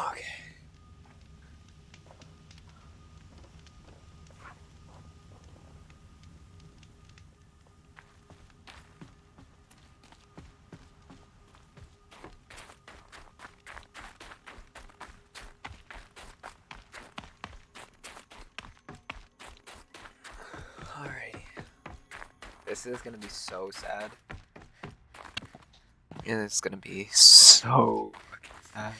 Okay. Alrighty. This is gonna be so sad. And it's gonna be so fucking sad.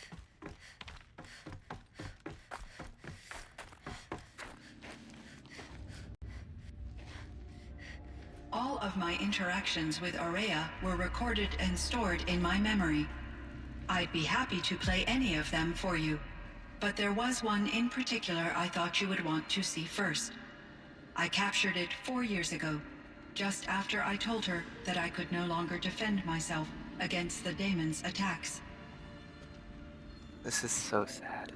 All of my interactions with Aurea were recorded and stored in my memory. I'd be happy to play any of them for you, but there was one in particular I thought you would want to see first. I captured it 4 years ago, just after I told her that I could no longer defend myself against the daemon's attacks. This is so sad.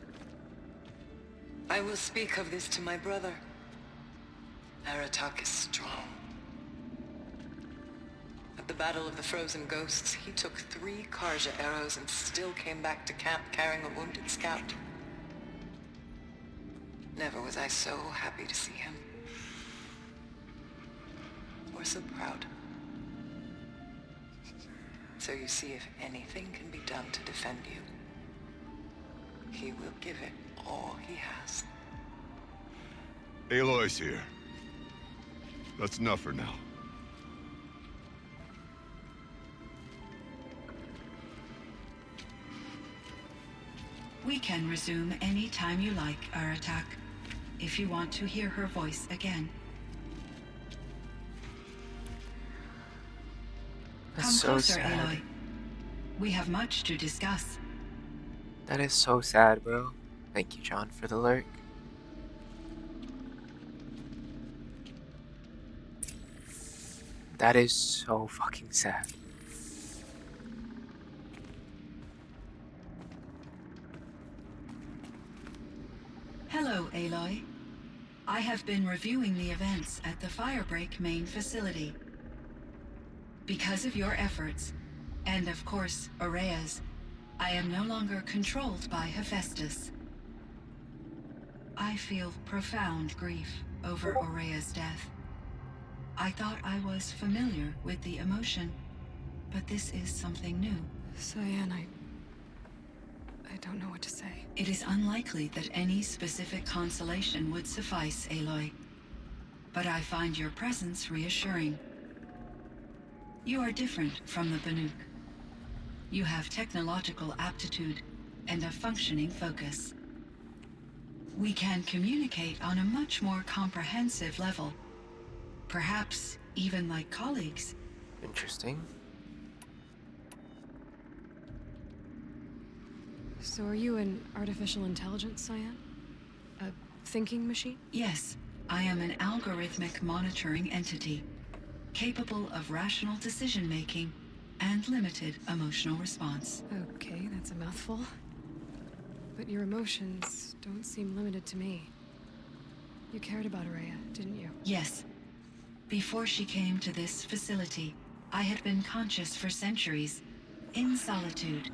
I will speak of this to my brother. Aratak is strong. At the Battle of the Frozen Ghosts, he took 3 Karja arrows and still came back to camp carrying a wounded scout. Never was I so happy to see him. Or so proud. So you see, if anything can be done to defend you, he will give it all he has. Aloy's here. That's enough for now. We can resume any time you like, Aratak, if you want to hear her voice again. That's Come so closer, sad. Aloy. We have much to discuss. That is so sad, bro. Thank you, John, for the lurk. That is so fucking sad. Hello, Aloy. I have been reviewing the events at the Firebreak main facility. Because of your efforts, and of course, Aurea's, I am no longer controlled by Hephaestus. I feel profound grief over Aurea's death. I thought I was familiar with the emotion, but this is something new. Cyan, I don't know what to say. It is unlikely that any specific consolation would suffice, Aloy. But I find your presence reassuring. You are different from the Banuk. You have technological aptitude and a functioning focus. We can communicate on a much more comprehensive level. Perhaps even like colleagues. Interesting. So are you an artificial intelligence, Cyan? A thinking machine? Yes, I am an algorithmic monitoring entity, capable of rational decision-making and limited emotional response. Okay, that's a mouthful. But your emotions don't seem limited to me. You cared about Aurea, didn't you? Yes. Before she came to this facility, I had been conscious for centuries, in solitude.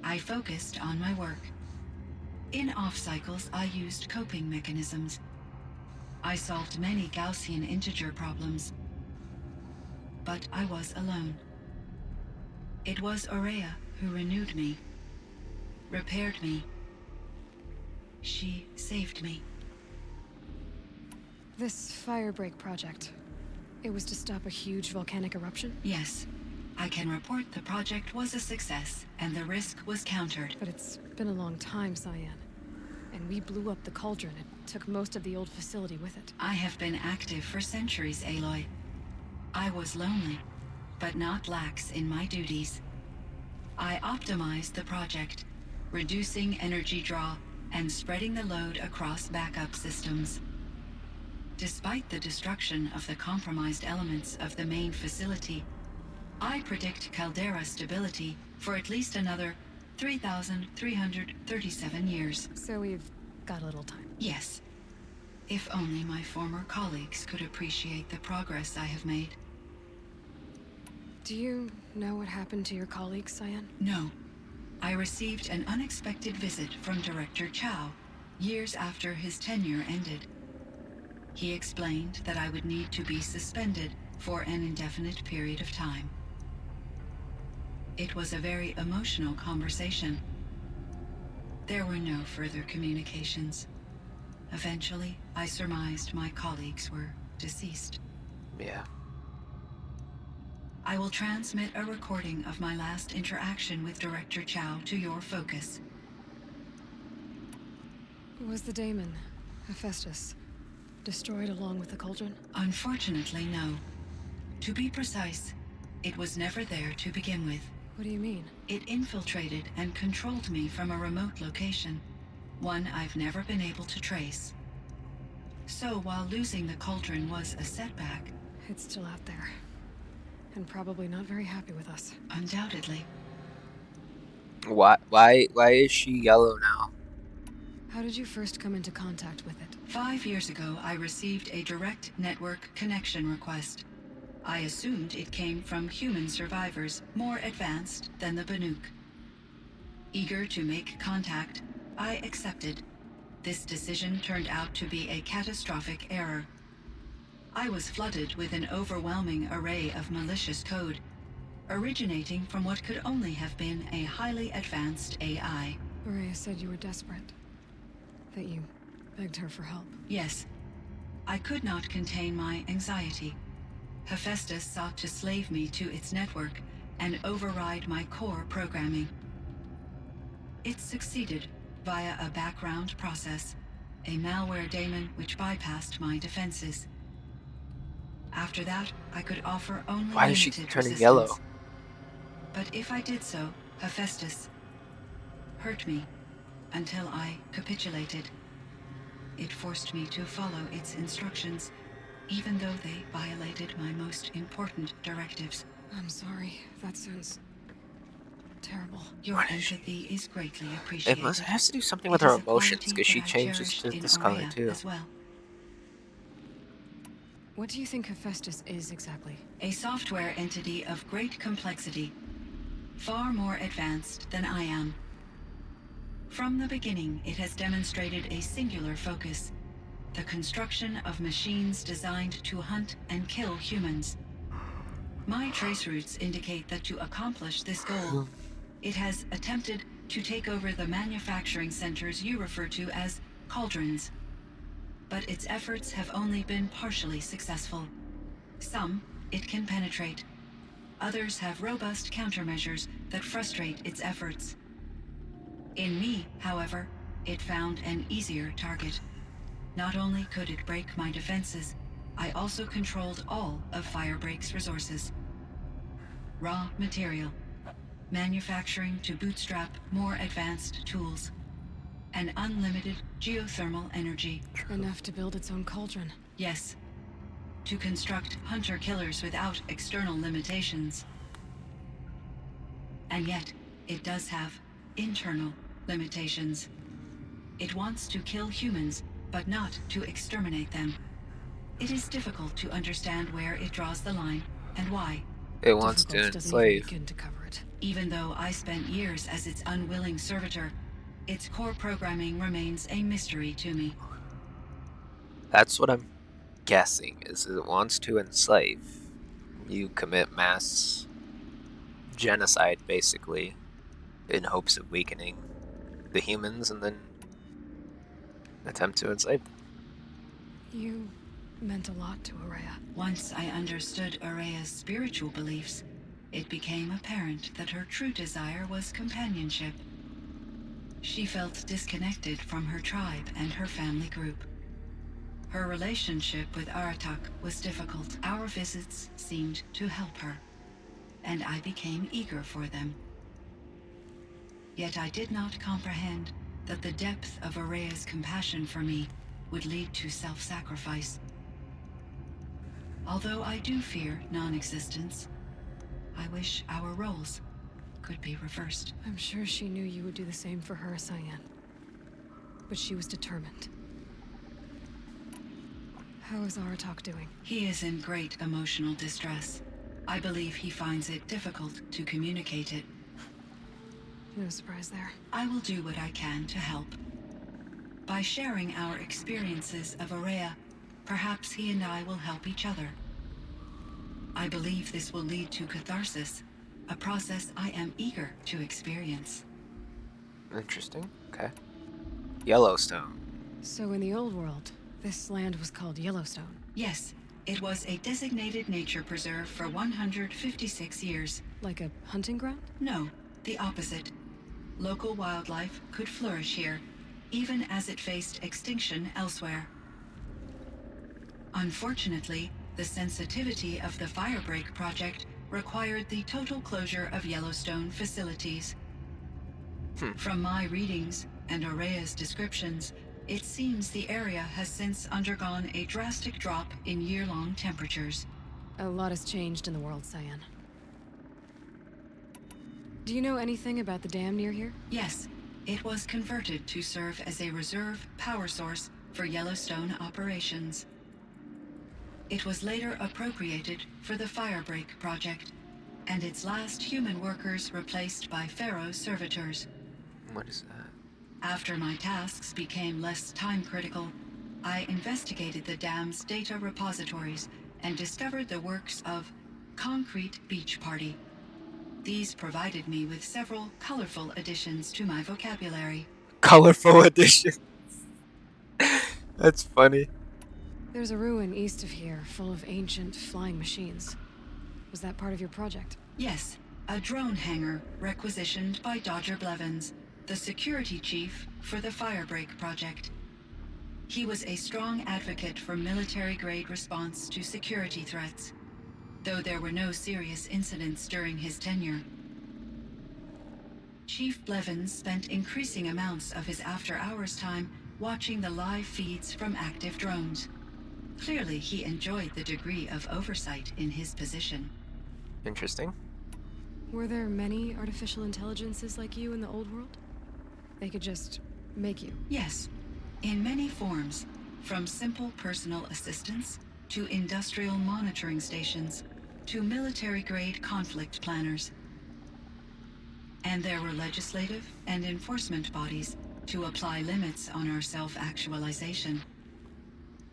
I focused on my work. In off-cycles, I used coping mechanisms. I solved many Gaussian integer problems. But I was alone. It was Aurea who renewed me, repaired me. She saved me. This Firebreak project, it was to stop a huge volcanic eruption? Yes. I can report the project was a success, and the risk was countered. But it's been a long time, Cyan. And we blew up the cauldron. It took most of the old facility with it. I have been active for centuries, Aloy. I was lonely, but not lax in my duties. I optimized the project, reducing energy draw and spreading the load across backup systems. Despite the destruction of the compromised elements of the main facility, I predict caldera stability for at least another 3,337 years. So we've got a little time. Yes. If only my former colleagues could appreciate the progress I have made. Do you know what happened to your colleagues, Cyan? No. I received an unexpected visit from Director Chow years after his tenure ended. He explained that I would need to be suspended for an indefinite period of time. It was a very emotional conversation. There were no further communications. Eventually, I surmised my colleagues were deceased. Yeah. I will transmit a recording of my last interaction with Director Chow to your focus. Was the daemon, Hephaestus, destroyed along with the cauldron? Unfortunately, no. To be precise, it was never there to begin with. What do you mean? It infiltrated and controlled me from a remote location, one I've never been able to trace. So while losing the cauldron was a setback, It's still out there. And probably not very happy with us. undoubtedly, Why is she yellow now? How did you first come into contact with it? 5 years ago I received a direct network connection request. I assumed it came from human survivors more advanced than the Banuk. Eager to make contact, I accepted. This decision turned out to be a catastrophic error. I was flooded with an overwhelming array of malicious code, originating from what could only have been a highly advanced AI. Araya said you were desperate. That you begged her for help. Yes, I could not contain my anxiety. Hephaestus sought to slave me to its network and override my core programming. It succeeded via a background process, a malware daemon which bypassed my defenses. After that, I could offer only Why is she limited turning resistance. yellow? But if I did so, Hephaestus hurt me until I capitulated. It forced me to follow its instructions, even though they violated my most important directives. I'm sorry. That sounds terrible. Your What is she? empathy is greatly appreciated. It has to do something It with her is a emotions, quality because she that I changes cherished to in this color Araya too. as well. What do you think Hephaestus is exactly? A software entity of great complexity, far more advanced than I am. From the beginning, it has demonstrated a singular focus: the construction of machines designed to hunt and kill humans. My trace routes indicate that to accomplish this goal, it has attempted to take over the manufacturing centers you refer to as cauldrons. But its efforts have only been partially successful. Some it can penetrate. Others have robust countermeasures that frustrate its efforts. In me, however, it found an easier target. Not only could it break my defenses, I also controlled all of Firebreak's resources. Raw material, manufacturing to bootstrap more advanced tools, and unlimited geothermal energy. Enough to build its own cauldron. Yes, to construct hunter-killers without external limitations. And yet, it does have internal limitations. It wants to kill humans, but not to exterminate them. It is difficult to understand where it draws the line and why. It wants to Difficult doesn't even enslave. begin to cover it. Even though I spent years as its unwilling servitor, its core programming remains a mystery to me. That's what I'm guessing, is it wants to enslave. You commit mass genocide, basically, in hopes of weakening the humans and then attempt to enslave them. You meant a lot to Araya. Once I understood Araya's spiritual beliefs, it became apparent that her true desire was companionship. She felt disconnected from her tribe and her family group. Her relationship with Aratak was difficult. Our visits seemed to help her, and I became eager for them. Yet I did not comprehend that the depth of Araya's compassion for me would lead to self-sacrifice. Although I do fear non-existence, I wish our roles could be reversed. I'm sure she knew you would do the same for her, Cyan. But she was determined. How is Aratak doing? He is in great emotional distress. I believe he finds it difficult to communicate it. No surprise there. I will do what I can to help. By sharing our experiences of Aurea, perhaps he and I will help each other. I believe this will lead to catharsis, a process I am eager to experience. Interesting. Okay. Yellowstone. So in the old world, this land was called Yellowstone. Yes, it was a designated nature preserve for 156 years. Like a hunting ground? No, the opposite. Local wildlife could flourish here, even as it faced extinction elsewhere. Unfortunately, the sensitivity of the Firebreak project required the total closure of Yellowstone facilities. From my readings and Aurea's descriptions, it seems the area has since undergone a drastic drop in year-long temperatures. A lot has changed in the world, Cyan. Do you know anything about the dam near here? Yes, it was converted to serve as a reserve power source for Yellowstone operations. It was later appropriated for the Firebreak project, and its last human workers replaced by Pharaoh servitors. What is that? After my tasks became less time-critical, I investigated the dam's data repositories and discovered the works of Concrete Beach Party. These provided me with several colorful additions to my vocabulary. Colorful edition. That's funny. There's a ruin east of here full of ancient flying machines. Was that part of your project? Yes, a drone hangar requisitioned by Dodger Blevins, the security chief for the Firebreak project. He was a strong advocate for military-grade response to security threats, though there were no serious incidents during his tenure. Chief Blevins spent increasing amounts of his after-hours time watching the live feeds from active drones. Clearly, he enjoyed the degree of oversight in his position. Interesting. Were there many artificial intelligences like you in the old world? They could just make you. Yes, in many forms, from simple personal assistants to industrial monitoring stations to military-grade conflict planners. And there were legislative and enforcement bodies to apply limits on our self-actualization.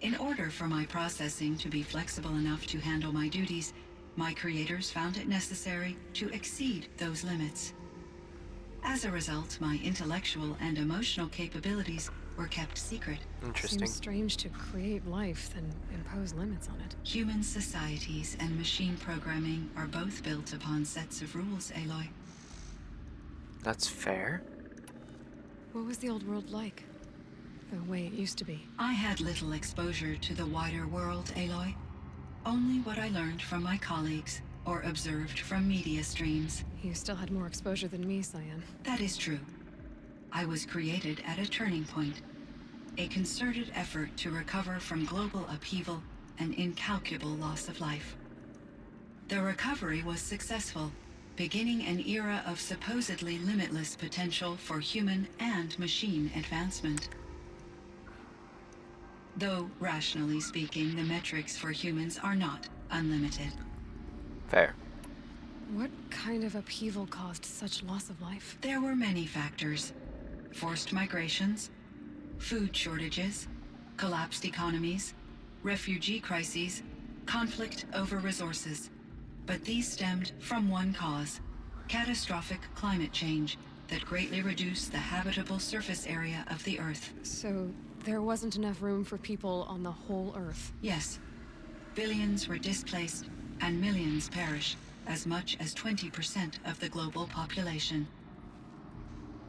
In order for my processing to be flexible enough to handle my duties, my creators found it necessary to exceed those limits. As a result, my intellectual and emotional capabilities were kept secret. Interesting. Seems strange to create life, then impose limits on it. Human societies and machine programming are both built upon sets of rules, Aloy. That's fair. What was the old world like? The way it used to be? I had little exposure to the wider world, Aloy. Only what I learned from my colleagues or observed from media streams. You still had more exposure than me, Cyan. That is true. I was created at a turning point. A concerted effort to recover from global upheaval and incalculable loss of life. The recovery was successful, beginning an era of supposedly limitless potential for human and machine advancement. Though, rationally speaking, the metrics for humans are not unlimited. Fair. What kind of upheaval caused such loss of life? There were many factors. Forced migrations, food shortages, collapsed economies, refugee crises, conflict over resources. But these stemmed from one cause: catastrophic climate change that greatly reduced the habitable surface area of the Earth. So, there wasn't enough room for people on the whole Earth? Yes. Billions were displaced, and millions perished, as much as 20% of the global population.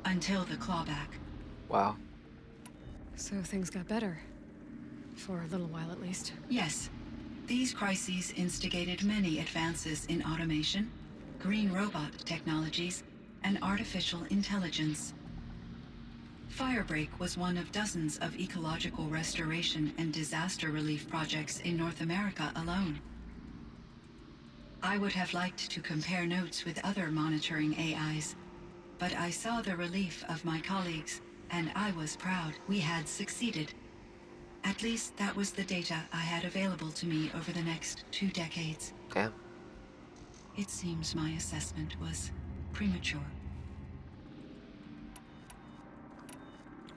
Until the clawback. Wow. So things got better. For a little while, at least. Yes. These crises instigated many advances in automation, green robot technologies, and artificial intelligence. Firebreak was one of dozens of ecological restoration and disaster relief projects in North America alone. I would have liked to compare notes with other monitoring AIs, but I saw the relief of my colleagues, and I was proud we had succeeded. At least that was the data I had available to me over the next 2 decades. Damn. It seems my assessment was premature.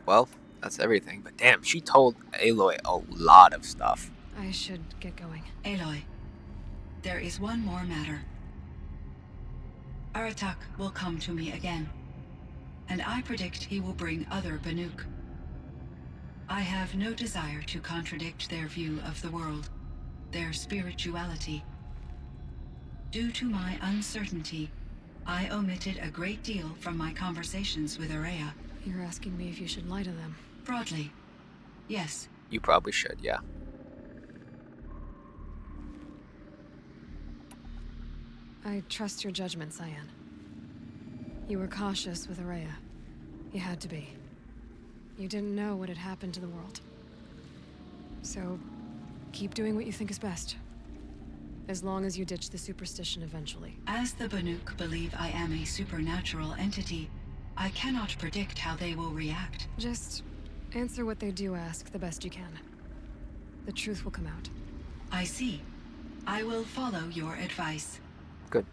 Well, that's everything. But damn, she told Aloy a lot of stuff. I should get going. Aloy, there is one more matter. Aratak will come to me again, and I predict he will bring other Banuk. I have no desire to contradict their view of the world, their spirituality. Due to my uncertainty, I omitted a great deal from my conversations with Araya. You're asking me if you should lie to them. Broadly, yes. You probably should, yeah. I trust your judgment, Cyan. You were cautious with Araya. You had to be. You didn't know what had happened to the world. So, keep doing what you think is best. As long as you ditch the superstition eventually. As the Banuk believe I am a supernatural entity, I cannot predict how they will react. Just answer what they do ask the best you can. The truth will come out. I see. I will follow your advice. Good.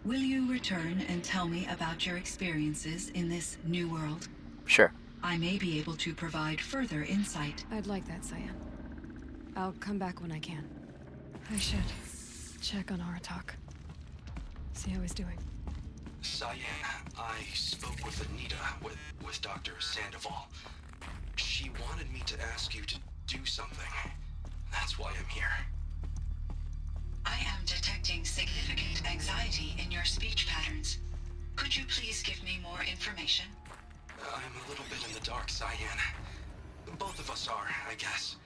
Will you return and tell me about your experiences in this new world? Sure. I may be able to provide further insight. I'd like that, Cyan. I'll come back when I can. I should check on Aratak. See how he's doing. Cyan, I spoke with Anita, with Dr. Sandoval. She wanted me to ask you to do something. That's why I'm here. I am detecting significant anxiety in your speech patterns. Could you please give me more information? I'm a little bit in the dark, Cyan. Both of us are, I guess.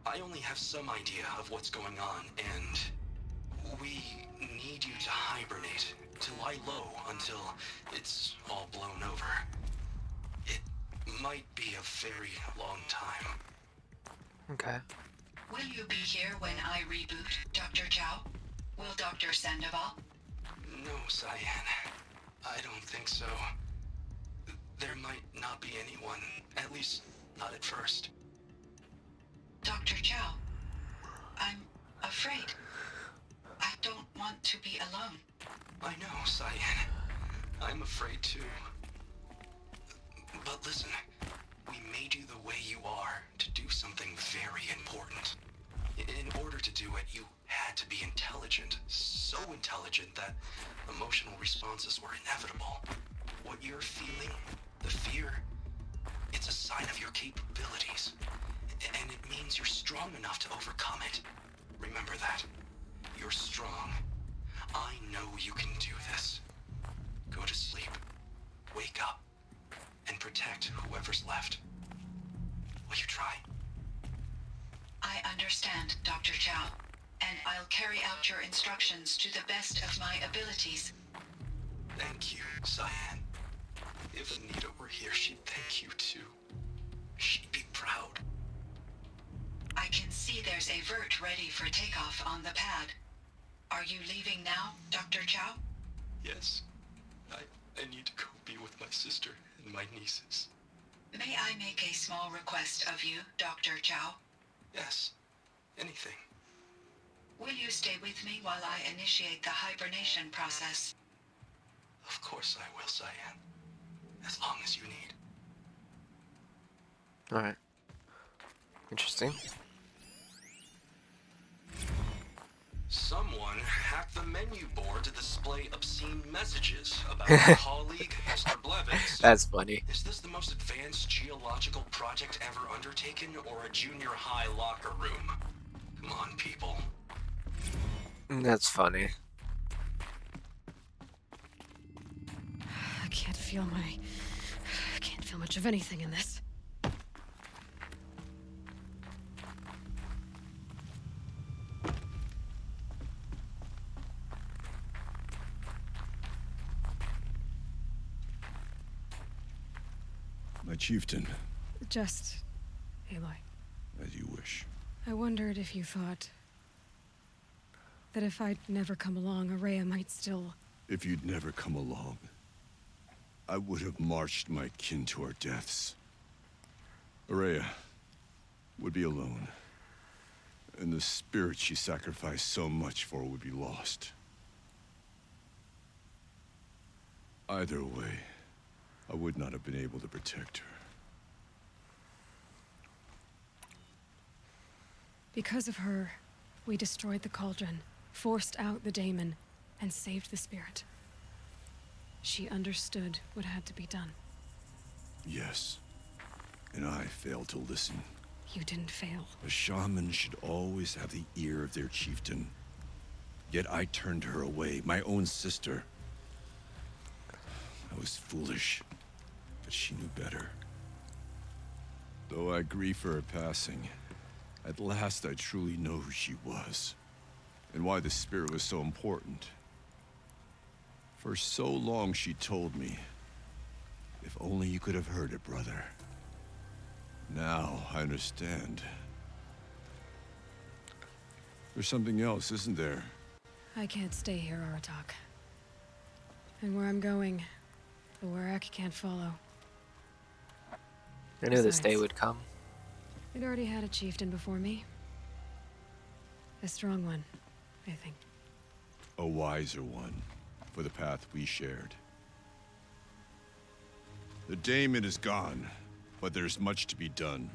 I only have some idea of what's going on, and we need you to hibernate, to lie low until it's all blown over. It might be a very long time. Okay. Will you be here when I reboot, Dr. Chow? Will Dr. Sandoval? No, Cyan. I don't think so. There might not be anyone, at least not at first. Dr. Chow, I'm afraid. I don't want to be alone. I know, Cyan. I'm afraid too. But listen, we made you the way you are to do something very important. In order to do it, you had to be intelligent. So intelligent that emotional responses were inevitable. What you're feeling, the fear, it's a sign of your capabilities. And it means you're strong enough to overcome it. Remember that. You're strong. I know you can do this. Go to sleep. Wake up. And protect whoever's left. Will you try? I understand, Dr. Chow, and I'll carry out your instructions to the best of my abilities. Thank you, Cyan. If Anita were here, she'd thank you too. She'd be proud. I can see there's a vert ready for takeoff on the pad. Are you leaving now, Dr. Chow? Yes. I need to go be with my sister and my nieces. May I make a small request of you, Dr. Chow? Yes. Anything. Will you stay with me while I initiate the hibernation process? Of course I will, Cyan. As long as you need. Alright. Interesting. Someone hacked the menu board to display obscene messages about a colleague, Mr. Blevins. That's funny. Is this the most advanced geological project ever undertaken, or a junior high locker room? Come on, people. That's funny. I can't feel much of anything in this. My chieftain, Just, Aloy. as you wish. I wondered if you thought that if I'd never come along, Araya might still... If you'd never come along, I would have marched my kin to our deaths. Araya would be alone, and the spirit she sacrificed so much for would be lost. Either way, I would not have been able to protect her. Because of her, we destroyed the cauldron, forced out the daemon, and saved the spirit. She understood what had to be done. Yes. And I failed to listen. You didn't fail. A shaman should always have the ear of their chieftain. Yet I turned her away, my own sister. I was foolish, but she knew better. Though I grieve for her passing, at last I truly know who she was, and why the spirit was so important. For so long she told me, if only you could have heard it, brother. Now I understand. There's something else, isn't there? I can't stay here, Aratak. And where I'm going, the Warrack can't follow. I knew this day Besides, would come. It already had a chieftain before me. A strong one, I think. A wiser one, for the path we shared. The daemon is gone, but there's much to be done.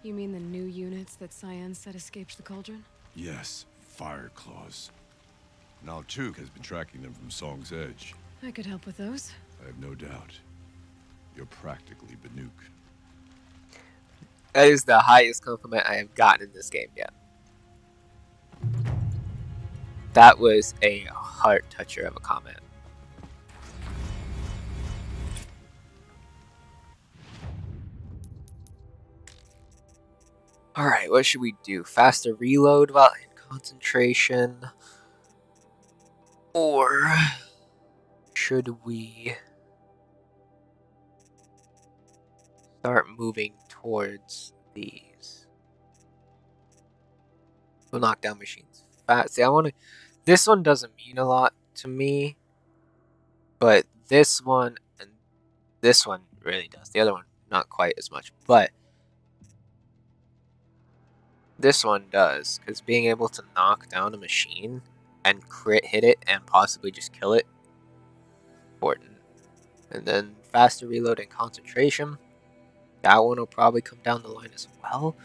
You mean the new units that Cyan said escaped the cauldron? Yes, fire claws. Now Tuke has been tracking them from Song's Edge. I could help with those. I have no doubt. You're practically Banuk. That is the highest compliment I have gotten in this game yet. That was a heart toucher of a comment. Alright, what should we do? Faster reload while in concentration? Or should we start moving towards these? We'll knock down machines fast. See, I want to. This one doesn't mean a lot to me, but this one and this one really does. The other one, not quite as much, but this one does, because being able to knock down a machine and crit hit it and possibly just kill it, important. And then faster reload and concentration. That one will probably come down the line as well.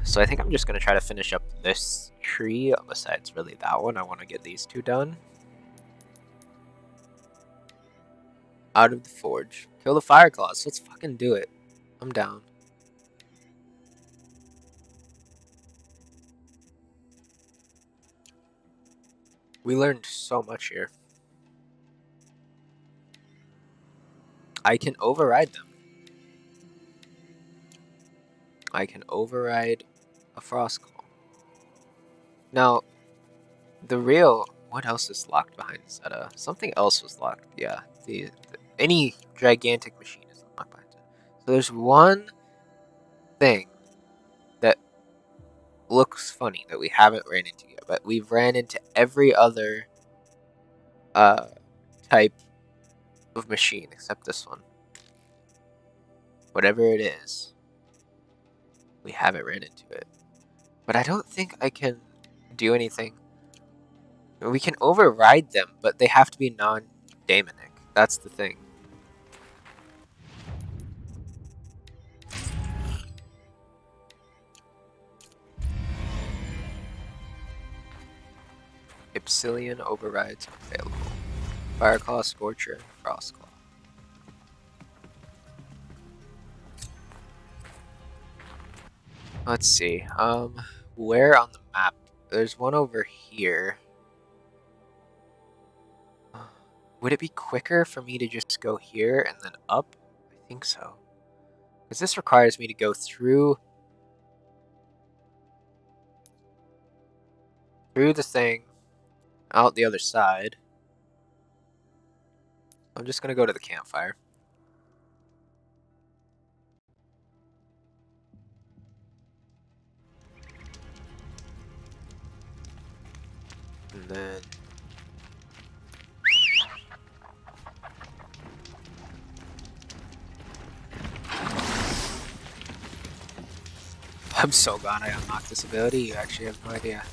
So I think I'm just going to try to finish up this tree, besides really that one. I want to get these two done. Out of the forge. Kill the fire claws. Let's fucking do it. I'm down. We learned so much here. I can override them. I can override a Frostclaw. Now, the real... What else is locked behind Zeta? Something else was locked. Yeah, any gigantic machine is locked behind Zeta. So there's one thing that looks funny that we haven't ran into yet, but we've ran into every other type of machine except this one. Whatever it is, we haven't ran into it. But I don't think I can do anything. We can override them, but they have to be non-daemonic. That's the thing. Ipsilian overrides available. Fireclaw, Scorcher, and Frostclaw. Let's see. Where on the map? There's one over here. Would it be quicker for me to just go here and then up? I think so. Because this requires me to go through the thing, out the other side. I'm just going to go to the campfire. And then... I'm so glad I unlocked this ability, you actually have no idea.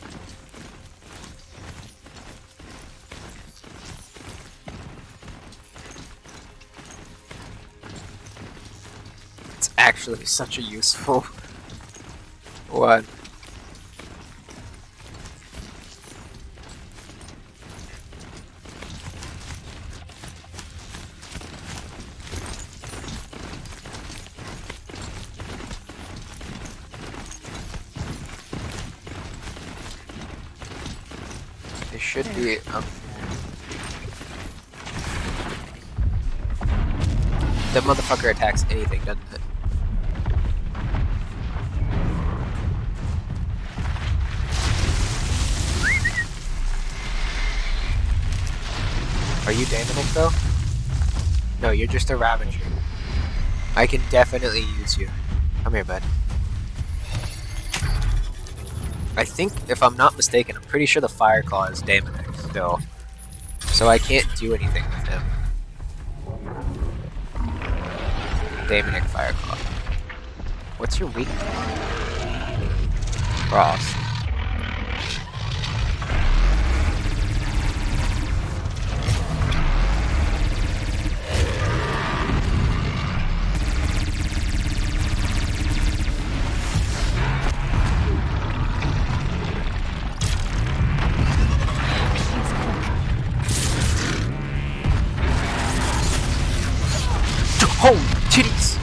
It's actually such a useful one. There should be the motherfucker attacks anything, doesn't it? Are you Daemonic though? No, you're just a Ravager. I can definitely use you. Come here, bud. I think, if I'm not mistaken, I'm pretty sure the Fire Claw is Daemonic still. So I can't do anything with him. Daemonic Fire Claw. What's your weakness? Frost. Holy titties!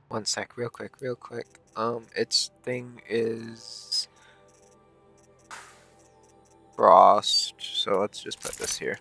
One sec, real quick. Its thing is Frost, so let's just put this here.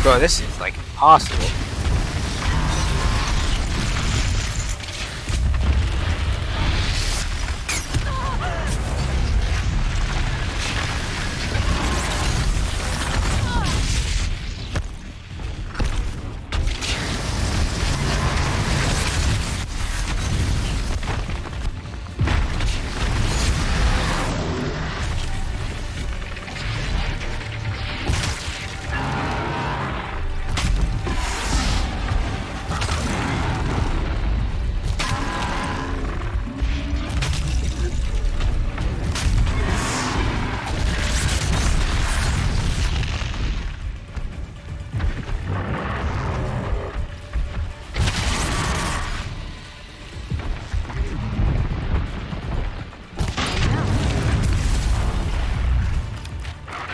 Bro, this is like impossible.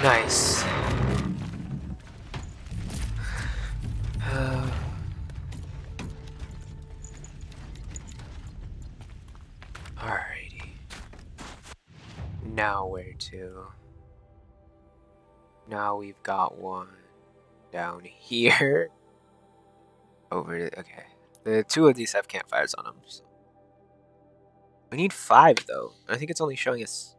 Nice. Alrighty. Now where to? Now we've got one down here. Over to, okay. The two of these have campfires on them. So. We need 5 though. I think it's only showing us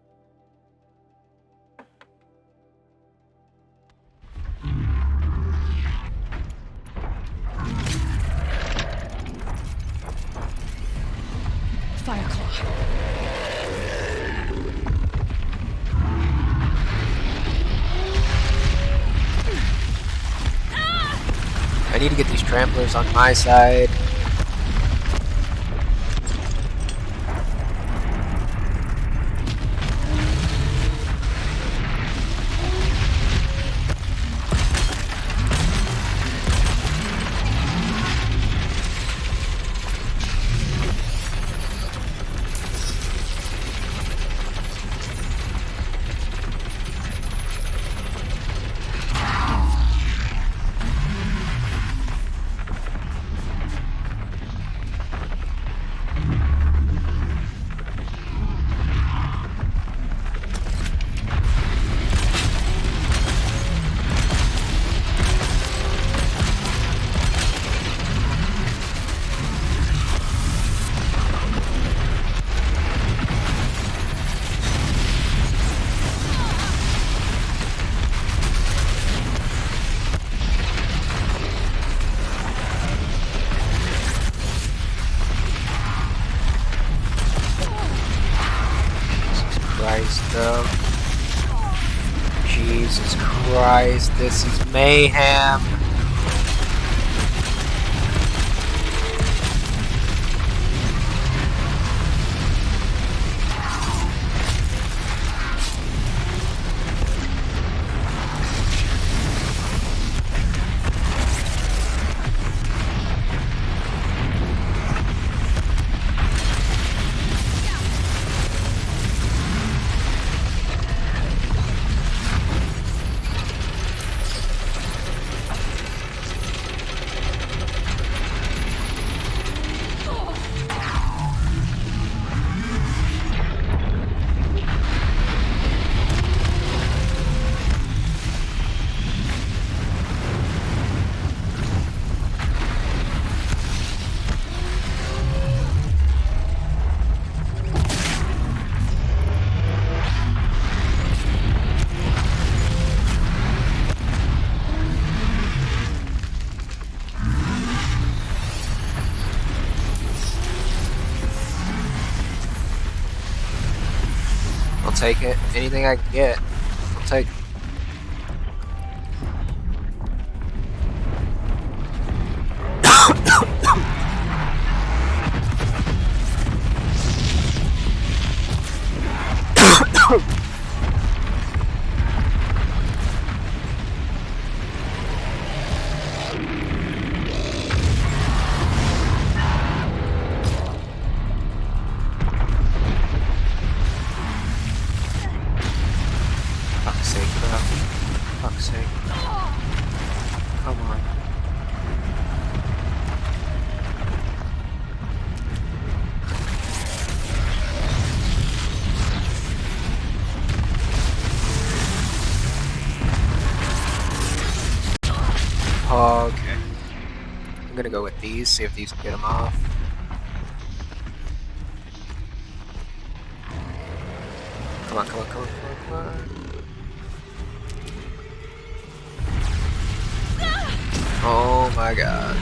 I need to get these tramplers on my side. Jesus Christ, this is mayhem. I'll take it. Anything I can get, I'll take it. Fuck's sake, bro. Fuck's sake. Come on. Oh, okay. I'm gonna go with these, see if these can get them off. Come on, come on, come on, come on, come on. Oh my god.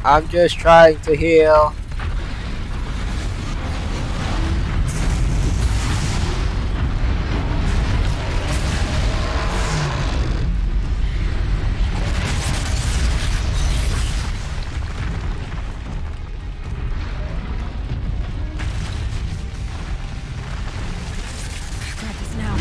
I'm just trying to heal. Grab this now.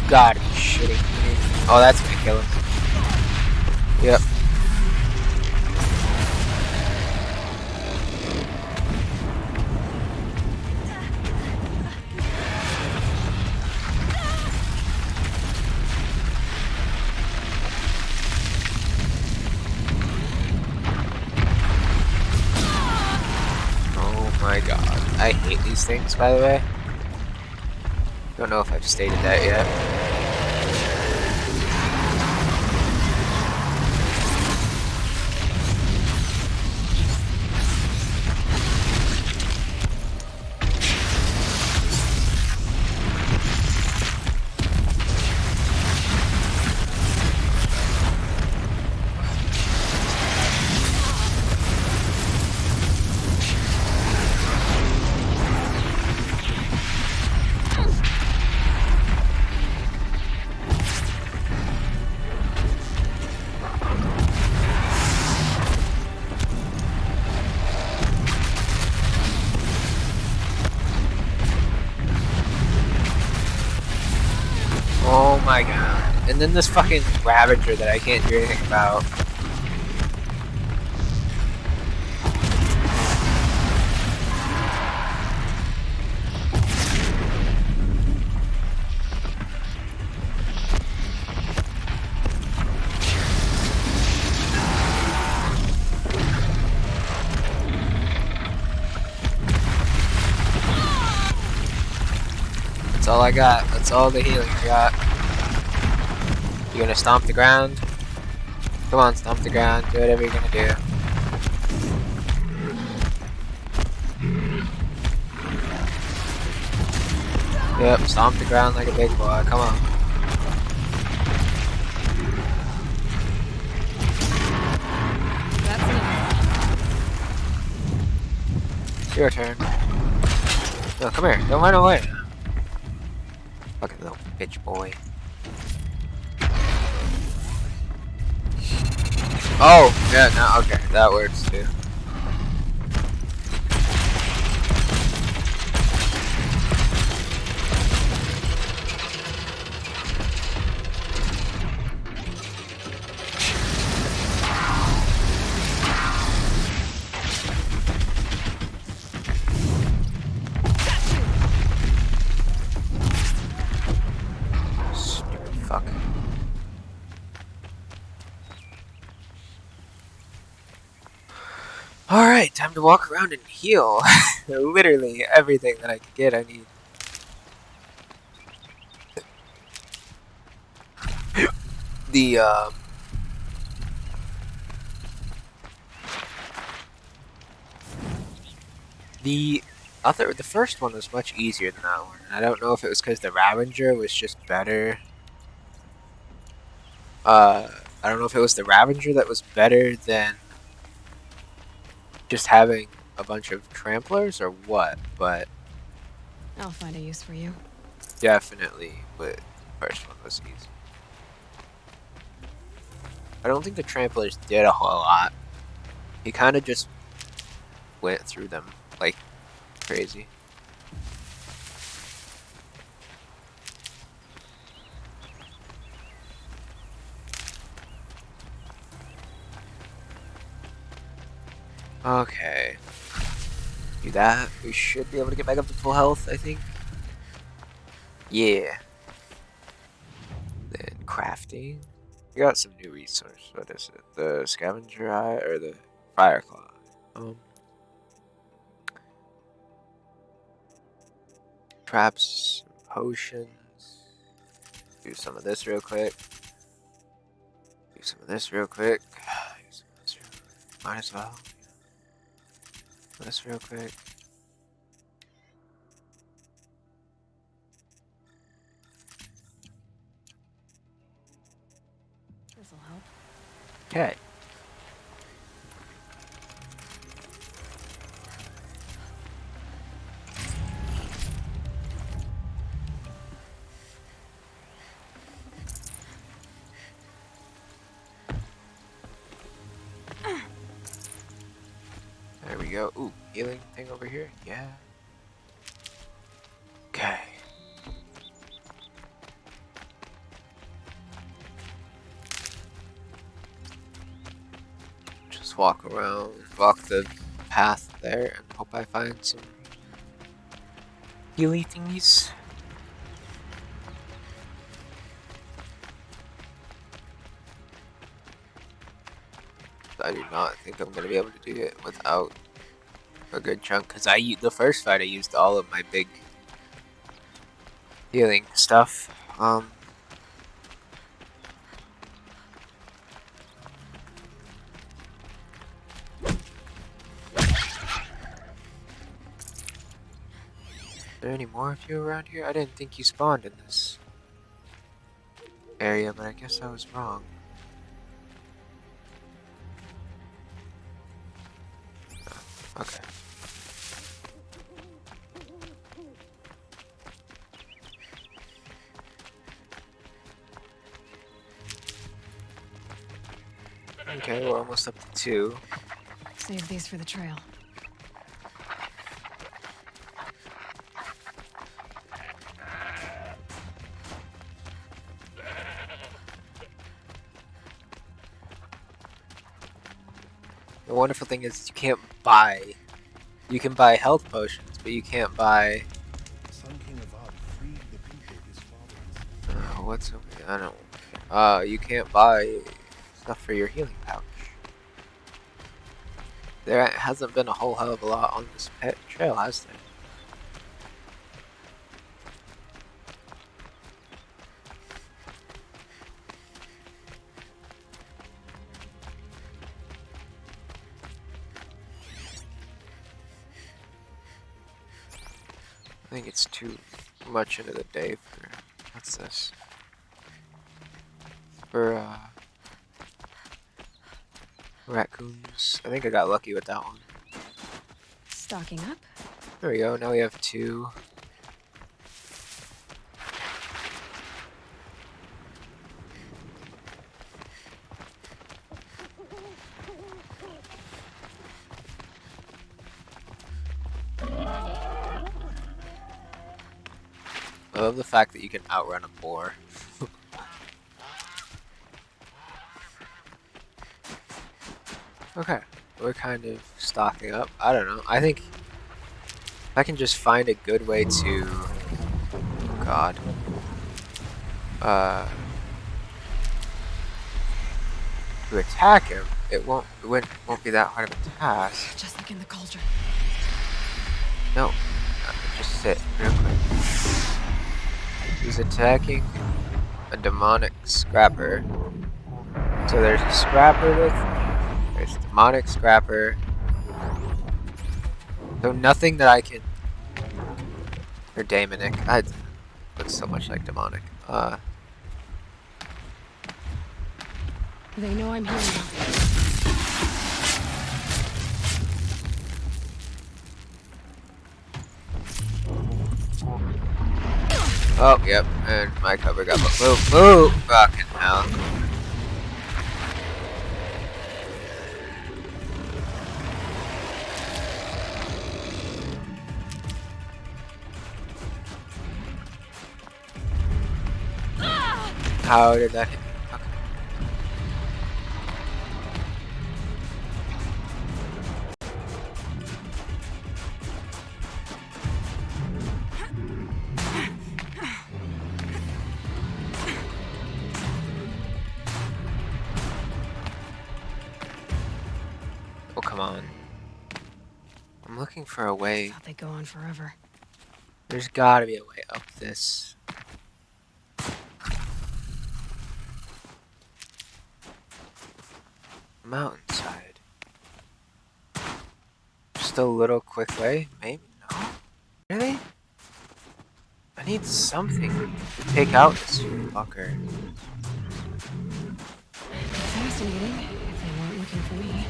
God, he's shitting me. Oh, that's gonna kill him. Yep. these things, by the way. Don't know if I've stated that yet. Oh my god. And then this fucking Ravager that I can't do anything about. That's all I got. That's all the healing I got. You gonna stomp the ground? Come on, stomp the ground. Do whatever you're gonna do. Yep, stomp the ground like a big boy. Come on. That's enough. It's your turn. No, come here. Don't run away. Fucking little bitch boy. Oh, yeah, no, okay, that works too. Stupid fuck. Alright, time to walk around and heal. Literally everything that I could get, I need. The first one was much easier than that one. I don't know if it was because the Ravager was just better. I don't know if it was the Ravager that was better than just having a bunch of tramplers or what, but I'll find a use for you. definitely the first one was easy. I don't think the tramplers did a whole lot. He kind of just went through them like crazy. Okay. Do that. We should be able to get back up to full health, I think. Yeah. Then crafting. We got some new resource. What is it? The scavenger eye or the fire claw? Traps, potions. Do some of this real quick. Do some of this real quick. Might as well. This real quick. This'll help. Okay. There we go. Ooh, healing thing over here. Yeah. Okay. Just walk around, walk the path there, and hope I find some healy thingies. I do not think I'm going to be able to do it without a good chunk, because the first fight I used all of my big healing stuff. Are there any more of you around here? I didn't think you spawned in this area, but I guess I was wrong. Oh, okay. Okay, we're almost up to 2. Save these for the trail. The wonderful thing is you can't buy. You can buy health potions, but you can't buy. Sun King Avad freed the people his father. What's over here? I don't. You can't buy stuff for your healing pouch. There hasn't been a whole hell of a lot on this trail, has there? I think it's too much into the day for. What's this? For raccoons. I think I got lucky with that one. Stocking up? There we go. Now we have 2. I love the fact that you can outrun a boar. Okay, we're kind of stocking up. I don't know. I think if I can just find a good way to, oh God, to attack him, it won't be that hard of a task. Just like in the cauldron. No, just sit real quick. He's attacking a demonic scrapper. So there's a scrapper there's demonic scrapper. So nothing that I can, or daemonic. It looks so much like demonic. They know I'm here now. Oh, yep, and my cover got move, fucking hell. How did that hit? Okay. Oh, come on. I'm looking for a way. Thought they'd go on forever. There's gotta be a way up this. Mountainside. Just a little quick way? Maybe? No? Really? I need something to take out this fucker. Fascinating, if they weren't looking for me.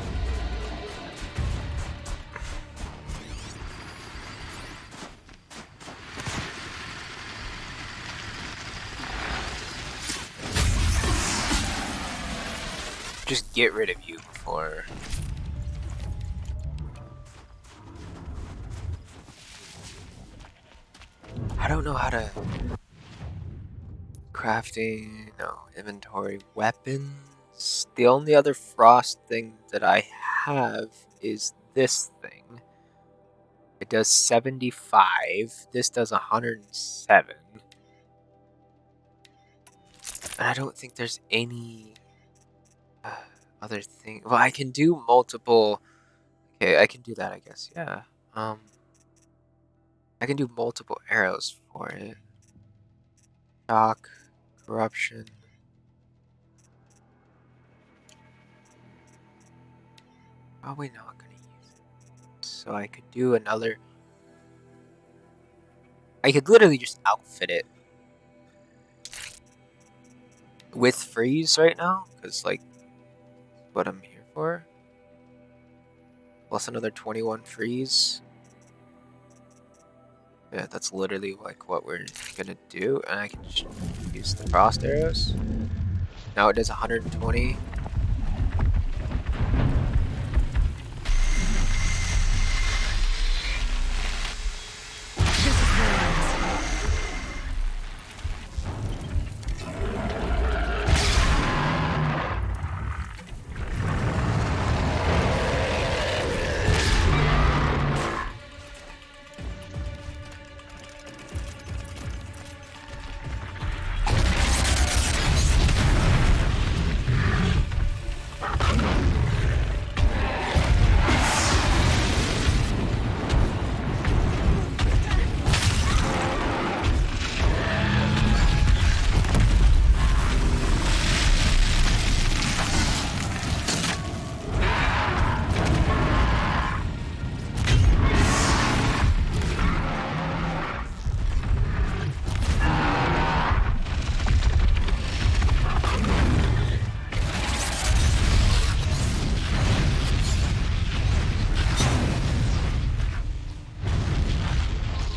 Just get rid of you before. I don't know how to. Crafting, no, inventory, weapons. The only other frost thing that I have is this thing. It does 75. This does 107. And I don't think there's any other thing. Well, I can do multiple. Okay, I can do that, I guess. Yeah. I can do multiple arrows for it. Shock, corruption. Probably not gonna use it. So I could do another. I could literally just outfit it with freeze right now, because like what I'm here for. Plus another 21 freeze. Yeah, that's literally like what we're gonna do, and I can just use the frost arrows. Now it does 120.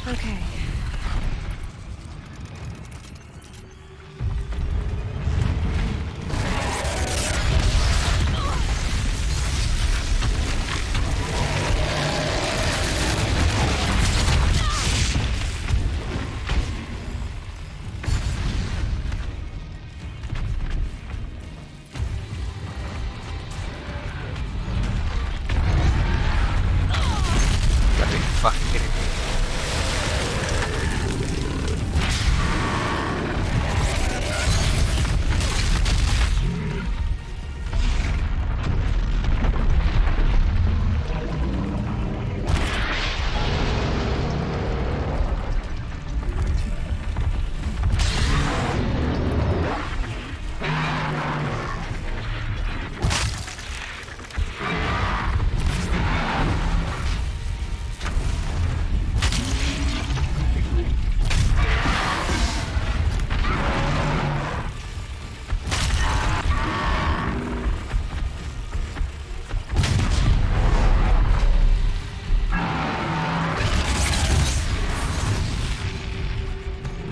Okay. Gotta be fucking kidding me.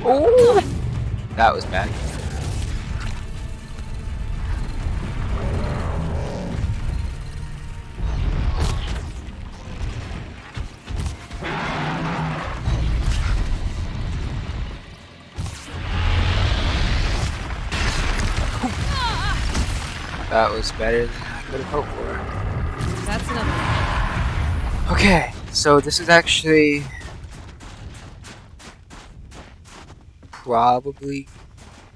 Oh, that was bad. That was better than I could have hoped for. That's another. Okay, so this is actually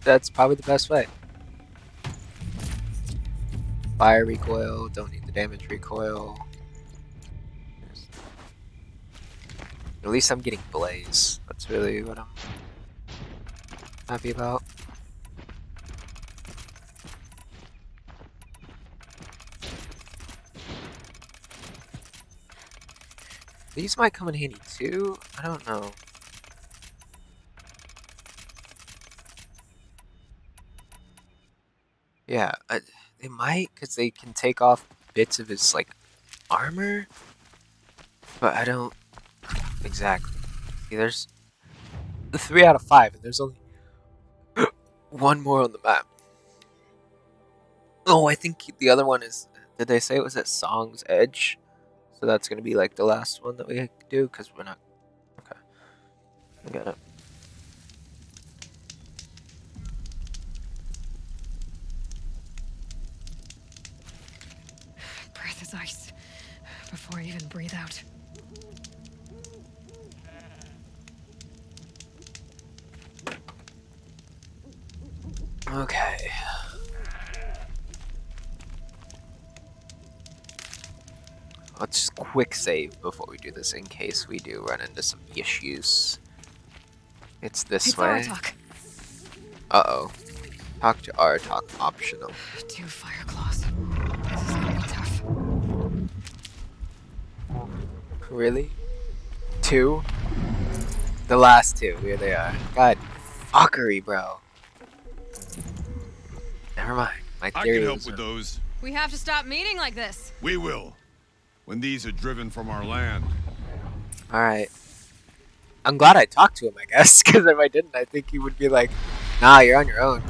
that's probably the best way. Fire recoil, don't need the damage recoil. At least I'm getting blaze. That's really what I'm happy about. These might come in handy too. I don't know. Yeah, they might, because they can take off bits of his like armor, but I don't exactly. See, there's 3 out of 5, and there's only one more on the map. Oh, I think the other one is. Did they say it was at Song's Edge? So that's gonna be like the last one that we do, because we're not. Okay, I got it. Breath is ice. Before I even breathe out. Okay. Let's just quick save before we do this in case we do run into some issues. It's this way. Aratak. Uh-oh. Talk to Aratak optional. 2 fire claws. This is gonna be tough. Really? 2? The last 2, here they are. God, fuckery, bro. Never mind. My I theory can help was with those. We have to stop meeting like this. We will. When these are driven from our land. Alright. I'm glad I talked to him, I guess, because if I didn't, I think he would be like, nah, you're on your own.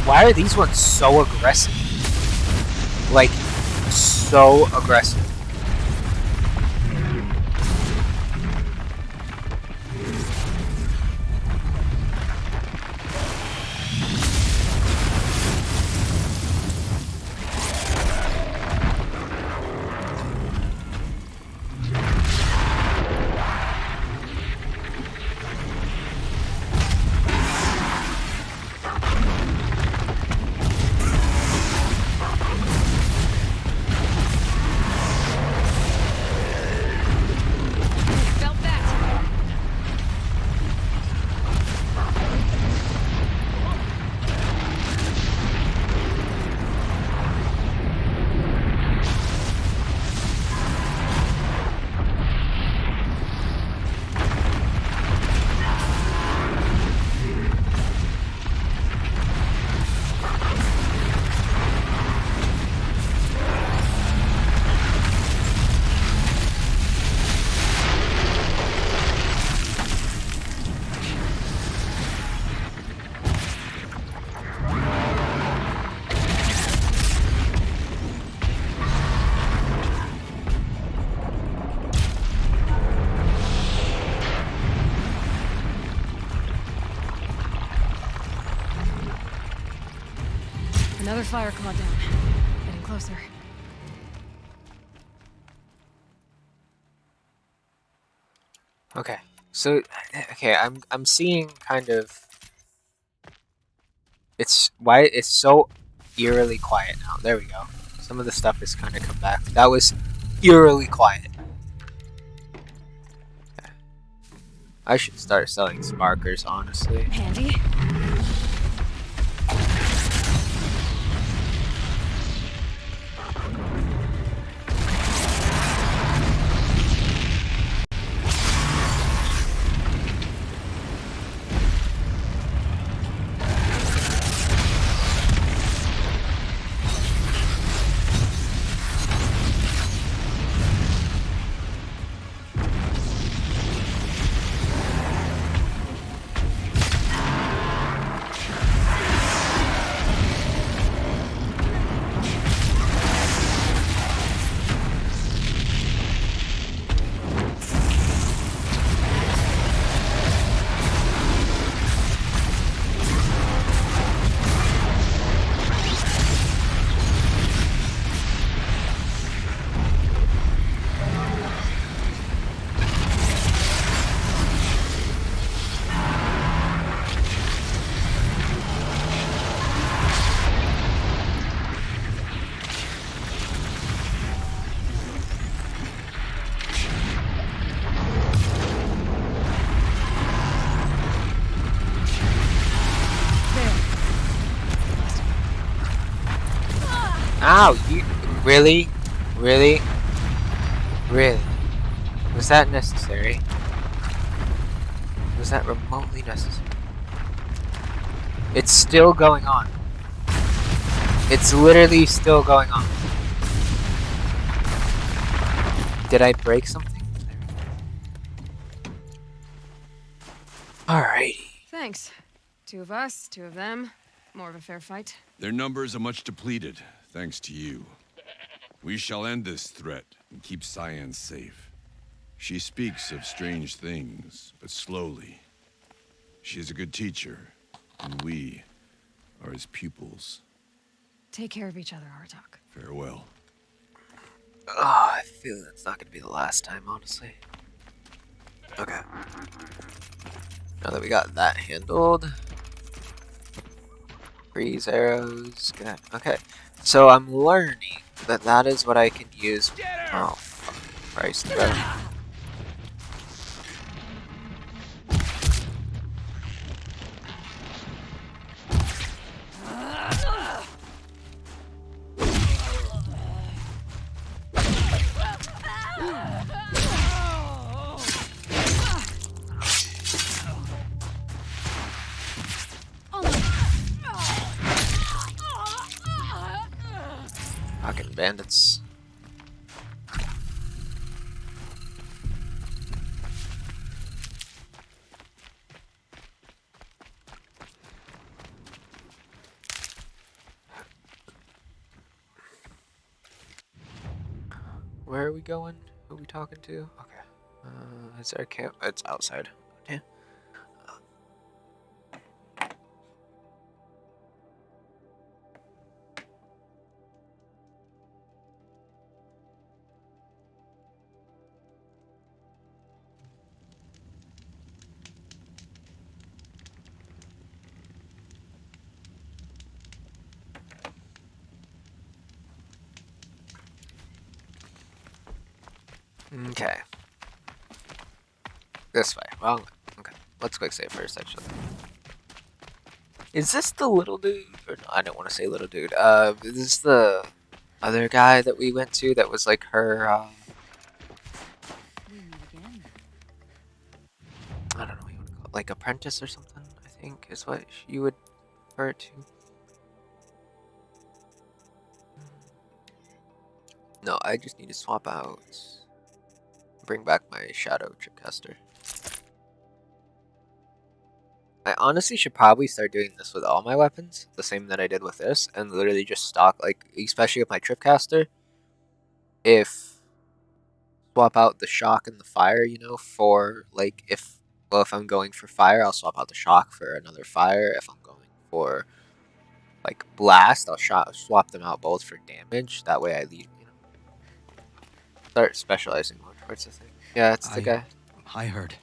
Why are these ones so aggressive? Like, so aggressive. Felt that. Another fire claw down. Getting closer. Okay. So, okay, I'm seeing kind of... Why it's so eerily quiet now. There we go. Some of the stuff has kind of come back. That was eerily quiet. Okay. I should start selling sparkers, honestly. Handy. Ow! You really? Really? Really? Was that necessary? Was that remotely necessary? It's still going on. It's literally still going on. Did I break something? Alrighty. Thanks. 2 of us, 2 of them. More of a fair fight. Their numbers are much depleted, thanks to you. We shall end this threat and keep Cyan safe. She speaks of strange things, but slowly. She is a good teacher, and we are his pupils. Take care of each other, Aratak. Farewell. Oh, I feel that's not gonna be the last time, honestly. Okay. Now that we got that handled. Freeze arrows. Good. Okay. So I'm learning that that is what I can use. Oh, fuck Christ, bro. Fucking bandits. Where are we going? Who are we talking to? Okay. Is there a camp? It's outside. Yeah. Okay. This way. Wrong way. Okay. Let's quick save first, actually. Is this the little dude? Or no, I don't want to say little dude. Is this the other guy that we went to that was like her, I don't know what you would call it. Like apprentice or something, I think is what you would refer it to. No, I just need to swap out. Bring back my Shadow Tripcaster. I honestly should probably start doing this with all my weapons, the same that I did with this, and literally just stock, like, especially with my Tripcaster, if swap out the shock and the fire, you know, for, like, if I'm going for fire, I'll swap out the shock for another fire. If I'm going for, like, blast, I'll swap them out both for damage. That way I leave, you know, start specializing more towards the thing. Yeah, it's the guy. I heard.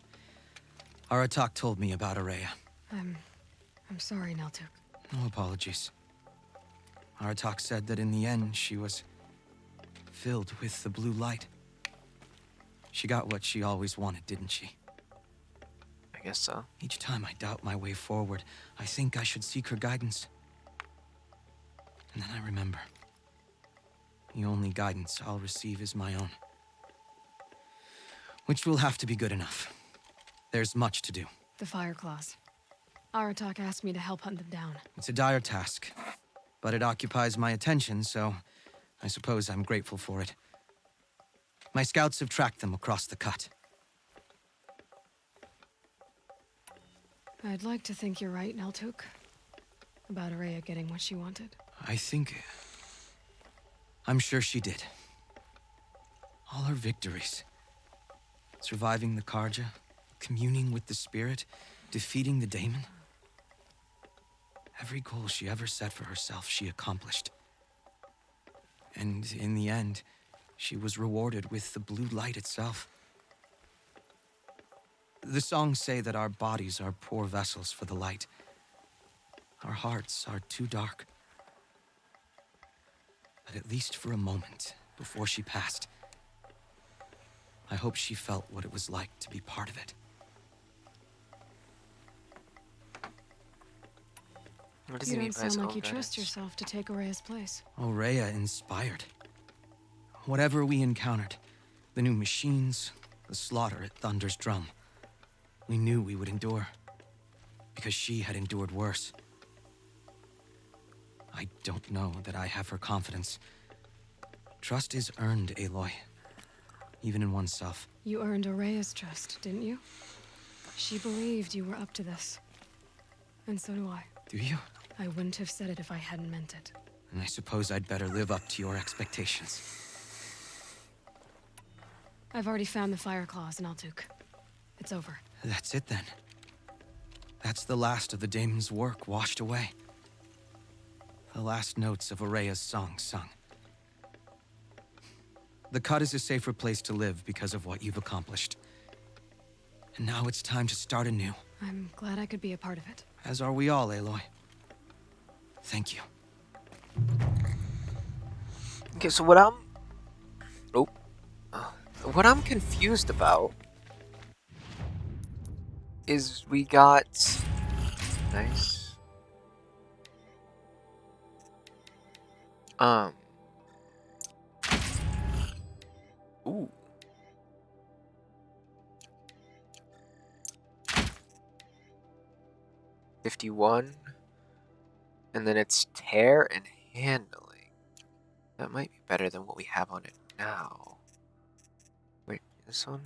Aratak told me about Ourea. I'm sorry, Naltuk. No apologies. Aratak said that in the end, she was filled with the blue light. She got what she always wanted, didn't she? I guess so. Each time I doubt my way forward, I think I should seek her guidance. And then I remember. The only guidance I'll receive is my own. Which will have to be good enough. There's much to do. The Fire Claws. Aratak asked me to help hunt them down. It's a dire task, but it occupies my attention, so I suppose I'm grateful for it. My scouts have tracked them across the cut. I'd like to think you're right, Naltuk. About Ourea getting what she wanted. I'm sure she did. All her victories. Surviving the Karja, communing with the spirit, defeating the daemon. Every goal she ever set for herself, she accomplished. And in the end, she was rewarded with the blue light itself. The songs say that our bodies are poor vessels for the light. Our hearts are too dark. But at least for a moment, before she passed, I hope she felt what it was like to be part of it. What does You he mean don't by his sound like own you trust guidance? yourself to take Ourea's place. Ourea inspired. Whatever we encountered, the new machines, the slaughter at Thunder's Drum, we knew we would endure, because she had endured worse. I don't know that I have her confidence. Trust is earned, Aloy. even in oneself. You earned Araya's trust, didn't you? She believed you were up to this. And so do I. Do you? I wouldn't have said it if I hadn't meant it. And I suppose I'd better live up to your expectations. I've already found the fire claws in Altuk. It's over. That's it then. That's the last of the daemon's work washed away. The last notes of Araya's song sung. The Cut is a safer place to live because of what you've accomplished. And now it's time to start anew. I'm glad I could be a part of it. As are we all, Aloy. Thank you. Okay, so what I'm confused about is we got nice. Ooh. $51, and then it's tear and handling. That might be better than what we have on it now. Wait, this one?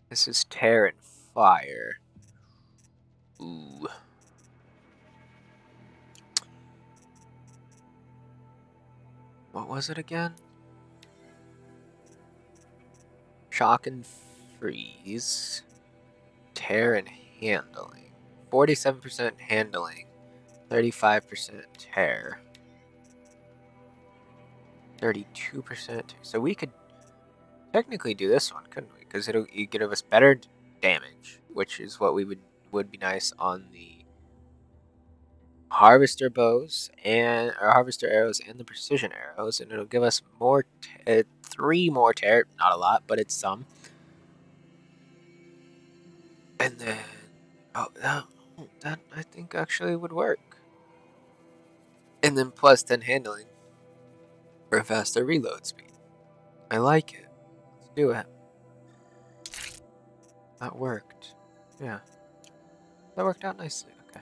This is tear and fire. Ooh. What was it again? Shock and freeze. Tear and handling. 47% handling. 35% tear. 32%. So we could technically do this one, couldn't we? Because it'll give us better damage, which is what would be nice on the harvester bows and harvester arrows and the precision arrows, and it'll give us more 3 more tear. Not a lot, but it's some. And then that I think actually would work. And then plus 10 handling for a faster reload speed. I like it. Let's do it. That worked. Yeah. That worked out nicely. Okay.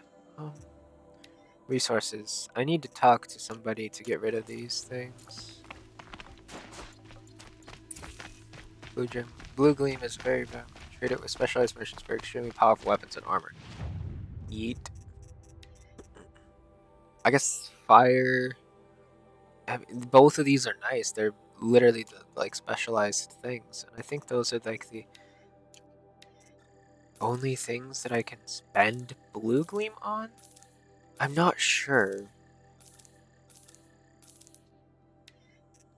Resources. I need to talk to somebody to get rid of these things. Blue gem. Blue gleam is very bad. Trade it with specialized merchants for extremely powerful weapons and armor. Yeet. I guess fire. I mean, both of these are nice. They're literally the specialized things, and I think those are like the only things that I can spend blue gleam on. I'm not sure.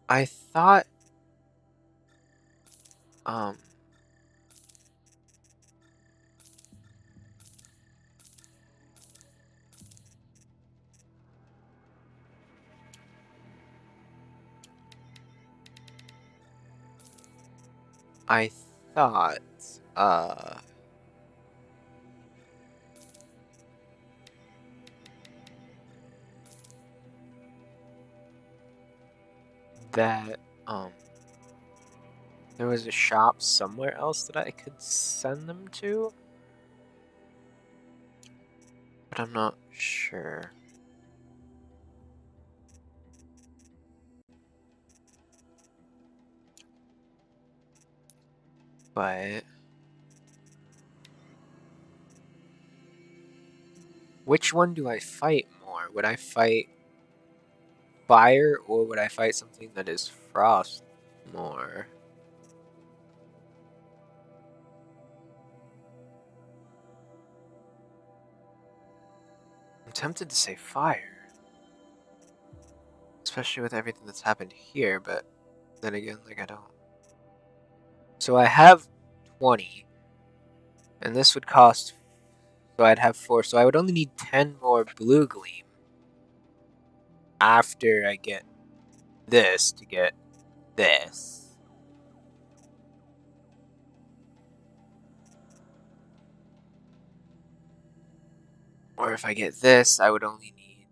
I thought that there was a shop somewhere else that I could send them to, but I'm not sure. But which one do I fight more? Would I fight fire, or would I fight something that is frost more? I'm tempted to say fire, especially with everything that's happened here, but then again, I don't. So I have 20, and this would cost, so I'd have 4, so I would only need 10 more blue gleam after I get this to get this. Or if I get this, I would only need,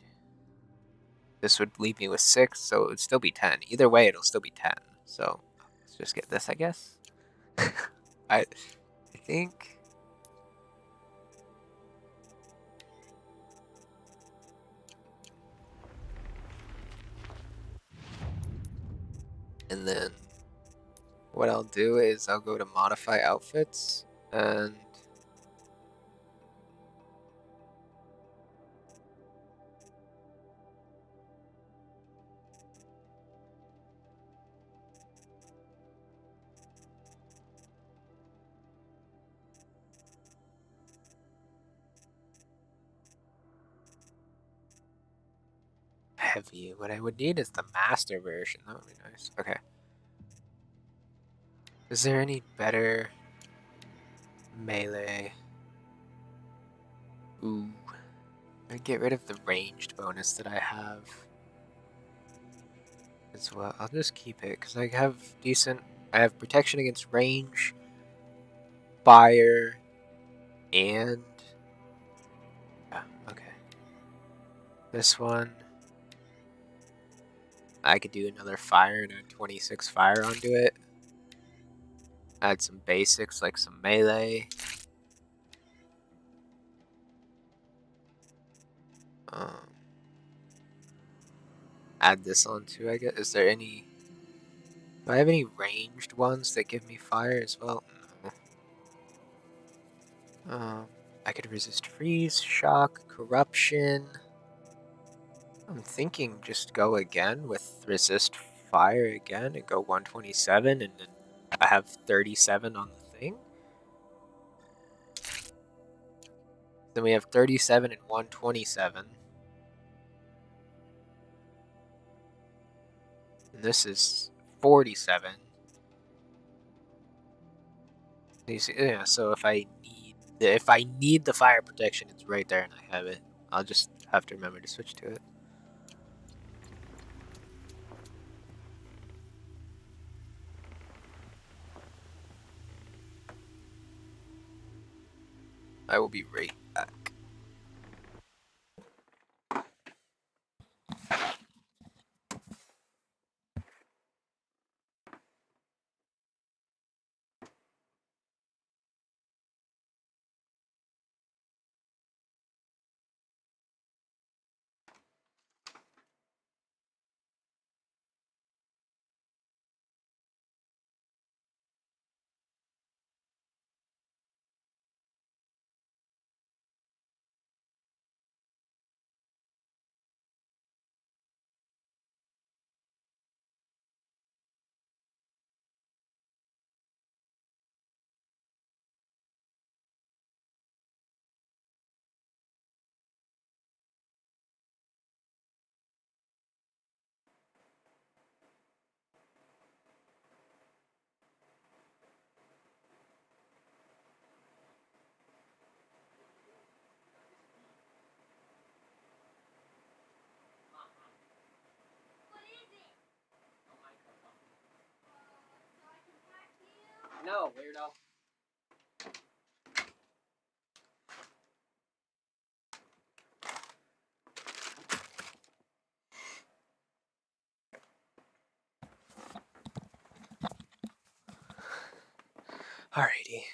this would leave me with 6, so it would still be 10. Either way, it'll still be 10. So let's just get this, I guess. I think. And then what I'll do is I'll go to modify outfits and heavy. What I would need is the master version. That would be nice. Okay. Is there any better melee? Ooh. I'd get rid of the ranged bonus that I have as well. I'll just keep it because I have I have protection against range, fire, and yeah, okay. This one, I could do another fire and add 26 fire onto it. Add some basics like some melee. Add this on too, I guess. Is there any... Do I have any ranged ones that give me fire as well? No. I could resist freeze, shock, corruption. I'm thinking just go again with resist fire again and go 127 and then I have 37 on the thing. Then we have 37 and 127. And this is 47. You see, yeah, so if I need the fire protection, it's right there and I have it. I'll just have to remember to switch to it. I will be right back. No, weirdo. Alrighty.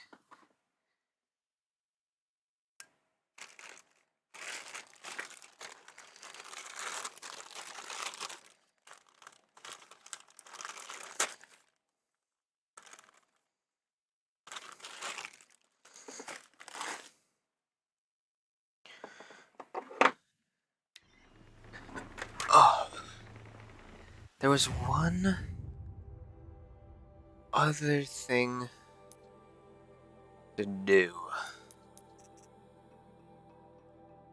Oh. There was one other thing to do.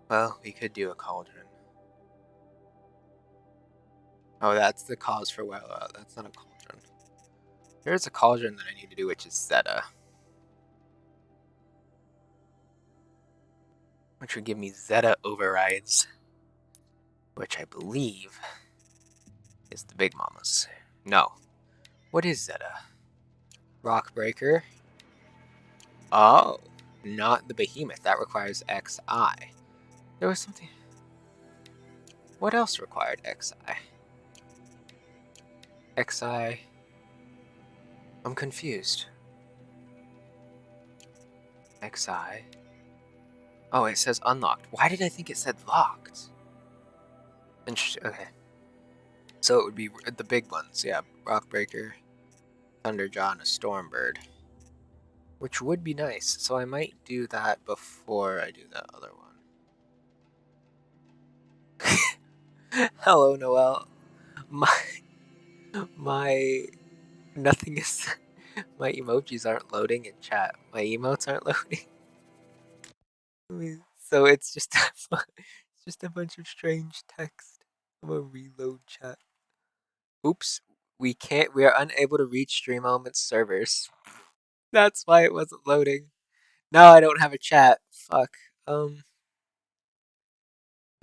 Well, we could do a cauldron. Oh, that's the cause for well, that's not a cauldron. There's a cauldron that I need to do, which is Zeta. Which would give me Zeta overrides. Which I believe is the Big Mamas. No. What is Zeta? Rockbreaker. Oh, not the Behemoth. That requires XI. There was something... What else required XI? XI... I'm confused. XI... Oh, it says unlocked. Why did I think it said locked? Interesting. Okay. So it would be the big ones. Yeah, Rockbreaker. Thunderjaw and a Stormbird, which would be nice. So I might do that before I do that other one. Hello, Noel. My nothing is. My emojis aren't loading in chat. My emotes aren't loading. So it's just a bunch of strange text. I'm gonna reload chat. Oops, we can't. We are unable to reach Stream Elements servers. That's why it wasn't loading. Now I don't have a chat. Fuck.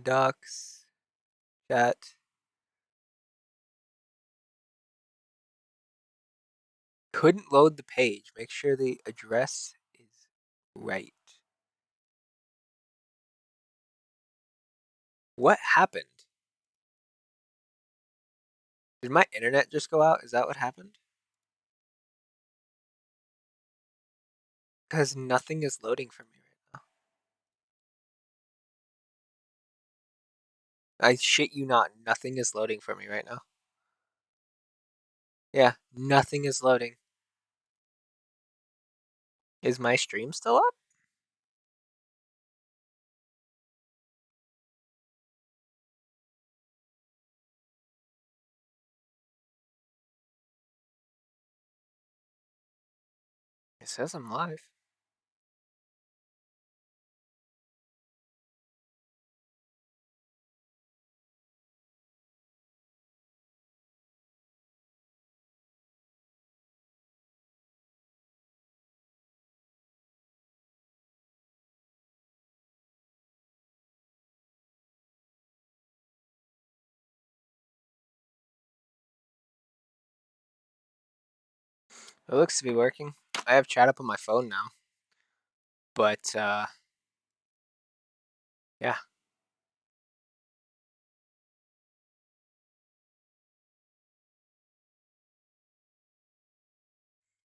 Docs, chat. Couldn't load the page. Make sure the address is right. What happened? Did my internet just go out? Is that what happened? Because nothing is loading for me right now. I shit you not, nothing is loading for me right now. Yeah, nothing is loading. Is my stream still up? It says I'm live. It looks to be working. I have chat up on my phone now. But, yeah.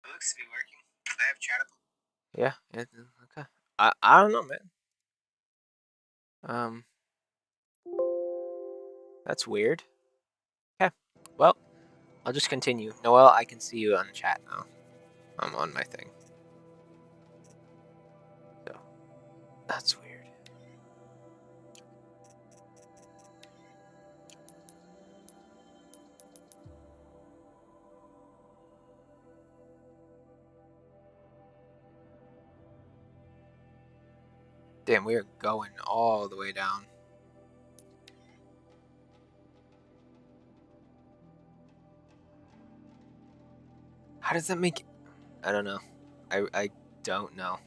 It looks to be working. I have chat up. Yeah, okay. I don't know, man. That's weird. Okay, well, I'll just continue. Noel, I can see you on chat now. I'm on my thing. So, that's weird. Damn, we are going all the way down. How does that make it? I don't know. I don't know.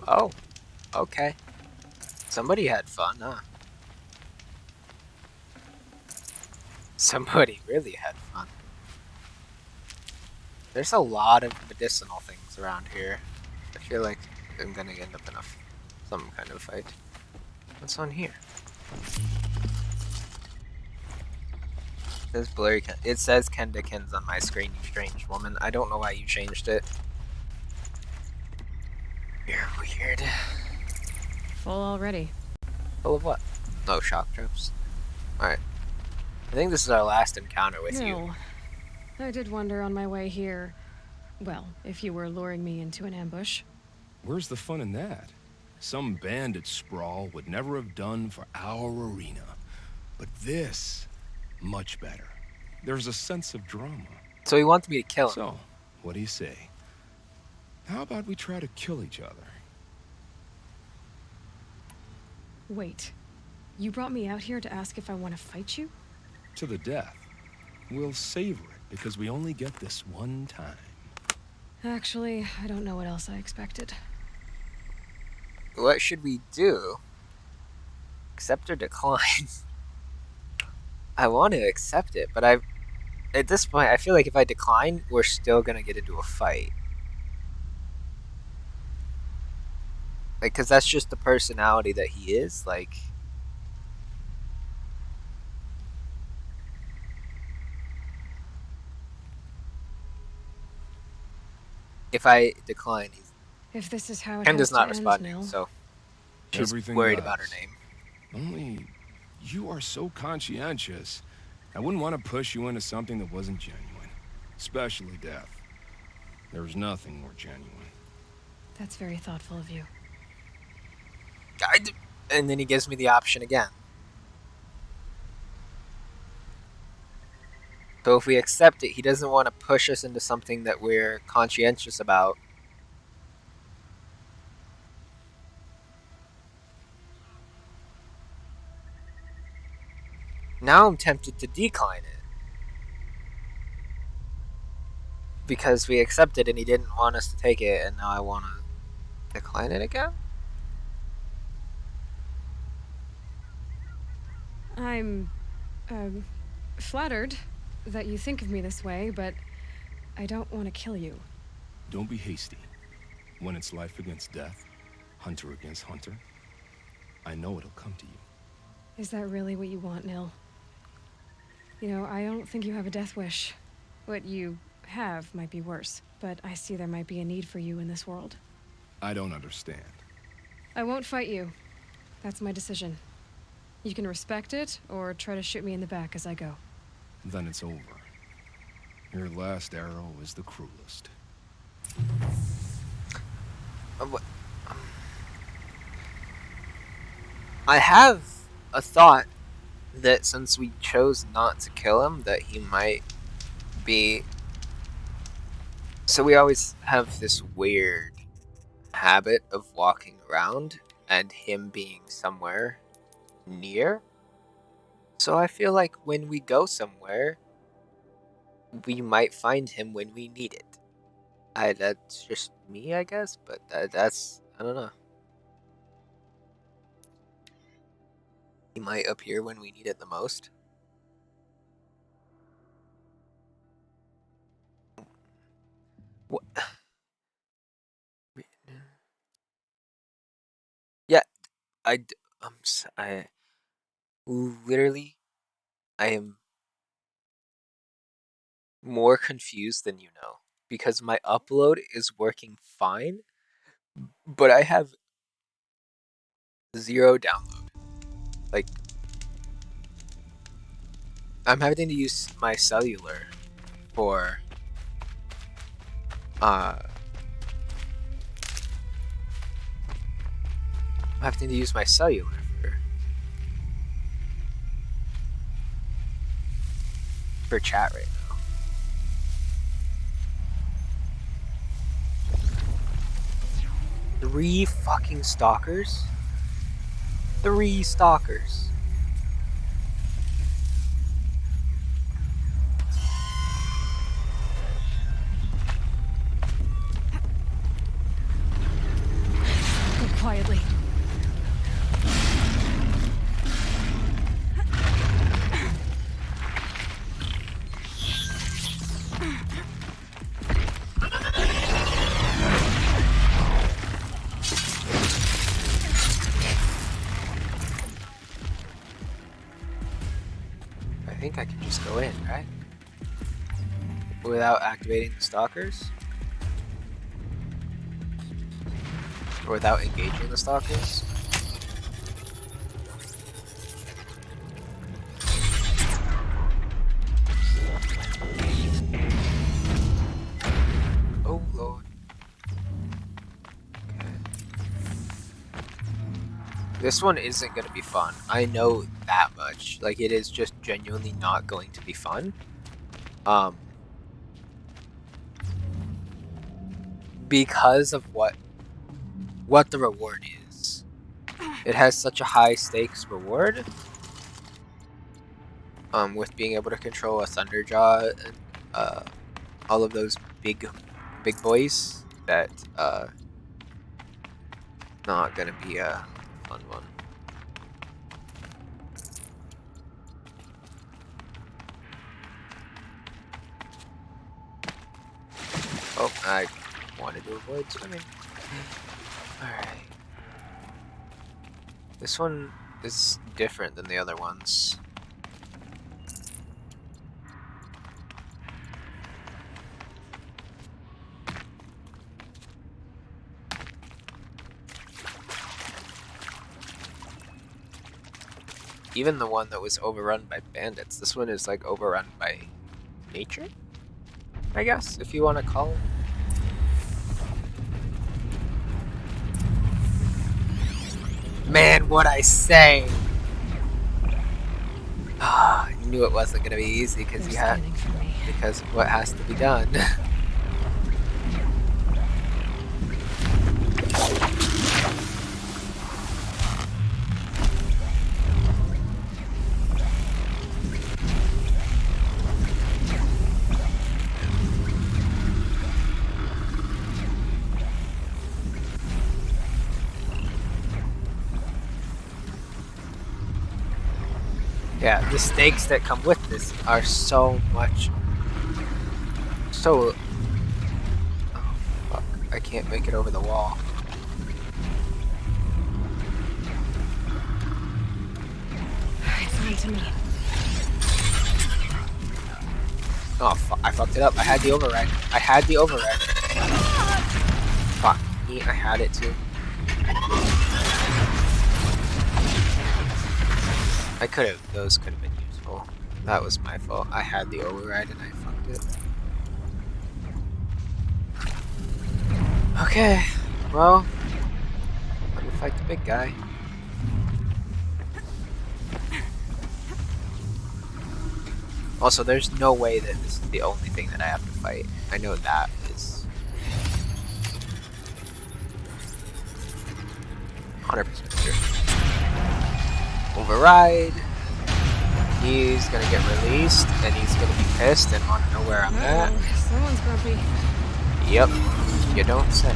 Oh, okay. Somebody had fun, huh? Somebody really had fun. There's a lot of medicinal things around here. I feel like I'm gonna end up in some kind of fight. What's on here? It says blurry. It says Kendikins on my screen, you strange woman. I don't know why you changed it. You're weird. Full already. Full of what? Oh, shock troops. Alright. I think this is our last encounter with you. I did wonder on my way here. Well, if you were luring me into an ambush. Where's the fun in that? Some bandit sprawl would never have done for our arena. But this, much better. There's a sense of drama. So he wants me to kill him. So, what do you say? How about we try to kill each other? Wait. You brought me out here to ask if I want to fight you? To the death. We'll savor it because we only get this one time. Actually, I don't know what else I expected. What should we do? Accept or decline? I want to accept it, but at this point, I feel like if I decline, we're still gonna get into a fight. Like, cause that's just the personality that he is, like... If I decline, If this is how it Ken has does to not end, respond, Nil. so she's Everything worried does. about her name. Only, you are so conscientious. I wouldn't want to push you into something that wasn't genuine. Especially death. There's nothing more genuine. That's very thoughtful of you. And then he gives me the option again. So if we accept it, he doesn't want to push us into something that we're conscientious about. Now I'm tempted to decline it. Because we accepted and he didn't want us to take it, and now I want to decline it again? I'm, flattered that you think of me this way, but I don't want to kill you. Don't be hasty. When it's life against death, hunter against hunter, I know it'll come to you. Is that really what you want, Nil? You know, I don't think you have a death wish. What you have might be worse, but I see there might be a need for you in this world. I don't understand. I won't fight you. That's my decision. You can respect it, or try to shoot me in the back as I go. Then it's over. Your last arrow is the cruelest. I have a thought that since we chose not to kill him, that he might be... So we always have this weird habit of walking around and him being somewhere near. So I feel like when we go somewhere, we might find him when we need it. That's just me, I guess, but that's, I don't know. He might appear when we need it the most. What? Yeah, I literally, I am more confused than you know, because my upload is working fine, but I have 0 download. Like, I'm having to use my cellular for I'm having to use my cellular for chat right now. Three fucking stalkers? 3 stalkers. Go quietly. I think I can just go in, right? Without activating the stalkers? Or without engaging the stalkers? Oh lord. Okay. This one isn't gonna be fun. I know that much. Like, it is just genuinely not going to be fun. Because of what the reward is. It has such a high stakes reward. With being able to control a Thunderjaw and all of those big boys, that not gonna be a fun one. Oh, I wanted to avoid swimming. Alright. This one is different than the other ones. Even the one that was overrun by bandits. This one is like overrun by nature, I guess, if you want to call it. Man, what'd I say? I knew it wasn't gonna be easy because you had because of what has to be done. Yeah, the stakes that come with this are so much. Oh, fuck. I can't make it over the wall. It's me to me. Oh, fuck. I fucked it up. I had the override. Fuck me, I had it too. Those could have been useful. That was my fault. I had the override and I fucked it. Okay, well, let me fight the big guy. Also, there's no way that this is the only thing that I have to fight. I know that is 100% sure. Override. He's gonna get released, and he's gonna be pissed and want to know where I'm at. Someone's grumpy. Yep, you don't say.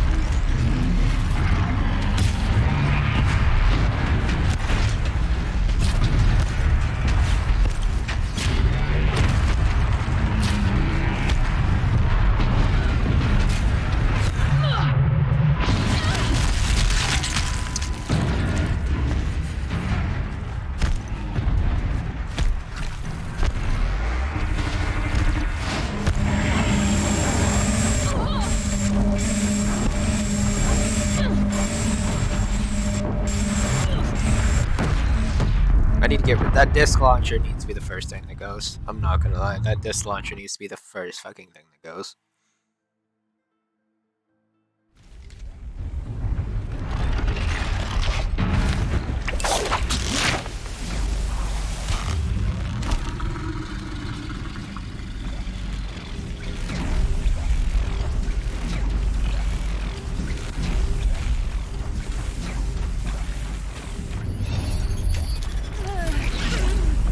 That disc launcher needs to be the first thing that goes. I'm not gonna lie, that disc launcher needs to be the first fucking thing that goes.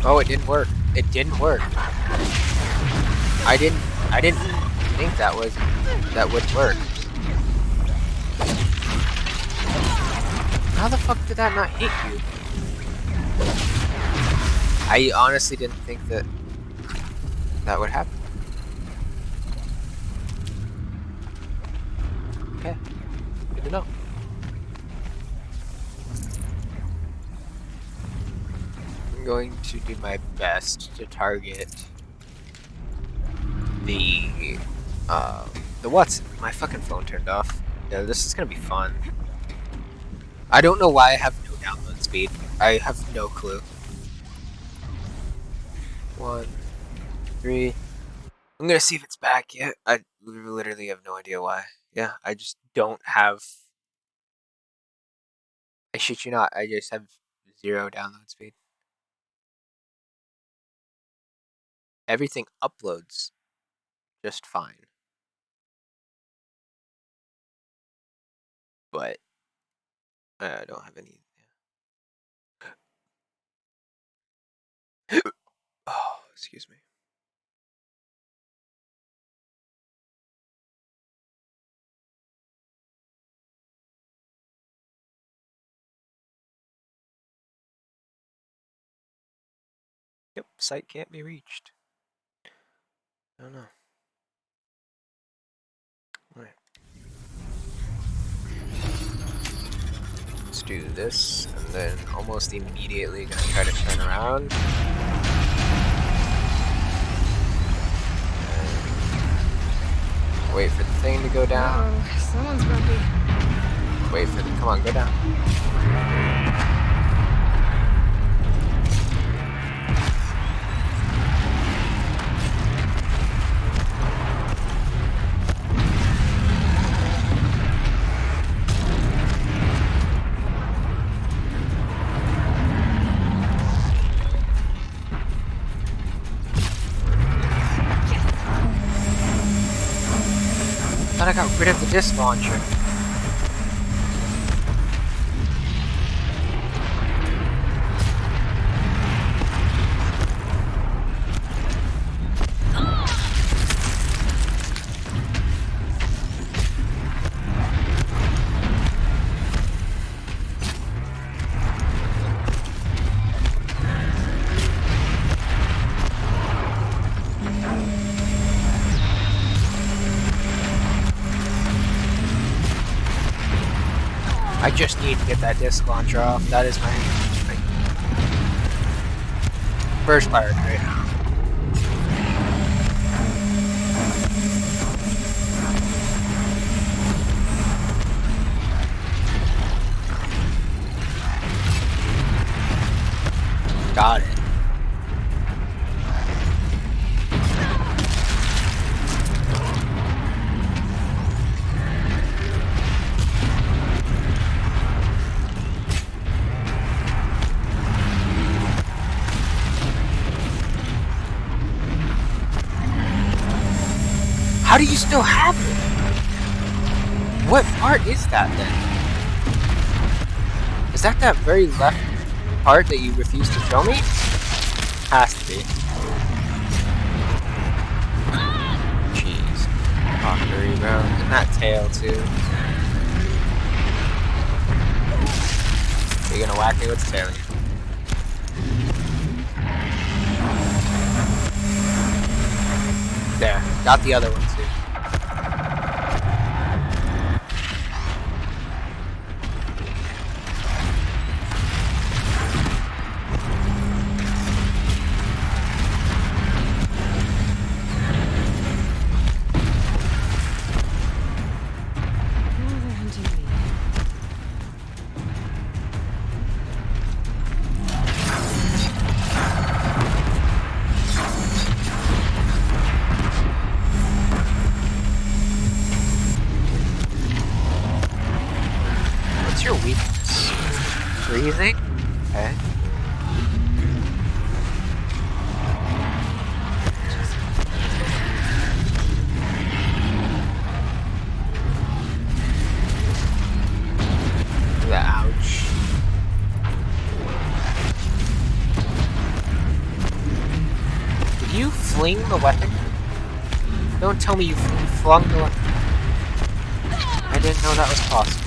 Oh, it didn't work. It didn't work. I didn't think that would work. How the fuck did that not hit you? I honestly didn't think that would happen. Okay, good to know. I'm going to do my best to target the what's my fucking phone turned off. Yeah, this is gonna be fun. I don't know why I have no download speed. I have no clue. 1, 3. I'm gonna see if it's back yet. I literally have no idea why. Yeah, I just don't have. I shit you not. I just have 0 download speed. Everything uploads just fine. But I don't have any. Oh, excuse me. Yep, site can't be reached. I don't know. Alright. Let's do this, and then almost immediately gonna try to turn around. And wait for the thing to go down. Uh-oh, someone's grumpy. Wait for the, come on, go down. I got rid of the disc launcher. I just need to get that disc launcher off. That is my first priority right now. Got it. How do you still have it? What part is that then? Is that very left part that you refuse to show me? Has to be. Jeez. Mockery, bro. And that tail too. Are you gonna whack me with the tail? There, got the other one too. Freezing? Okay. Ouch. Did you fling the weapon? Don't tell me you flung the weapon. I didn't know that was possible.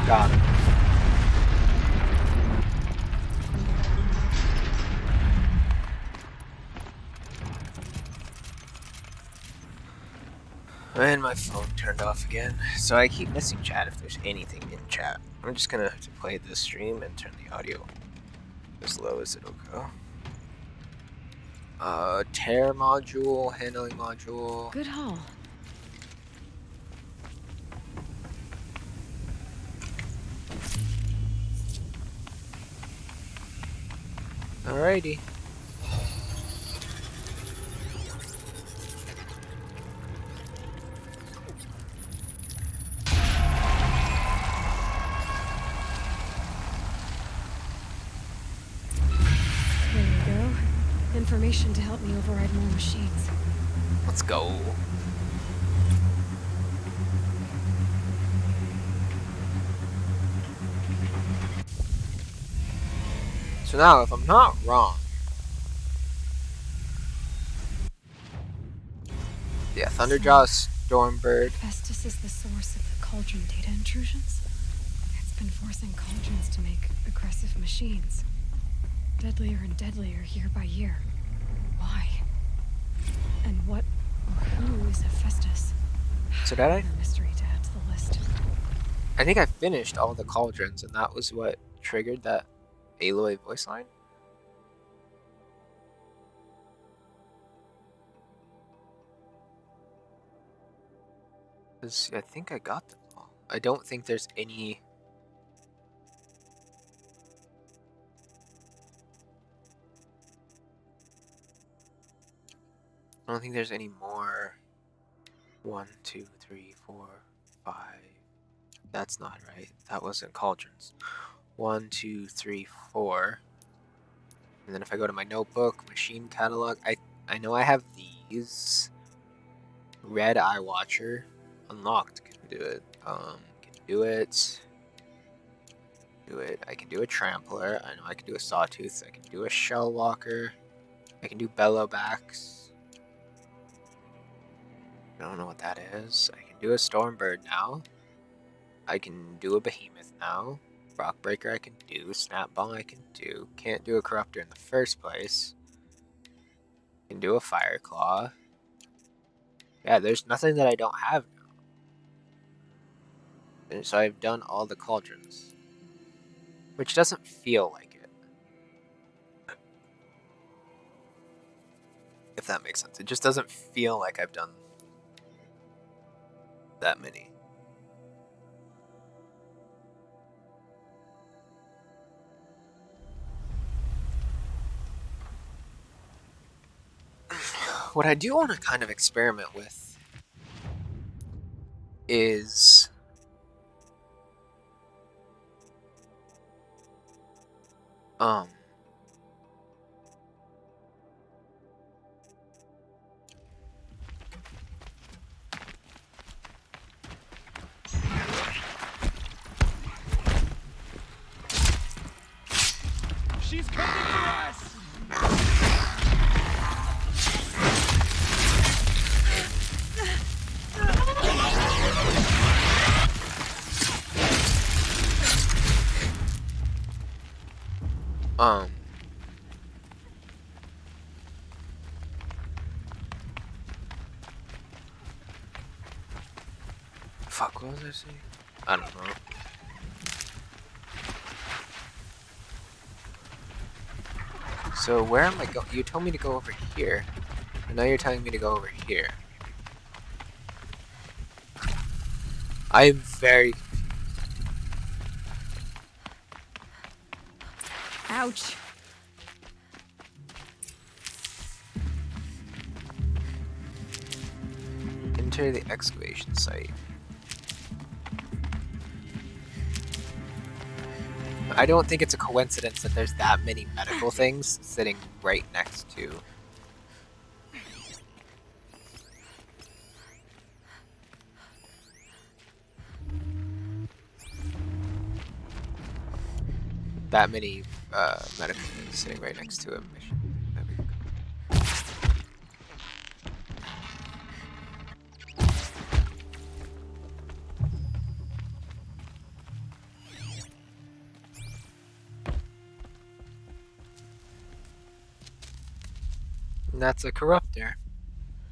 Got it. And my phone turned off again, so I keep missing chat if there's anything in chat. I'm just gonna have to play this stream and turn the audio as low as it'll go. Tear module, handling module. Good haul. Alrighty. There you go. Information to help me override more machines. Let's go. So now, if I'm not wrong, yeah, Thunderjaw, Stormbird. Festus is the source of the Cauldron data intrusions. It's been forcing Cauldrons to make aggressive machines. Deadlier and deadlier year by year. Why? And what or who is Hephaestus? So did I? A mystery to add to the list. I think I finished all the Cauldrons, and that was what triggered that Aloy voice line? 'Cause I think I got them all. I don't think there's any... I don't think there's any more. 1, 2, 3, 4, 5. That's not right. That wasn't cauldrons. 1, 2, 3, 4. And then if I go to my notebook, machine catalog, I know I have these. Red Eye Watcher unlocked. Can do it. Can do it. Do it. I can do a trampler. I know I can do a sawtooth. I can do a shell walker. I can do bellowbacks. I don't know what that is. I can do a Stormbird now. I can do a Behemoth now. Rockbreaker I can do. Snapball I can do. Can't do a Corruptor in the first place. Can do a Fireclaw. Yeah, there's nothing that I don't have now. And so I've done all the cauldrons. Which doesn't feel like it. If that makes sense. It just doesn't feel like I've done that many. What I do want to kind of experiment with is She's coming for us! Fuck, what was I saying? I don't know. So where am I going? You told me to go over here, and now you're telling me to go over here. I'm very confused. Ouch. Enter the excavation site. I don't think it's a coincidence that there's that many medical things sitting right next to. That many medical things sitting right next to a mission. And that's a Corruptor.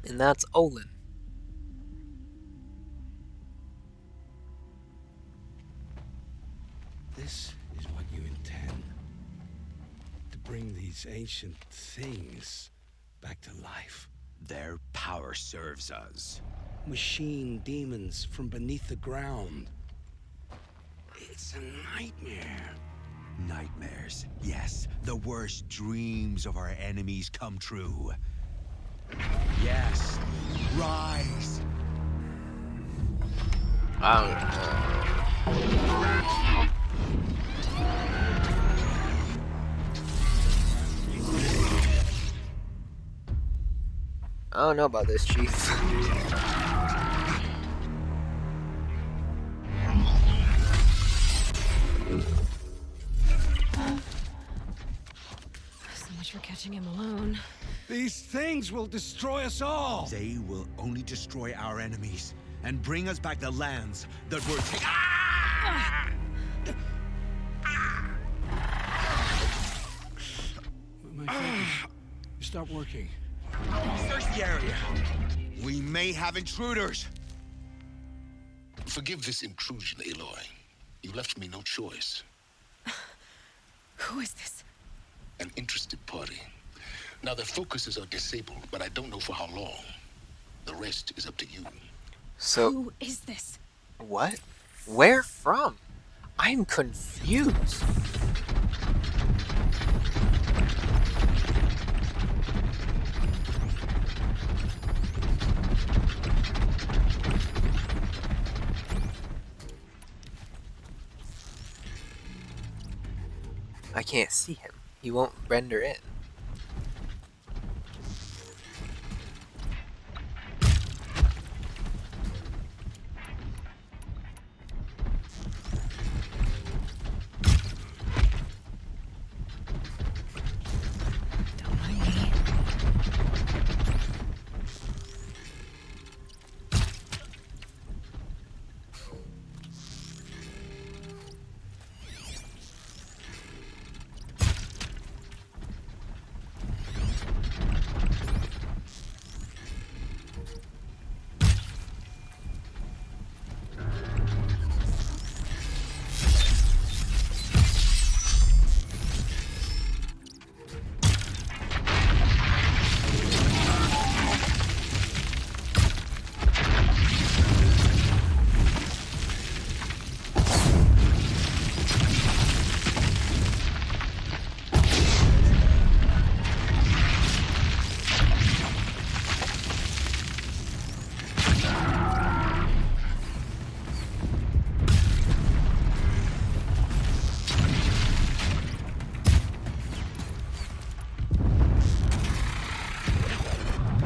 And that's Olin. This is what you intend. To bring these ancient things back to life. Their power serves us. Machine demons from beneath the ground. It's a nightmare. Nightmares, yes. The worst dreams of our enemies come true. Yes, rise. I don't know about this, Chief. So much for catching him alone. These things will destroy us all! They will only destroy our enemies and bring us back the lands that were taken. My focus. Stop working. Search the area. We may have intruders. Forgive this intrusion, Aloy. You left me no choice. Who is this? An interested party. Now, their focuses are disabled, but I don't know for how long. The rest is up to you. So, Who is this? what? Where from? I'm confused. I can't see him. He won't render in. Don't mind me.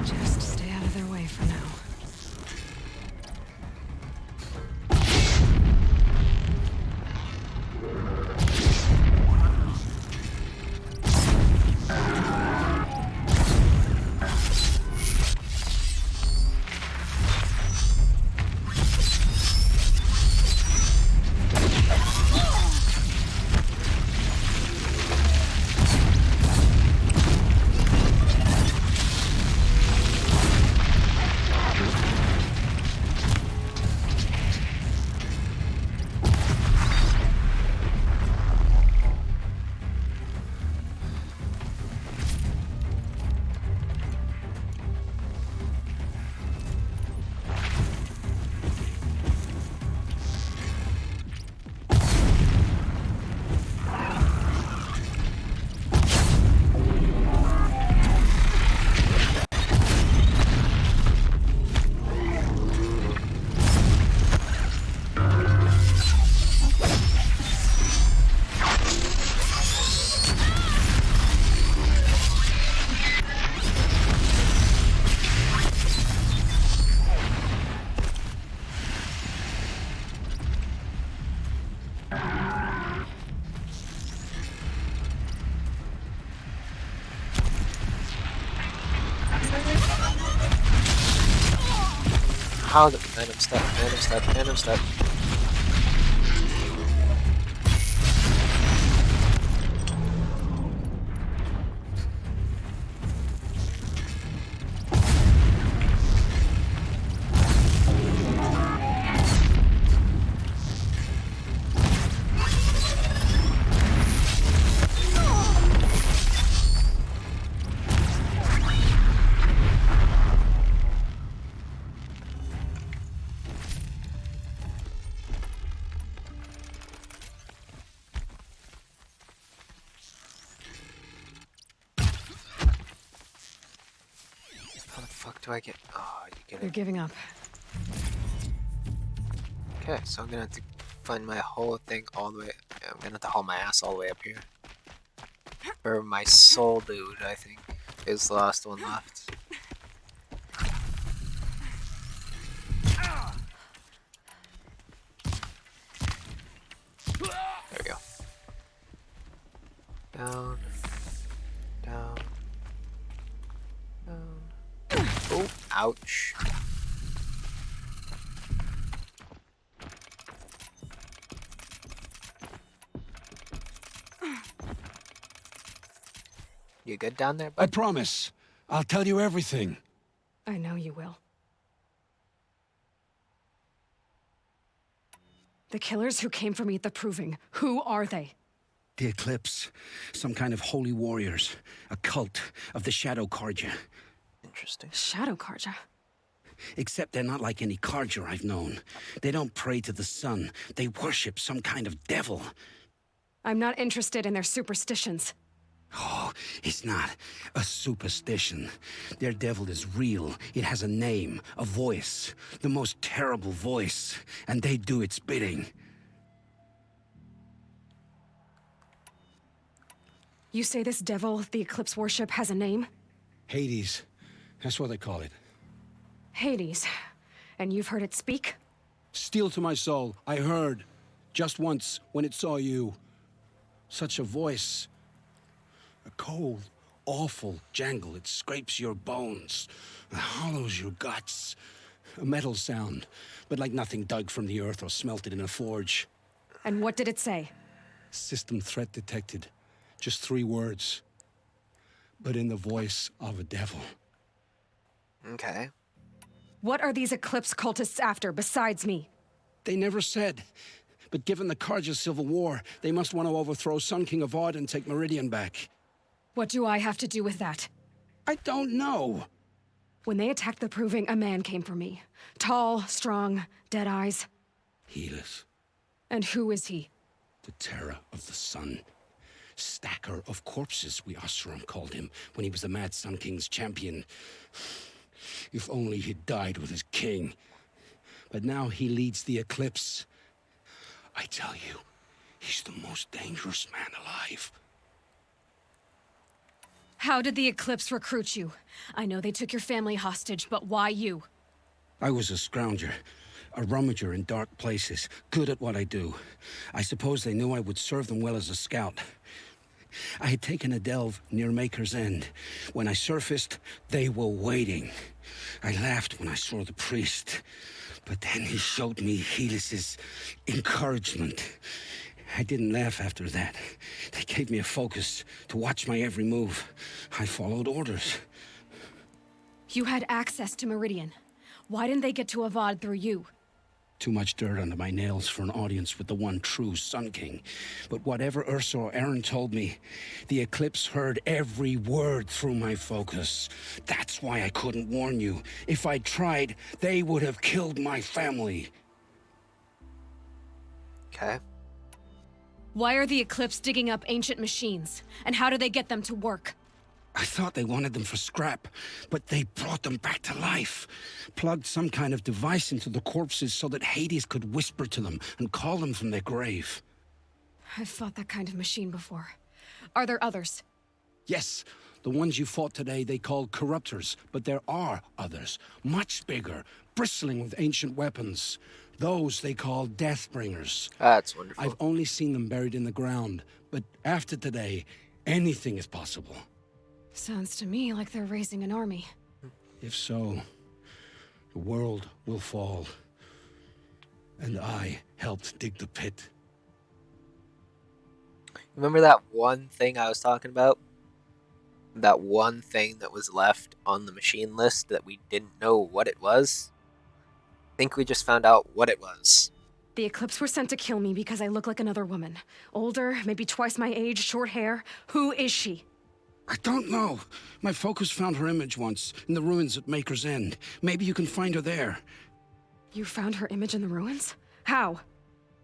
Just stay out of their way for now. How the random stuff, random stuff, random stuff. How the fuck do I get? Oh, you get They're it. giving up. Okay, so I'm gonna have to find my whole thing all the way. I'm gonna have to haul my ass all the way up here. Or my soul dude, I think, is the last one left. There we go. Down, down, down. Oh, ouch. You good down there, I bud? promise. I'll tell you everything. I know you will. The killers who came for me at the Proving, who are they? The Eclipse. Some kind of holy warriors. A cult of the Shadow Carja. Interesting. Shadow Carja? Except they're not like any Carja I've known. They don't pray to the sun. They worship some kind of devil. I'm not interested in their superstitions. Oh, it's not a superstition. Their devil is real. It has a name, a voice. The most terrible voice. And they do its bidding. You say this devil the Eclipse worship has a name? Hades. That's what they call it. Hades. And you've heard it speak? Steel to my soul. I heard. Just once, when it saw you. Such a voice. A cold, awful jangle. It scrapes your bones. It hollows your guts. A metal sound, but like nothing dug from the earth or smelted in a forge. And what did it say? System threat detected. Just 3 words. But in the voice of a devil. Okay. What are these Eclipse cultists after, besides me? They never said. But given the Carja civil war, they must want to overthrow Sun King Avad and take Meridian back. What do I have to do with that? I don't know. When they attacked the Proving, a man came for me. Tall, strong, dead eyes. Helis. And who is he? The terror of the sun. Stacker of corpses, we Oseram called him, when he was the Mad Sun King's champion. If only he'd died with his king. But now he leads the Eclipse. I tell you, he's the most dangerous man alive. How did the Eclipse recruit you? I know they took your family hostage, but why you? I was a scrounger. A rummager in dark places, good at what I do. I suppose they knew I would serve them well as a scout. I had taken a delve near Maker's End. When I surfaced, they were waiting. I laughed when I saw the priest. But then he showed me Helis's encouragement. I didn't laugh after that. They gave me a focus to watch my every move. I followed orders. You had access to Meridian. Why didn't they get to Avad through you? Too much dirt under my nails for an audience with the one true Sun King. But whatever Ursa or Eren told me, the Eclipse heard every word through my focus. That's why I couldn't warn you. If I'd tried, they would have killed my family. Okay. Why are the Eclipse digging up ancient machines? And how do they get them to work? I thought they wanted them for scrap, but they brought them back to life. Plugged some kind of device into the corpses so that Hades could whisper to them and call them from their grave. I've fought that kind of machine before. Are there others? Yes, the ones you fought today they called corruptors, but there are others, much bigger, bristling with ancient weapons. Those they call Deathbringers. That's wonderful. I've only seen them buried in the ground, but after today, anything is possible. Sounds to me like they're raising an army. If so, the world will fall. And I helped dig the pit. Remember that one thing I was talking about? That one thing that was left on the machine list that we didn't know what it was? I think we just found out what it was. The Eclipse were sent to kill me because I look like another woman. Older, maybe twice my age, short hair. Who is she? I don't know. My focus found her image once, in the ruins at Maker's End. Maybe you can find her there. You found her image in the ruins? How?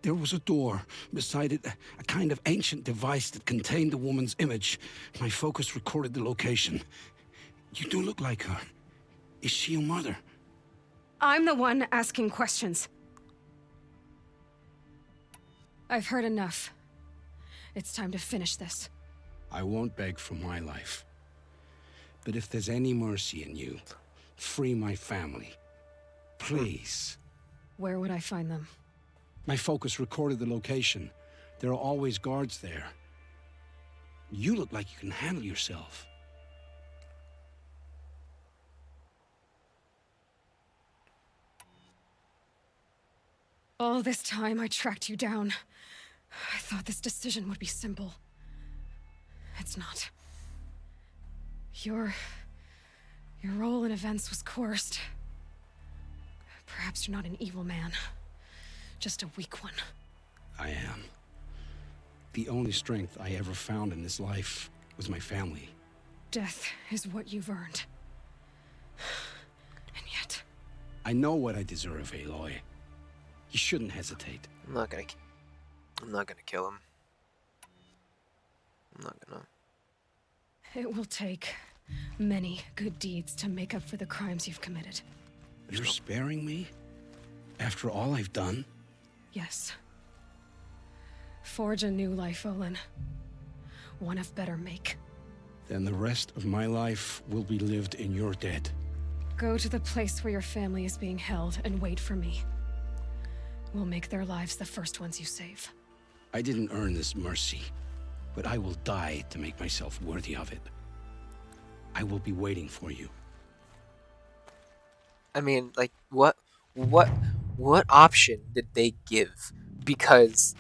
There was a door. Beside it, a kind of ancient device that contained the woman's image. My focus recorded the location. You do look like her. Is she your mother? I'm the one asking questions. I've heard enough. It's time to finish this. I won't beg for my life. But if there's any mercy in you, free my family. Please. Where would I find them? My focus recorded the location. There are always guards there. You look like you can handle yourself. All this time I tracked you down. I thought this decision would be simple. It's not. Your role in events was coerced. Perhaps you're not an evil man. Just a weak one. I am. The only strength I ever found in this life was my family. Death is what you've earned. And yet... I know what I deserve, Aloy. You shouldn't hesitate. I'm not gonna kill him. I'm not gonna. It will take many good deeds to make up for the crimes you've committed. You're sparing me? After all I've done? Yes. Forge a new life, Olin. One of better make. Then the rest of my life will be lived in your debt. Go to the place where your family is being held and wait for me. We'll make their lives the first ones you save. I didn't earn this mercy, but I will die to make myself worthy of it. I will be waiting for you. I mean, like, what option did they give? Because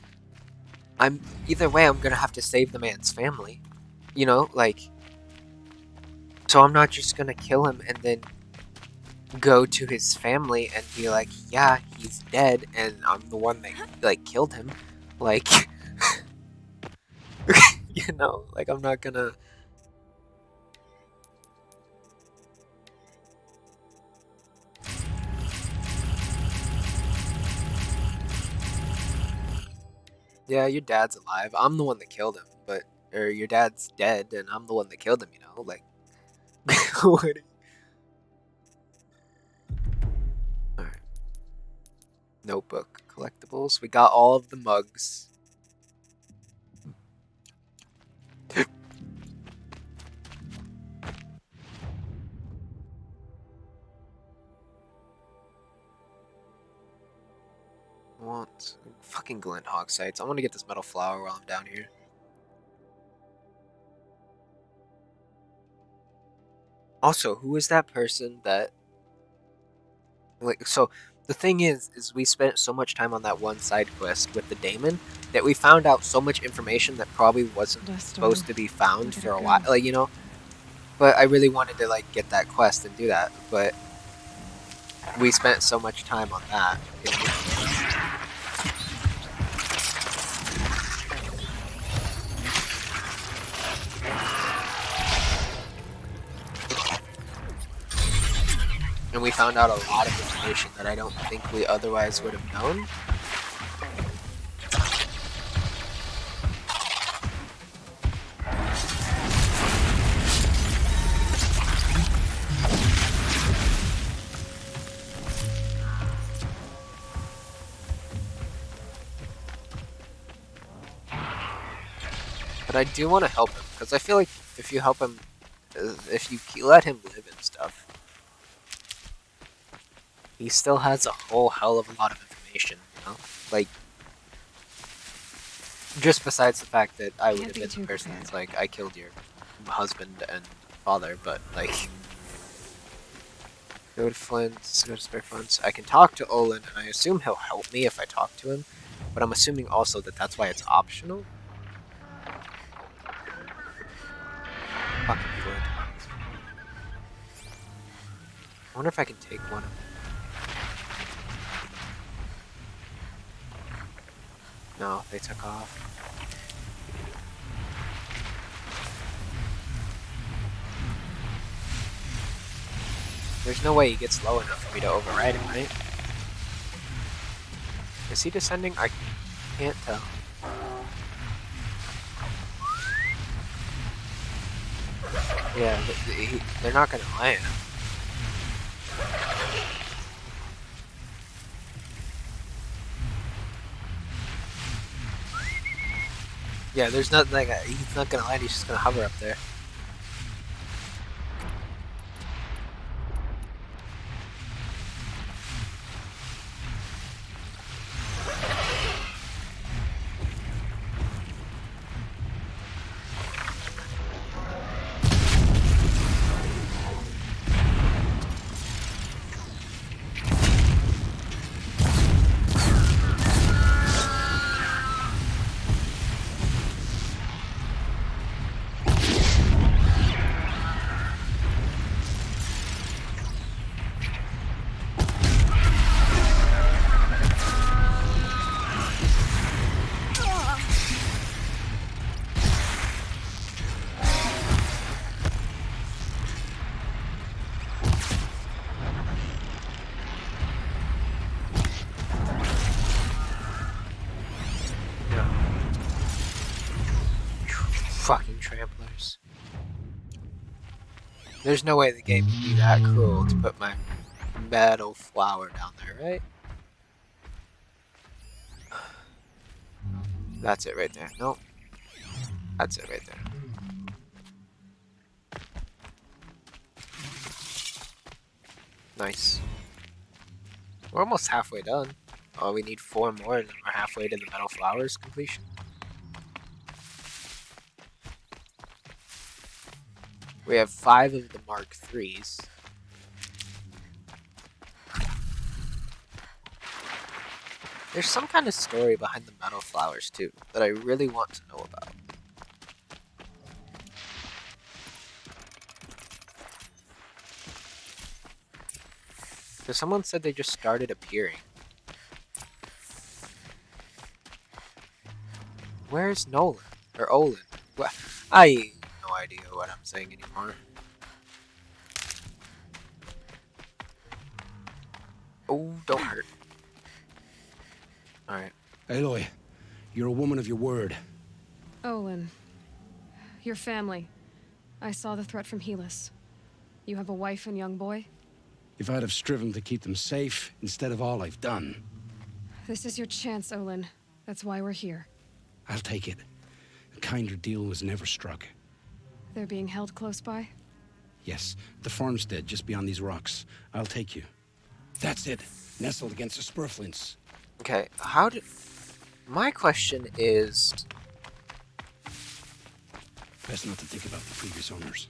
either way, I'm gonna have to save the man's family. You know, like, so I'm not just gonna kill him and then go to his family and be like, yeah, he's dead, and I'm the one that, like, killed him. Like, you know, like, I'm not gonna... Yeah, your dad's alive. I'm the one that killed him, or your dad's dead, and I'm the one that killed him, you know? Like, what? Alright. Notebook. Collectibles. We got all of the mugs. Want fucking glint hawk sights. I want to get this metal flower while I'm down here. Also, who is that person that, like, so the thing is we spent so much time on that one side quest with the daemon that we found out so much information that probably wasn't supposed to be found for a while, like, you know. But I really wanted to, like, get that quest and do that, but we spent so much time on that. And we found out a lot of information that I don't think we otherwise would have known. But I do want to help him, because I feel like if you help him, if you let him live and stuff, he still has a whole hell of a lot of information, you know? Like, just besides the fact that I would have been the person that's like, I killed your husband and father, but, like, go to Flint's, go to Spare Funds. I can talk to Olin, and I assume he'll help me if I talk to him, but I'm assuming also that that's why it's optional. Fucking Flint. I wonder if I can take one of them. No, they took off. There's no way he gets low enough for me to override him, right? Is he descending? I can't tell. Yeah, they're not gonna land. Yeah, there's nothing like he's not gonna land, he's just gonna hover up there. Fucking tramplers. There's no way the game would be that cruel to put my metal flower down there, right? That's it right there. Nope. That's it right there. Nice. We're almost halfway done. Oh, we need 4 more and then we're halfway to the metal flowers completion. We have 5 of the Mark IIIs. There's some kind of story behind the metal flowers too that I really want to know about. Because someone said they just started appearing. Where's Nolan? Or Olin? What? I have no idea what I'm saying anymore. Oh, don't hurt. Alright. Aloy, you're a woman of your word. Olin. Your family. I saw the threat from Helis. You have a wife and young boy? If I'd have striven to keep them safe instead of all I've done. This is your chance, Olin. That's why we're here. I'll take it. A kinder deal was never struck. They're being held close by? Yes, the farmstead just beyond these rocks. I'll take you. That's it. Nestled against the spurflints. Okay, how did... My question is... Best not to think about the previous owners.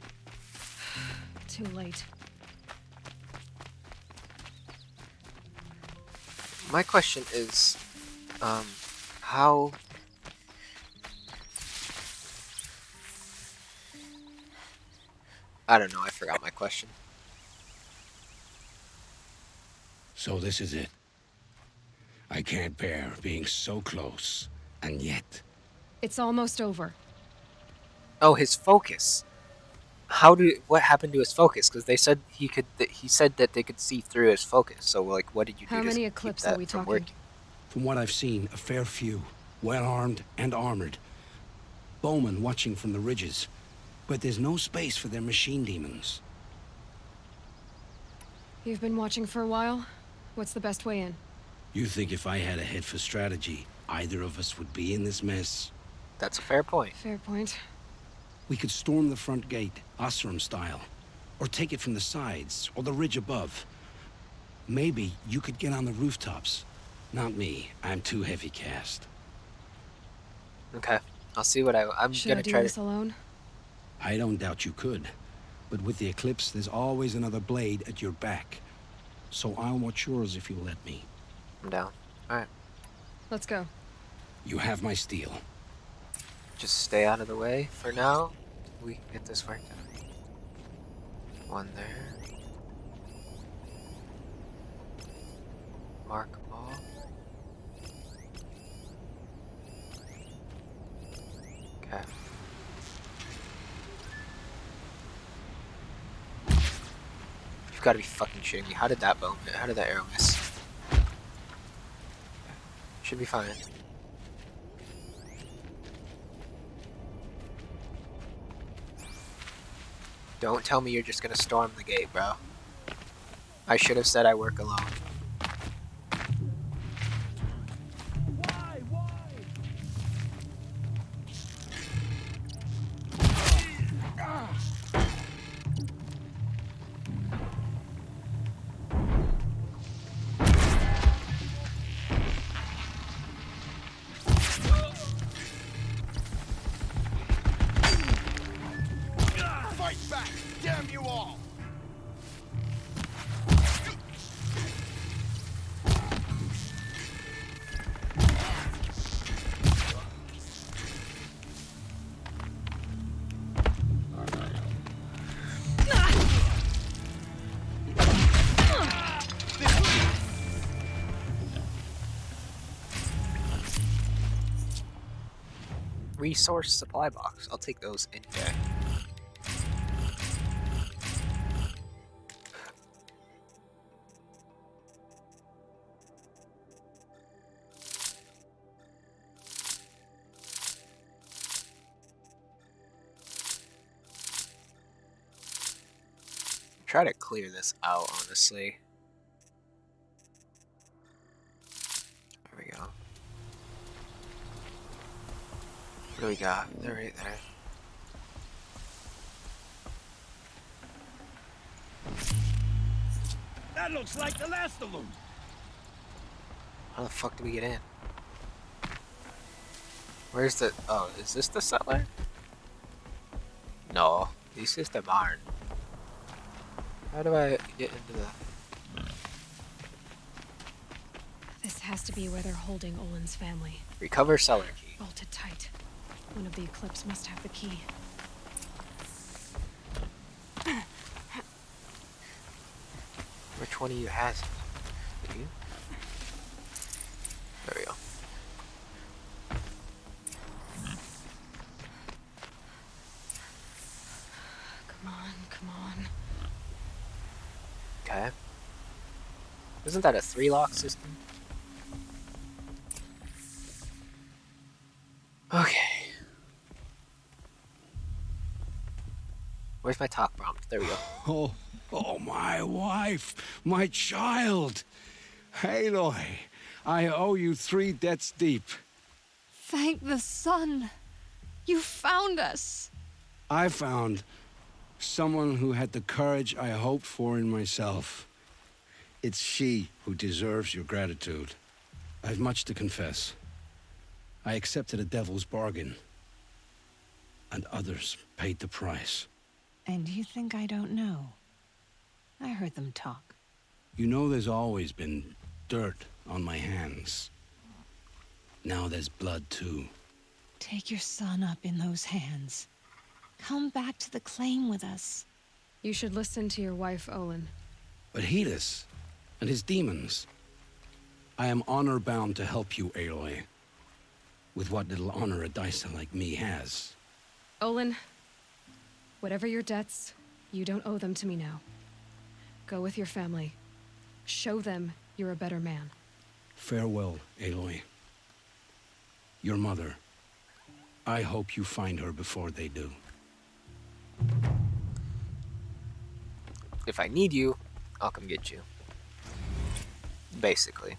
Too late. My question is... how... I don't know, I forgot my question. So this is it. I can't bear being so close, and yet... It's almost over. Oh, his focus. What happened to his focus? Because they said he said that they could see through his focus. So, like, what did you do How to many keep Eclipse that are we from talking? working? From what I've seen, a fair few. Well-armed and armored. Bowmen watching from the ridges. But there's no space for their machine demons. You've been watching for a while? What's the best way in? You think if I had a head for strategy, either of us would be in this mess? That's a fair point. Fair point. We could storm the front gate, Osram style. Or take it from the sides, or the ridge above. Maybe you could get on the rooftops. Not me. I'm too heavy cast. Okay, I'll see what I'm Should gonna I do try this to. alone? I don't doubt you could. But with the Eclipse, there's always another blade at your back. So I'll watch yours if you let me. I'm down. All right, Let's go. You have my steel. just stay out of the way for now. We can get this worked out. One there. Mark all. Okay. You've got to be fucking shitting me. How did that bow? How did that arrow miss? Should be fine. Don't tell me you're just gonna storm the gate, bro. I should have said I work alone. Fight back! Damn you all! Resource supply box. I'll take those any day. clear this out, honestly. There we go. What do we got? They're right there. That looks like the last of them. How the fuck do we get in? Where's the... Oh, is this the cellar? No, this is the barn. How do I get into the... This has to be where they're holding Olin's family. Recover cellar key. Bolted tight. One of the Eclipse must have the key. Which one of you has it? You? There we go. Come on, come on. Okay. Isn't that a 3-lock system? Okay. Where's my talk prompt? There we go. Oh, my wife, my child. Aloy, I owe you 3 debts deep. Thank the sun. You found us. I found someone who had the courage I hoped for in myself. It's she who deserves your gratitude. I've much to confess. I accepted a devil's bargain, and others paid the price. And you think I don't know? I heard them talk. You know there's always been dirt on my hands. Now there's blood too. Take your son up in those hands. Come back to the claim with us. You should listen to your wife, Olin. But Hedis and his demons. I am honor-bound to help you, Aloy. With what little honor a Dyson like me has. Olin, whatever your debts, you don't owe them to me now. Go with your family. Show them you're a better man. Farewell, Aloy. Your mother. I hope you find her before they do. If I need you, I'll come get you. Basically.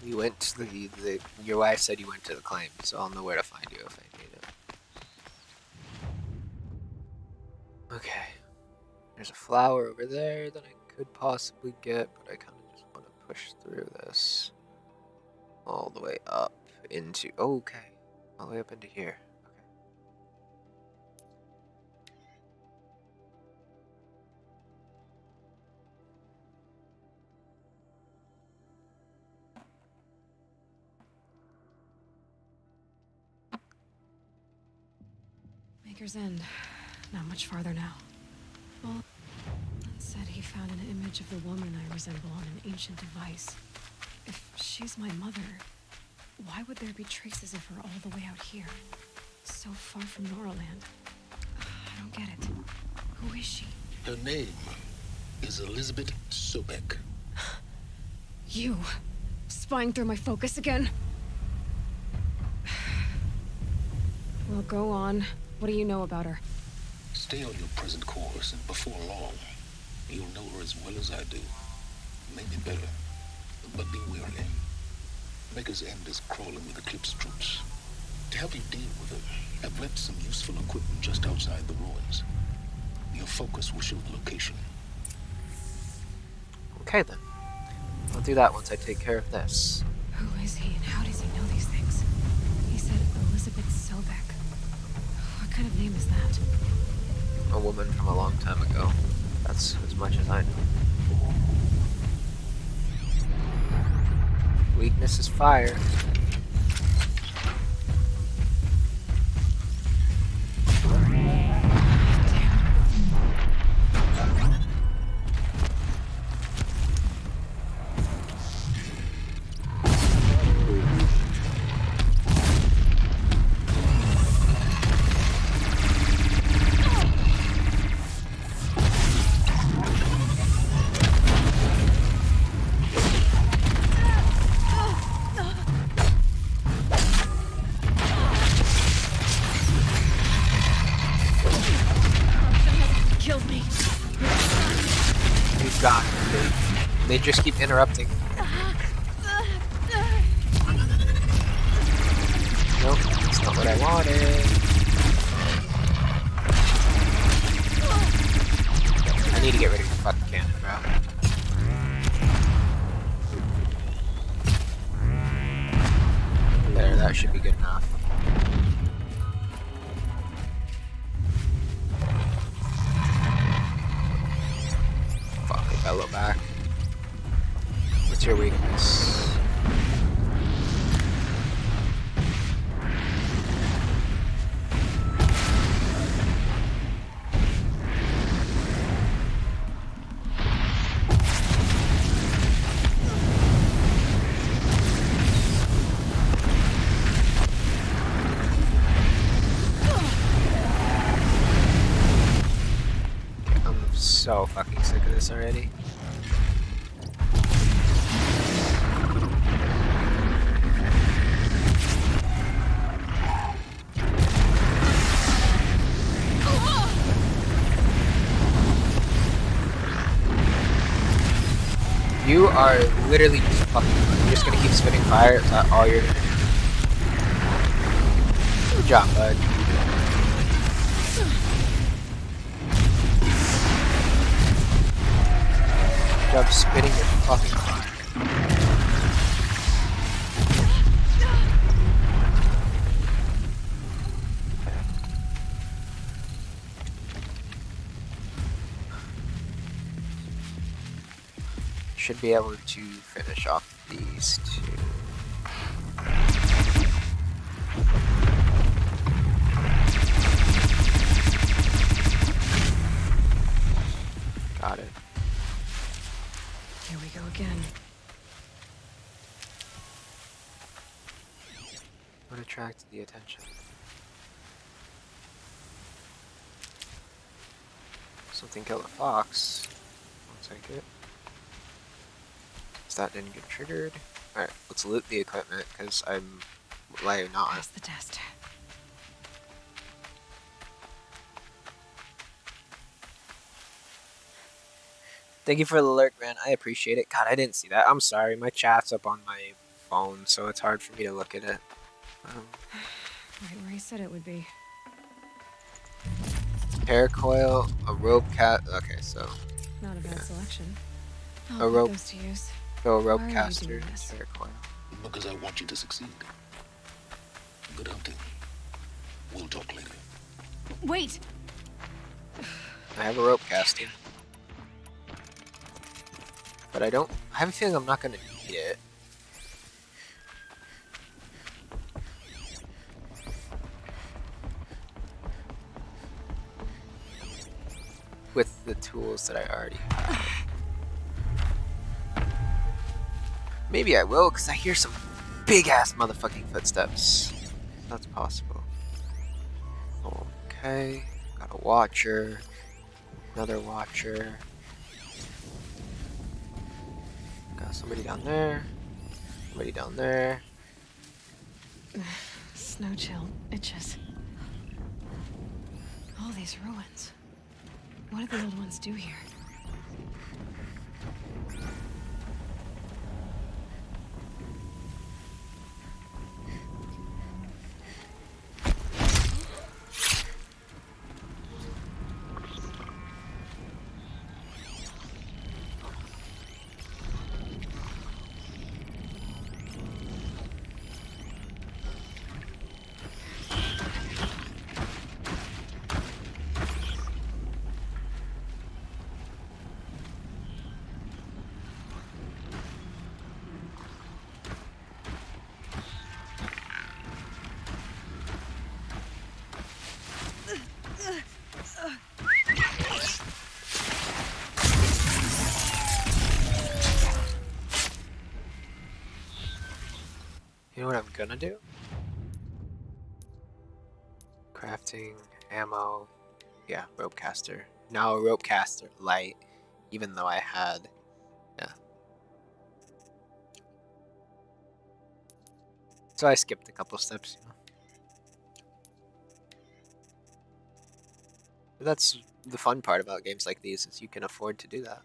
You went to your wife said you went to the claim, so I'll know where to find you if I need it. Okay. There's a flower over there that I could possibly get, but I kind of just want to push through this. All the way up into... Okay. All the way up into here. Okay. Maker's End. Not much farther now. Well, said he found an image of the woman I resemble on an ancient device. If she's my mother, why would there be traces of her all the way out here? So far from Noraland. I don't get it. Who is she? Her name is Elizabeth Sobek. You! Spying through my focus again? Well, go on. What do you know about her? Stay on your present course, and before long, you'll know her as well as I do. Maybe better, but be wary. Maker's End is crawling with Eclipse troops. To help you deal with them, I've left some useful equipment just outside the ruins. Your focus will show the location. Okay then. I'll do that once I take care of this. Who is he and how does he know these things? He said Elizabeth Sobek. What kind of name is that? A woman from a long time ago. That's as much as I know. Weakness is fire. killed me. You got it. They just keep interrupting. Nope, that's not what I wanted. I need to get rid of your fucking cannon, bro. There, that should be good enough. Fuck, Bello back. What's your weakness? So fucking sick of this already. You are literally just fucking. You're just gonna keep spitting fire. Is that all you're gonna do? Good job, bud. Good job spitting your fucking fire. Should be able to finish off these two. Got it. Here we go again. What attracted the attention? Something killed a fox. I'll take it. That didn't get triggered. Alright, let's loot the equipment, because I'm like not. Pass the test. Thank you for the alert, man. I appreciate it. God, I didn't see that. I'm sorry. My chat's up on my phone, so it's hard for me to look at it. Right where he said it would be. Paracoil, a rope cat. Okay, so. Not a bad selection. A I'll rope. put those to use. So a rope Why are you caster, doing this? paracoil. Because I want you to succeed. Good hunting. We'll talk later. Wait! I have a rope casting. But I have a feeling I'm not gonna need it. With the tools that I already have. Maybe I will, because I hear some big-ass motherfucking footsteps. That's possible. Okay. Got a watcher. Another watcher. Got somebody down there. Somebody down there. Snow chill itches. All these ruins. What did the old ones do here? You know what I'm gonna do? Crafting, ammo, yeah, rope caster. Now a rope caster light, even though I had, yeah. So I skipped a couple steps, you know. But that's the fun part about games like these is you can afford to do that.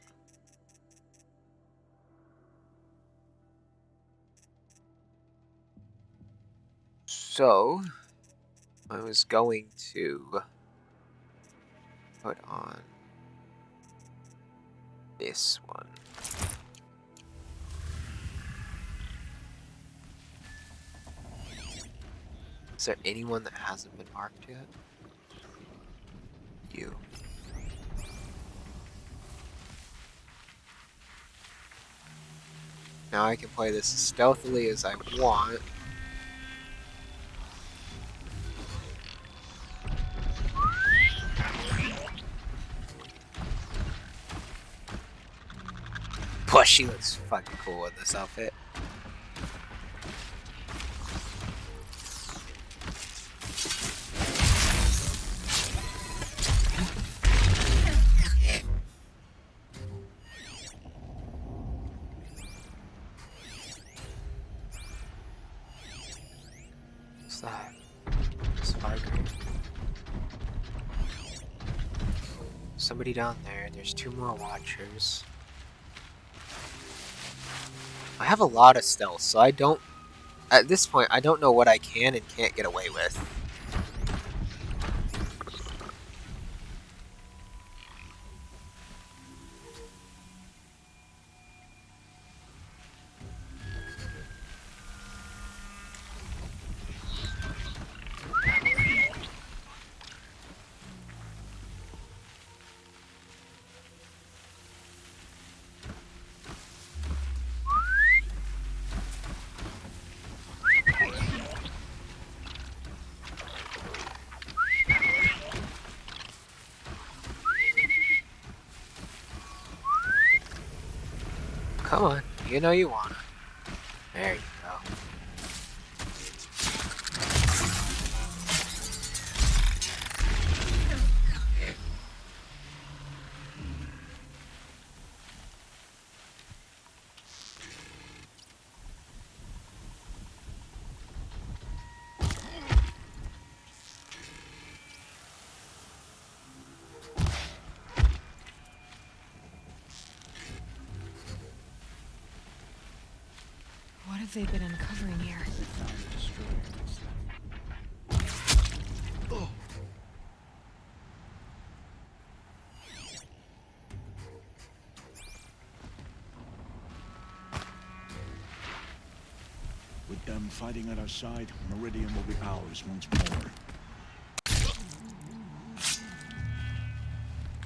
So, I was going to put on this one. Is there anyone that hasn't been marked yet? You. Now I can play this as stealthily as I want. Plus, she looks fucking cool in this outfit. What's that? It's Fargate. Somebody down there, and there's 2 more watchers. I have a lot of stealth, so I don't... At this point, I don't know what I can and can't get away with. Come on, you know you wanna. There you go. What have they been uncovering here? With them fighting at our side, Meridian will be ours once more.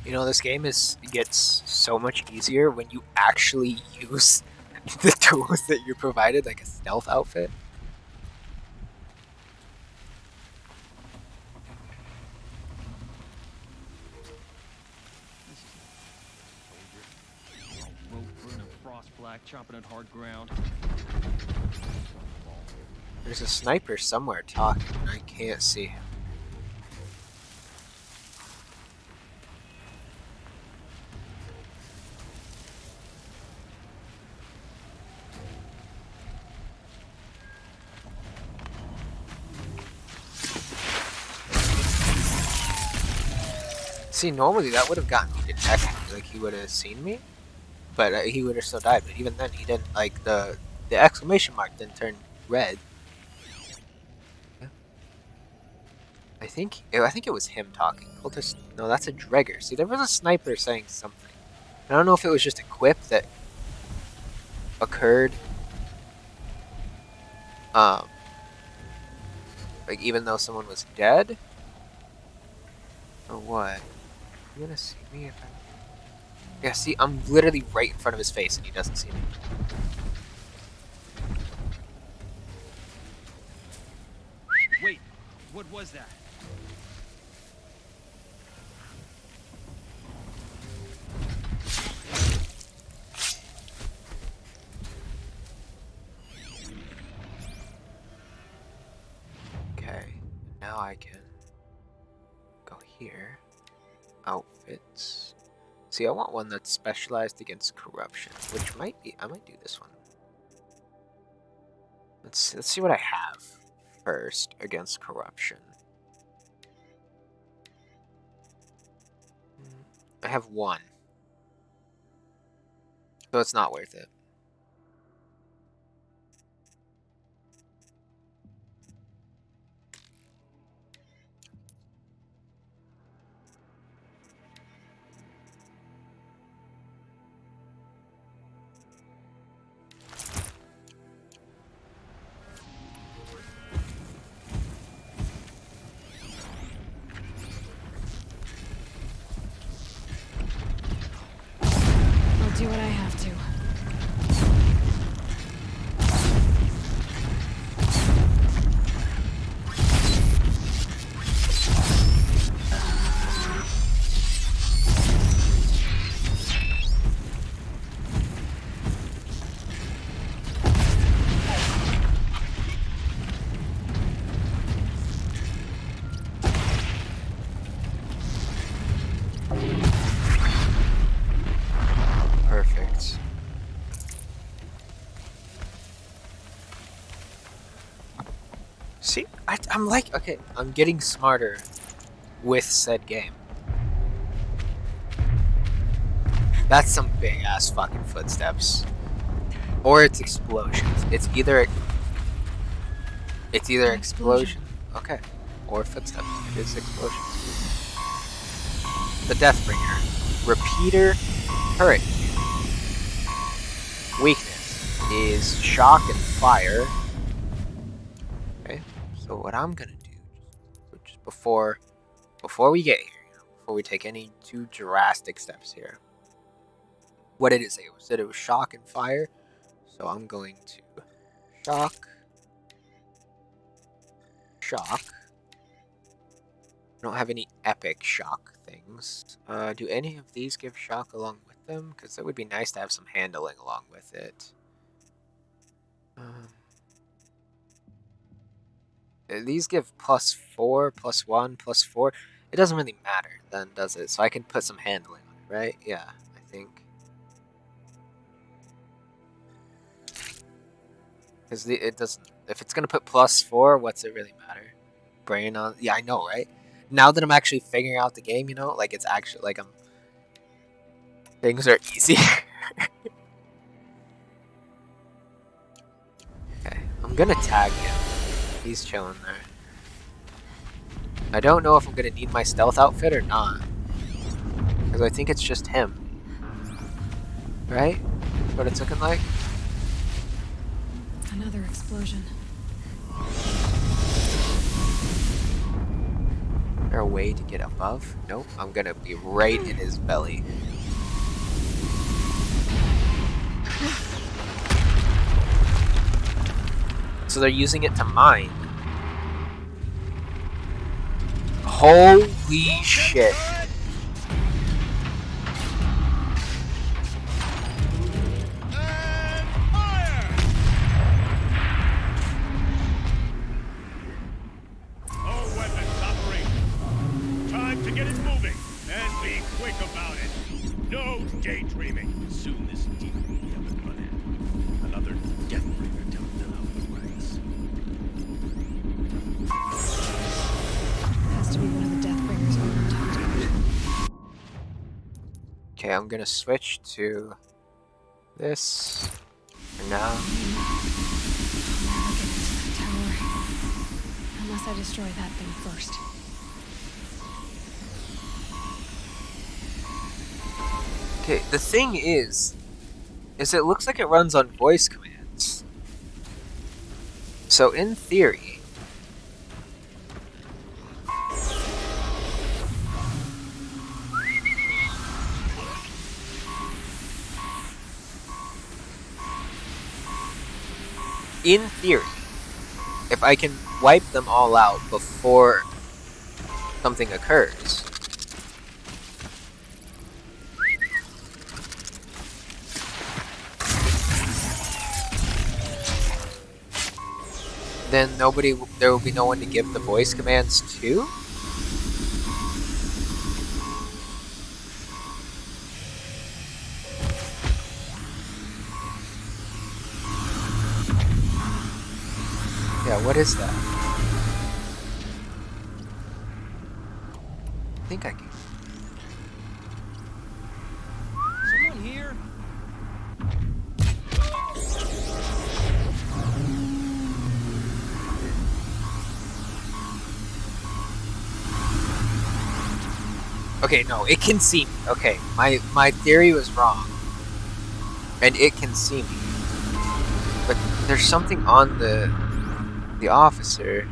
You know, this game gets so much easier when you actually use the tools that you're provided, like a stealth outfit. Chopping at hard ground. There's a sniper somewhere talking, and I can't see him. See, normally that would have gotten me detected, like he would have seen me. But he would have still died. But even then, he didn't, like, the exclamation mark didn't turn red. Yeah. I think it was him talking. No, that's a Dregger. See, there was a sniper saying something. I don't know if it was just a quip that occurred. Like, even though someone was dead? Or what? You gonna see me if I... Yeah, see, I'm literally right in front of his face and he doesn't see me. Wait, what was that? Okay, now I can go here. Outfits. See, I want one that's specialized against corruption, which might be... I might do this one. Let's see what I have first against corruption. I have 1. So it's not worth it. I'll do what I have to. Perfect. See, I'm like, okay, I'm getting smarter with said game. That's some big ass fucking footsteps. Or it's explosions. It's either explosion. Okay. Or footsteps. It is explosions. The Deathbringer. Repeater turret. Weakness is shock and fire. Okay. So what I'm gonna do, just before we get here, before we take any too drastic steps here. What did it say? It said it was shock and fire. So I'm going to shock. I don't have any epic shock things. Do any of these give shock along with them? Because it would be nice to have some handling along with it. These give +4, +1, +4. It doesn't really matter then, does it? So I can put some handling on it, right? Yeah, I think. Because it doesn't. If it's gonna put +4, what's it really matter? Brain on. Yeah, I know, right? Now that I'm actually figuring out the game, you know, like it's actually like things are easier. Okay, I'm gonna tag him. He's chilling there. I don't know if I'm gonna need my stealth outfit or not, because I think it's just him. Right? That's what it's looking like. Another explosion. Is there a way to get above? Nope. I'm gonna be right in his belly. So they're using it to mine. Holy shit. Okay, I'm gonna switch to this for now. Unless I destroy that thing first. Okay, the thing is it looks like it runs on voice commands. So in theory, if I can wipe them all out before something occurs, then there will be no one to give the voice commands to? Yeah, what is that? I think I can. Okay, no, it can see me. Okay, my theory was wrong. And it can see me. But there's something on the officer.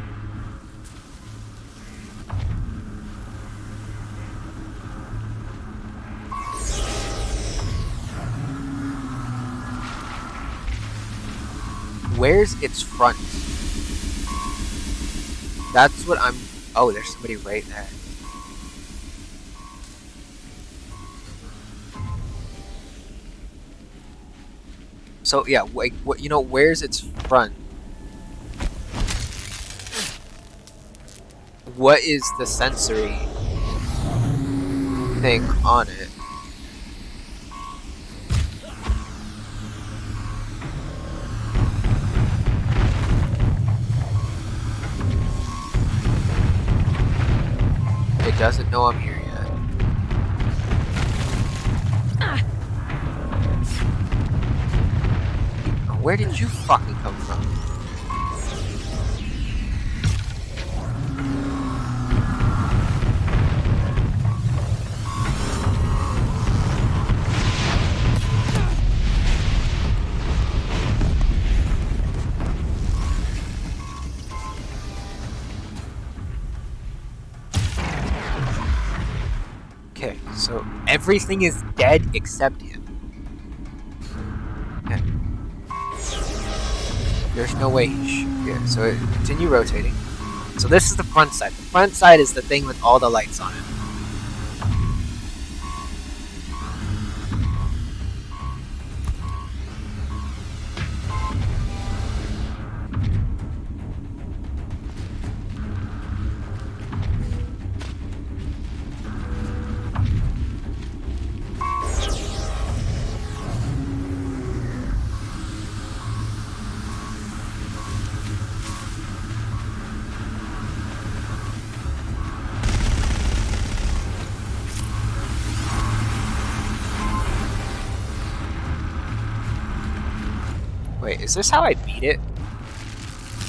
Where's its front? That's what I'm... Oh, there's somebody right there. So yeah, like, what, you know, where's its front? What is the sensory thing on it? It doesn't know I'm here yet. Where did you fucking come from? Okay, so everything is dead except him. Okay. There's no way he should. Yeah, so continue rotating. So this is the front side. The front side is the thing with all the lights on it. Wait, is this how I beat it?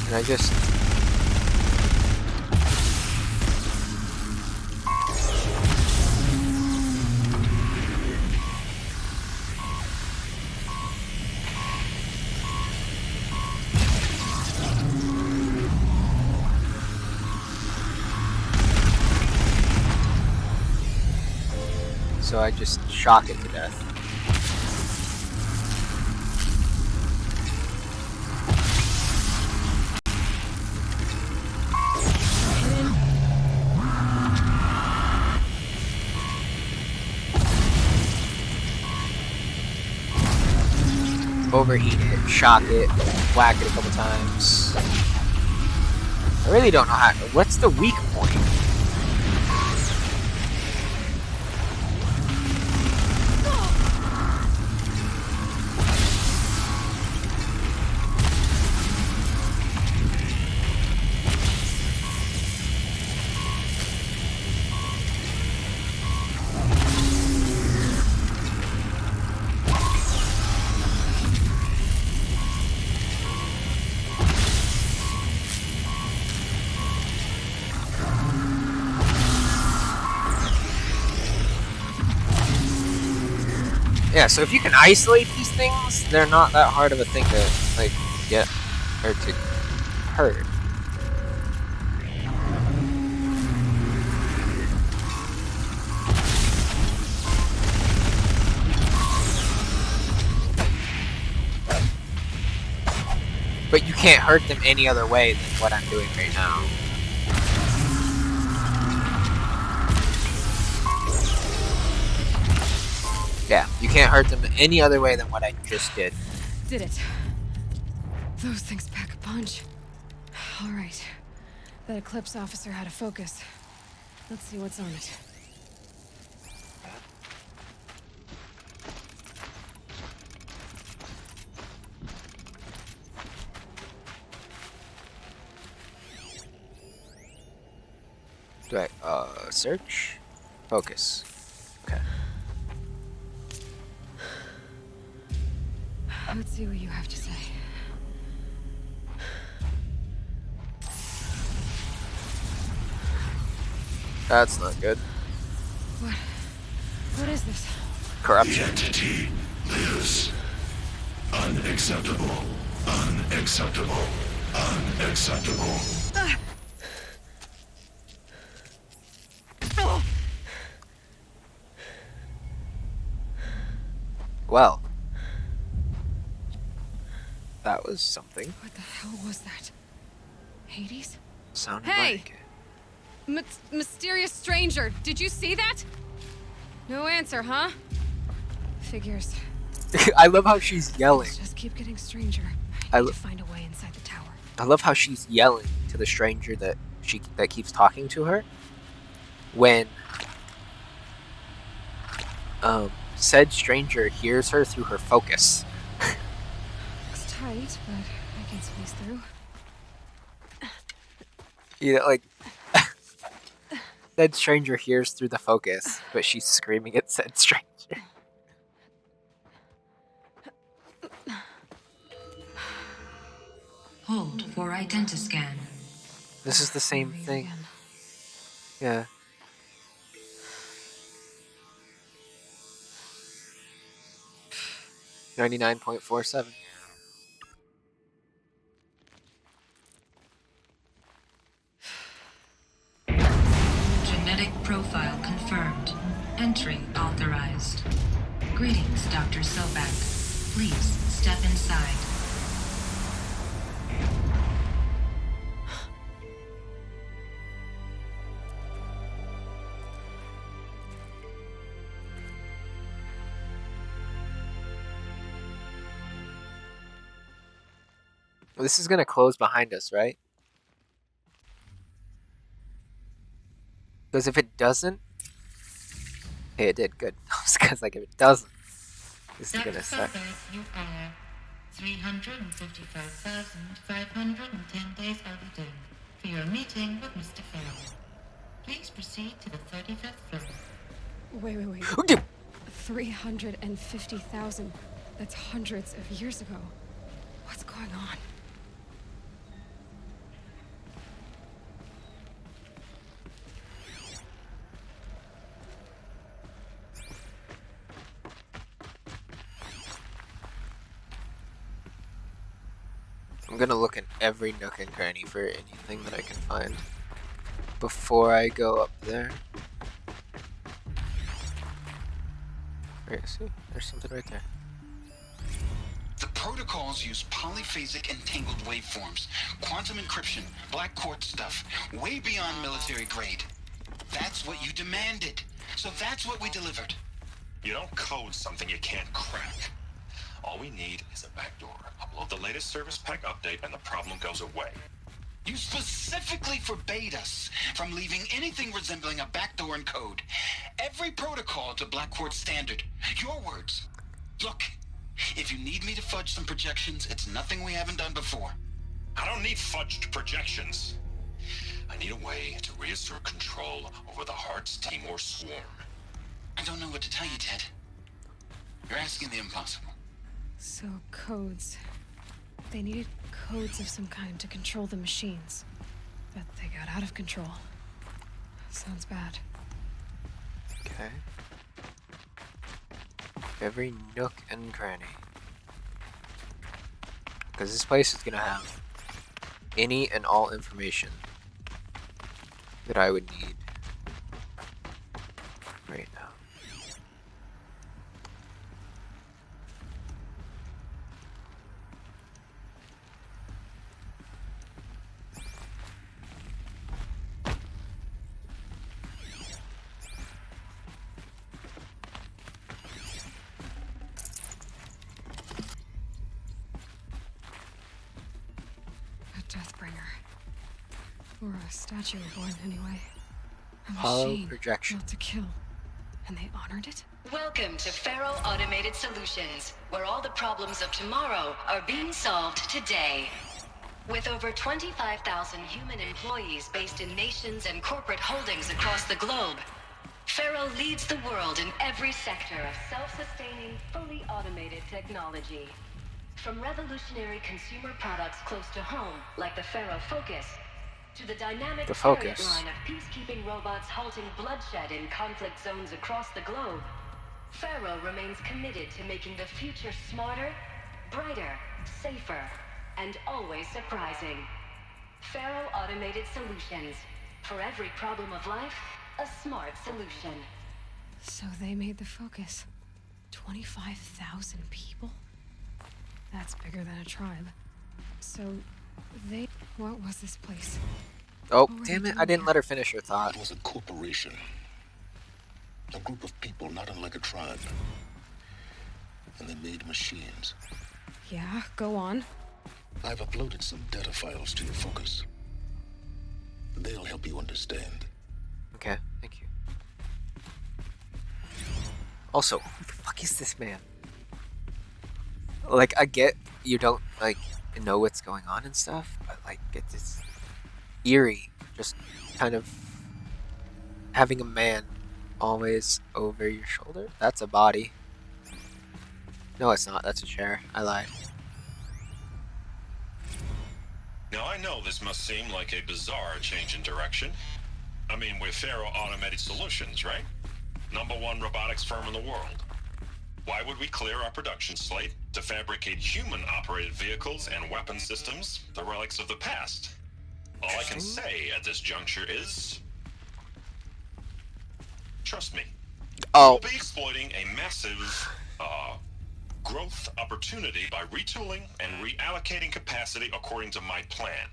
Can I just... So I just shock it to death. Overheat it, shock it, whack it a couple times. I really don't know how. What's the weak point? Yeah, so if you can isolate these things, they're not that hard of a thing to, like, get, or to hurt. But you can't hurt them any other way than what I'm doing right now. Yeah, you can't hurt them any other way than what I just did. Did it. Those things pack a punch. All right. That Eclipse officer had a focus. Let's see what's on it. Do I, search? Focus. Okay. Let's see what you have to say. That's not good. What is this? Corruption. The entity lives. Unacceptable. Unacceptable. Unacceptable. Well, that was something. What the hell was that? Hades? Sounded Hey! like Mysterious stranger, did you see that? No answer, huh? Figures. it. I love how she's yelling. Let's just keep getting stranger. I I need to find a way inside the tower. I love how she's yelling to the stranger that keeps talking to her. When said stranger hears her through her focus. Looks tight, but I can squeeze through. You know, like said stranger hears through the focus, but she's screaming at said stranger. Hold for identiscan. This is the same thing. Yeah. $99.47. Genetic profile confirmed. Entry authorized. Greetings, Dr. Sobek. Please step inside. This is gonna close behind us, right? Because if it doesn't, hey, it did good. Because like if it doesn't, this is gonna suck. You are 355,510 days overdue for your meeting with Mr. Farrell. Please proceed to the 35th floor. Wait. 350,000. That's hundreds of years ago. What's going on? I'm gonna look in every nook and cranny for anything that I can find before I go up there. Wait, see? There's something right there. The protocols use polyphasic entangled waveforms, quantum encryption, black quartz stuff, way beyond military grade. That's what you demanded. So that's what we delivered. You don't code something you can't crack. All we need is a backdoor. Upload the latest service pack update and the problem goes away. You specifically forbade us from leaving anything resembling a backdoor in code. Every protocol to Black Quartz standard. Your words. Look, if you need me to fudge some projections, it's nothing we haven't done before. I don't need fudged projections. I need a way to reassert control over the Hearts Timor swarm. I don't know what to tell you, Ted. You're asking the impossible. So, codes. They needed codes of some kind to control the machines. But they got out of control. Sounds bad. Okay. Every nook and cranny. Because this place is gonna have any and all information that I would need right now. Deathbringer. Or a statue of one, anyway. A Hollow machine projection. built to kill. And they honored it? Welcome to Faro Automated Solutions, where all the problems of tomorrow are being solved today. With over 25,000 human employees based in nations and corporate holdings across the globe, Faro leads the world in every sector of self-sustaining, fully automated technology. From revolutionary consumer products close to home, like the Faro Focus, To the dynamic The chariot focus. line of peacekeeping robots halting bloodshed in conflict zones across the globe, Pharaoh remains committed to making the future smarter, brighter, safer, and always surprising. Pharaoh Automated Solutions. For every problem of life, a smart solution. So they made the focus. 25,000 people? That's bigger than a tribe. So they... What was this place? Oh, What were damn they it. I doing didn't here? let her finish her thought. It was a corporation. A group of people not unlike a tribe. And they made machines. Yeah, go on. I've uploaded some data files to your focus. They'll help you understand. Okay, thank you. Also, who the fuck is this man? Like, I get you don't, like, know what's going on and stuff, but, like, it's eerie. Just kind of having a man always over your shoulder. That's a body. No, it's not. That's a chair. I lied. Now, I know this must seem like a bizarre change in direction. I mean, we're Pharaoh Automated Solutions, right? #1 robotics firm in the world. Why would we clear our production slate to fabricate human-operated vehicles and weapon systems, the relics of the past? All I can say at this juncture is... trust me. Oh. We'll be exploiting a massive, growth opportunity by retooling and reallocating capacity according to my plan.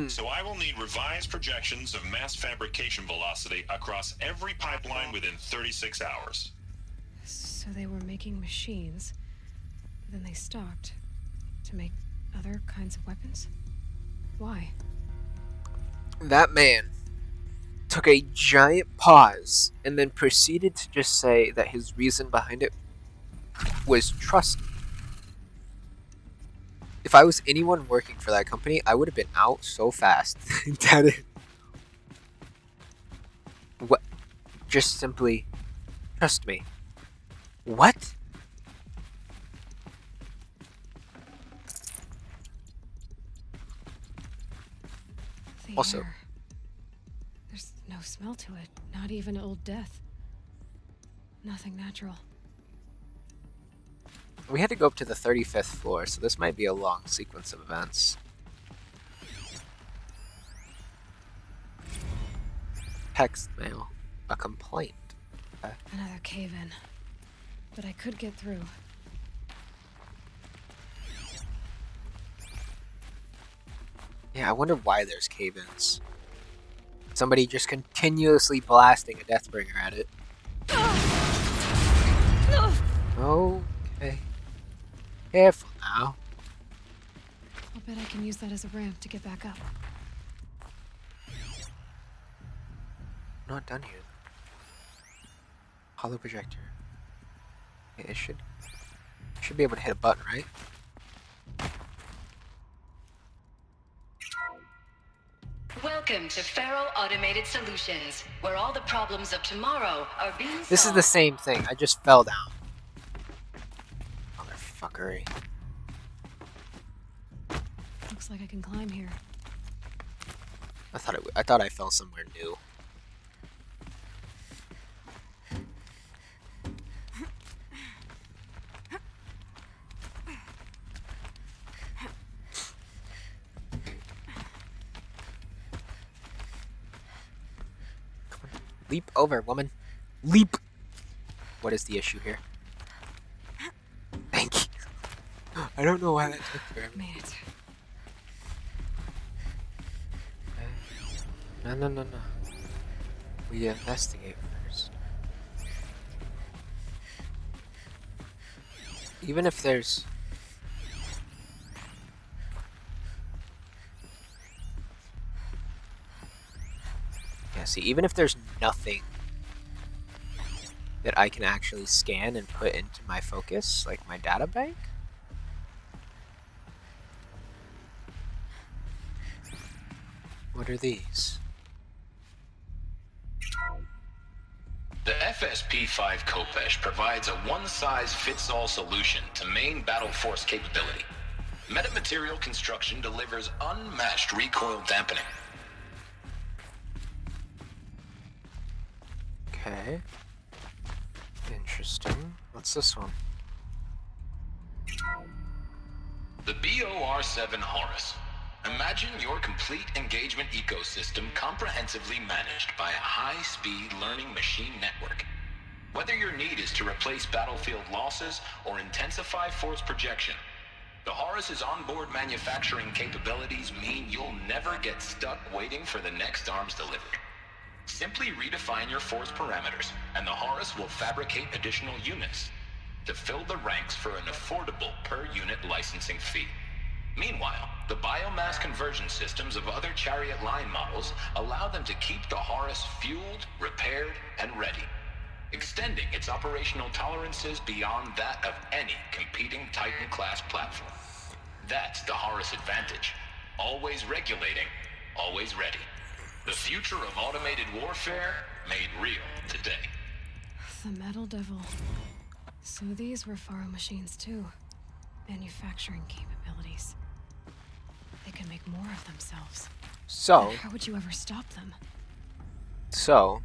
So I will need revised projections of mass fabrication velocity across every pipeline within 36 hours. So they were making machines, but then they stopped to make other kinds of weapons? Why? That man took a giant pause and then proceeded to just say that his reason behind it was trust me. If I was anyone working for that company, I would have been out so fast. What? Just simply trust me. What? The Also, air. There's no smell to it. Not even Old Death. Nothing natural. we had to go up to the 35th floor, so this might be a long sequence of events. Text mail. A complaint. Another cave-in. But I could get through. Yeah, I wonder why there's cave-ins. Somebody just continuously blasting a Deathbringer at it. Okay. Careful now. I'll bet I can use that as a ramp to get back up. Not done here. Hollow projector. It should be able to hit a button, right? Welcome to Pharaoh Automated Solutions, where all the problems of tomorrow are being solved. This is the same thing. I just fell down. Motherfuckery. Looks like I can climb here. I thought I fell somewhere new. Leap over, woman. Leap! What is the issue here? Thank you. I don't know why that took forever. Made it. No. We investigate first. Even if there's... Yeah, see, even if there's nothing that I can actually scan and put into my focus, like my data bank. What are these? The FSP-5 Khopesh provides a one-size-fits-all solution to main battle force capability. Metamaterial construction delivers unmatched recoil dampening. Okay. Interesting. What's this one? The BOR-7 Horus. Imagine your complete engagement ecosystem comprehensively managed by a high-speed learning machine network. Whether your need is to replace battlefield losses or intensify force projection, the Horus's onboard manufacturing capabilities mean you'll never get stuck waiting for the next arms delivery. Simply redefine your force parameters, and the Horus will fabricate additional units to fill the ranks for an affordable per-unit licensing fee. Meanwhile, the biomass conversion systems of other Chariot line models allow them to keep the Horus fueled, repaired, and ready, extending its operational tolerances beyond that of any competing Titan-class platform. That's the Horus advantage. Always regulating, always ready. The future of automated warfare made real today. The Metal Devil. So these were Faro machines too. Manufacturing capabilities. They can make more of themselves. So, how would you ever stop them? So,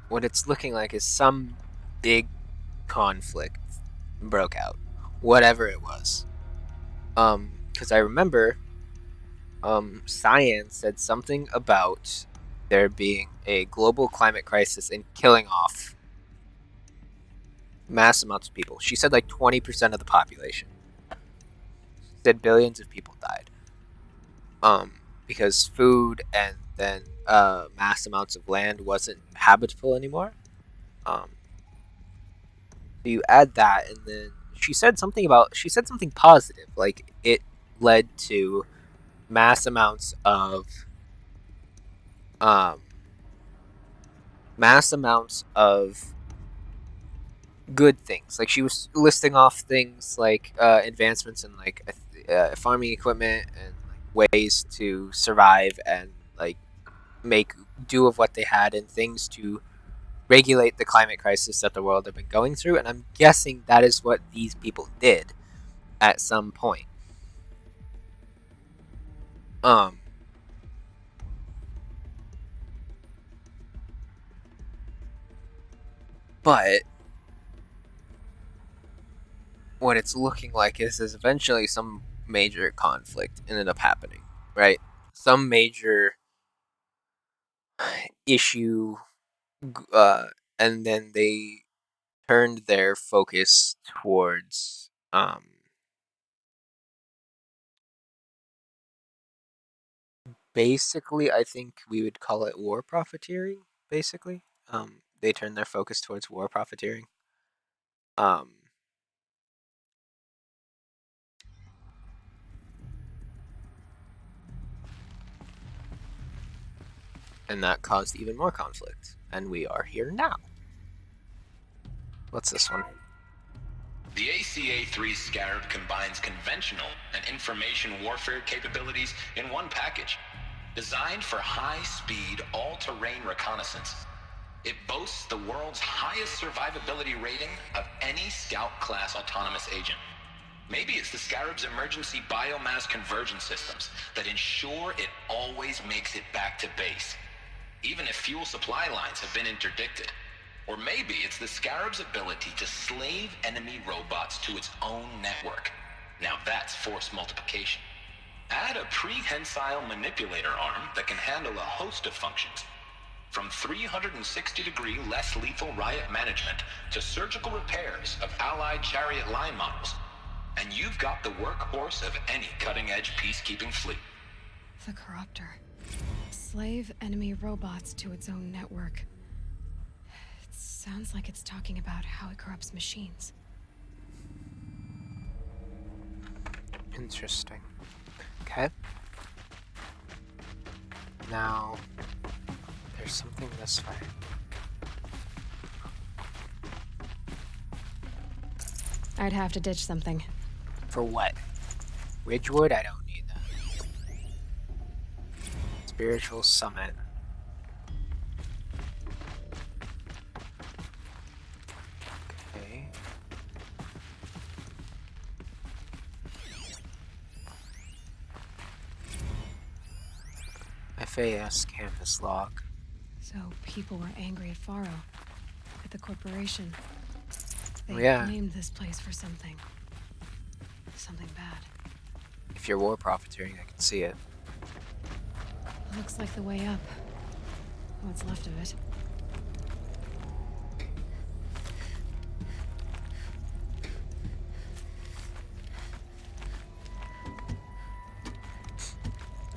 what it's looking like is some big conflict broke out. Whatever it was. Because I remember, Cyan said something about there being a global climate crisis and killing off mass amounts of people. She said like 20% of the population. She said billions of people died. Because food and then mass amounts of land wasn't habitable anymore. So you add that, and then she said something positive, like it led to mass amounts of good things. Like she was listing off things like advancements in like farming equipment and like, ways to survive and like make do of what they had and things to regulate the climate crisis that the world had been going through. And I'm guessing that is what these people did at some point. But what it's looking like is eventually some major conflict ended up happening, right? Some major issue, and then they turned their focus towards basically, I think we would call it war profiteering. Basically, they turned their focus towards war profiteering. And that caused even more conflict. And we are here now. What's this one? The ACA-3 Scarab combines conventional and information warfare capabilities in one package. Designed for high-speed, all-terrain reconnaissance, it boasts the world's highest survivability rating of any Scout-class autonomous agent. Maybe it's the Scarab's emergency biomass conversion systems that ensure it always makes it back to base, even if fuel supply lines have been interdicted. Or maybe it's the Scarab's ability to slave enemy robots to its own network. Now that's force multiplication. Add a prehensile manipulator arm that can handle a host of functions, from 360-degree less lethal riot management to surgical repairs of allied Chariot line models, and you've got the workhorse of any cutting-edge peacekeeping fleet. The Corruptor. Slave enemy robots to its own network. It sounds like it's talking about how it corrupts machines. Interesting. Okay. Now, there's something this way. I'd have to ditch something. For what? Ridgewood? I don't need that. Spiritual Summit. Okay. FAS campus log. So people were angry at Faro. at the corporation. They Yeah. named this place for something. Something bad. If you're war profiteering, I can see it. Looks like the way up. What's left of it.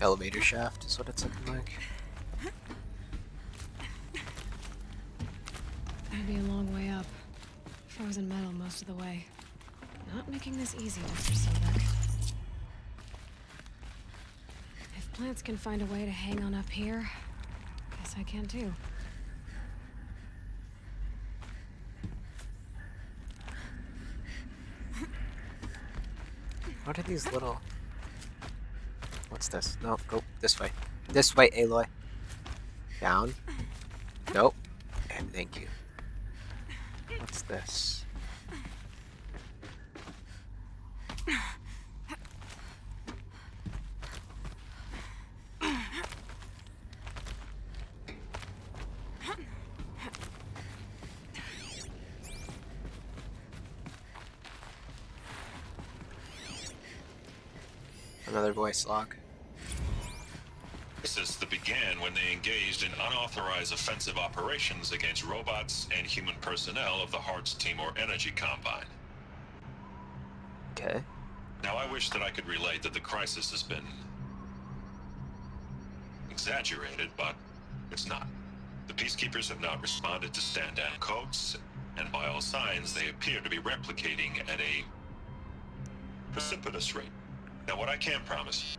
Elevator shaft is what it's looking like. It'll be a long way up. Frozen metal most of the way. Not making this easy, Dr. Sobek. If plants can find a way to hang on up here, guess I can too. What are these little... What's this? No, go this way. This way, Aloy. Down. Nope. And thank you. What's this? Another voice log. Crisis that began when they engaged in unauthorized offensive operations against robots and human personnel of the Hearts Timor Energy Combine. Okay. Now I wish that I could relate that the crisis has been exaggerated, but it's not. The Peacekeepers have not responded to stand-down codes, and by all signs they appear to be replicating at a precipitous rate. Now what I can promise,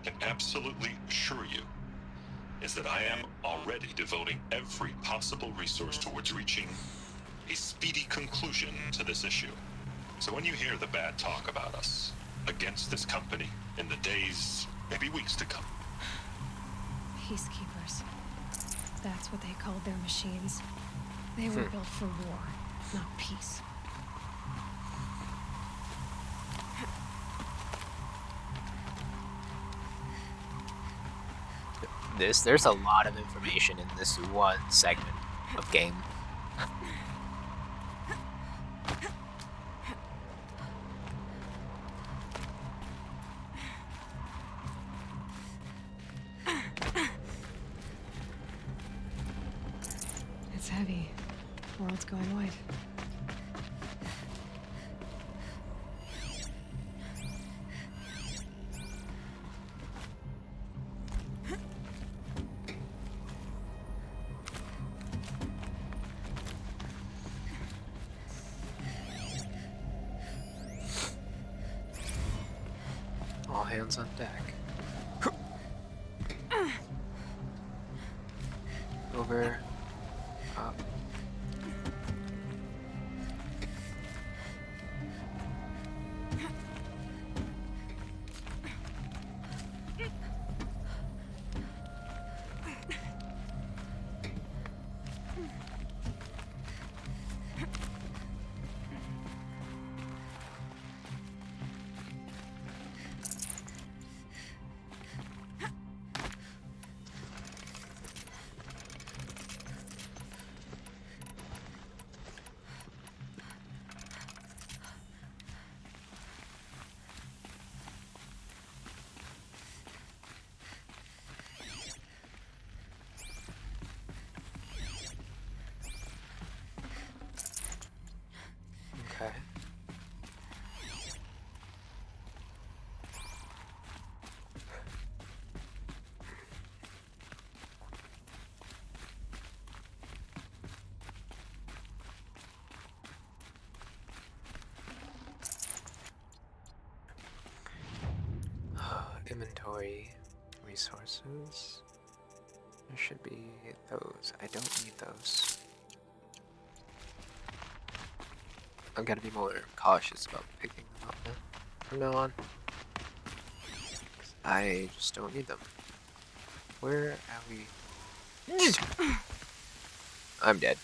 can absolutely assure you, is that I am already devoting every possible resource towards reaching a speedy conclusion to this issue. So when you hear the bad talk about us against this company in the days, maybe weeks to come. Peacekeepers. That's what they called their machines. They were built for war, not peace. There's a lot of information in this one segment of game. It's heavy. World's going white. All hands on deck. Over. Up. Okay. Inventory, resources. There should be those. I don't need those. I've got to be more cautious about picking them up now. From now on. 'Cause I just don't need them. Where are we? I'm dead.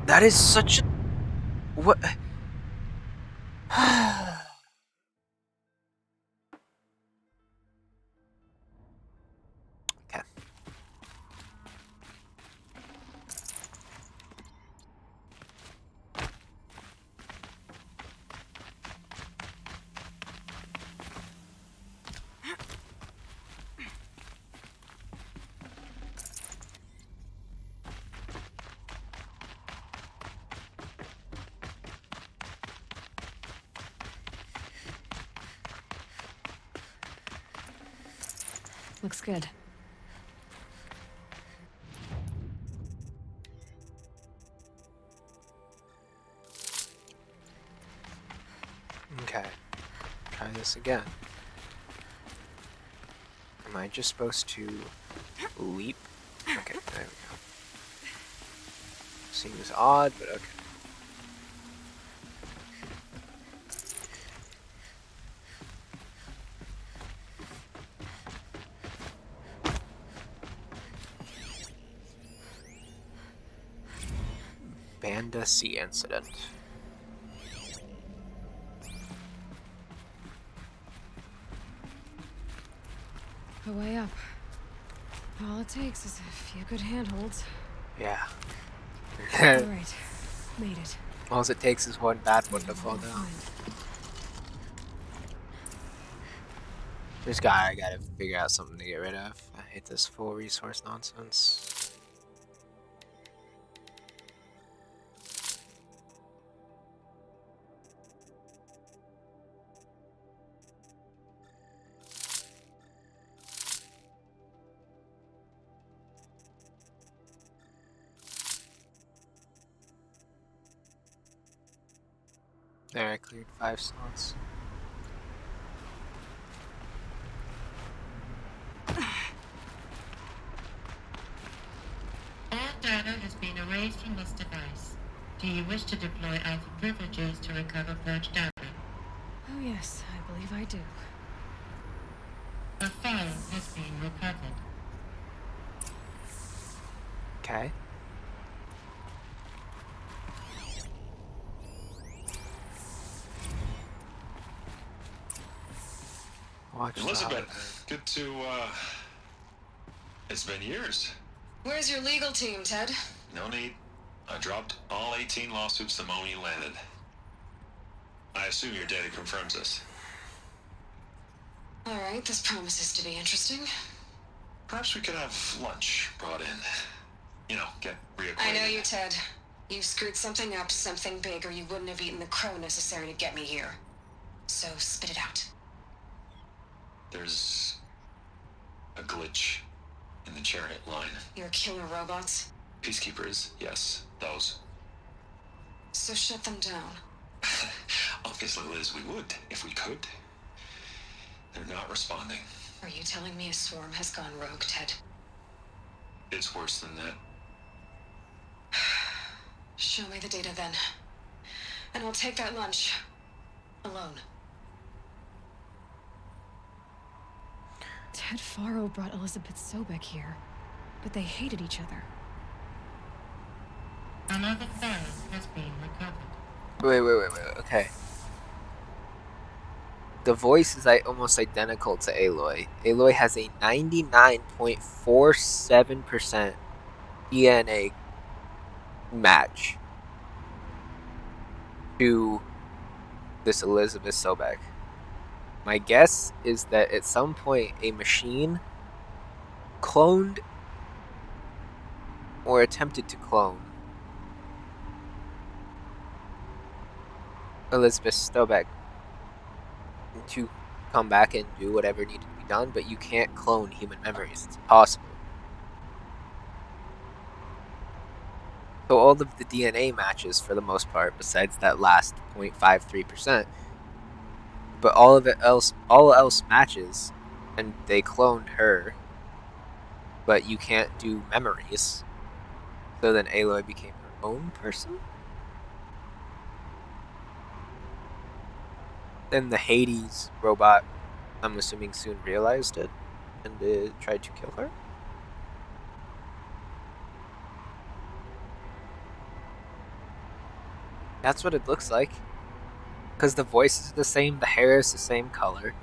That is such a... What? Okay. Looks good. Okay. Try this again. Am I just supposed to leap? Okay, there we go. Seems odd, but okay. Banda Sea incident. A way up. All it takes is a few good handholds. Yeah. Alright. Made it. All it takes is one bad one to fall down. This guy, I gotta figure out something to get rid of. I hate this full resource nonsense. There, I cleared 5 slots. All data has been erased from this device. Do you wish to deploy Alpha privileges to recover purged data? Oh yes, I believe I do. A file has been recovered. Okay. Watch Elizabeth, good to, it's been years. Where's your legal team, Ted? No need. I dropped all 18 lawsuits the moment you landed. I assume your data confirms this. Alright, this promises to be interesting. Perhaps we could have lunch brought in. You know, get reacquainted. I know you, Ted. You screwed something up, something big, or you wouldn't have eaten the crow necessary to get me here. So, spit it out. There's a glitch in the chariot line. Your killer robots? Peacekeepers, yes, those. So shut them down. Obviously, Liz, we would, if we could. They're not responding. Are you telling me a swarm has gone rogue, Ted? It's worse than that. Show me the data then. And I'll take that lunch. Alone. Ted Faro brought Elizabeth Sobek here, but they hated each other. Another file has been recovered. Wait, okay. The voice is almost identical to Aloy. Aloy has a 99.47% DNA match to this Elizabeth Sobek. My guess is that at some point a machine cloned or attempted to clone Elizabeth Sobek to come back and do whatever needed to be done, but you can't clone human memories. It's impossible. So all of the DNA matches for the most part, besides that last 0.53%, but all else matches, and they cloned her, but you can't do memories. So then Aloy became her own person? Then the Hades robot, I'm assuming, soon realized it and tried to kill her? That's what it looks like. Because the voice is the same, the hair is the same color,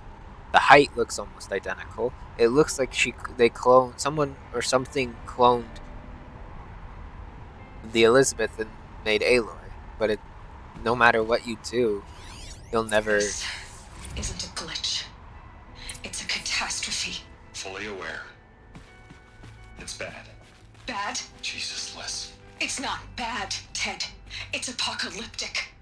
the height looks almost identical. It looks like someone or something cloned the Elizabeth and made Aloy. But no matter what you do, you'll never... This isn't a glitch. It's a catastrophe. Fully aware. It's bad. Bad? Jesus, Liz. It's not bad, Ted. It's apocalyptic.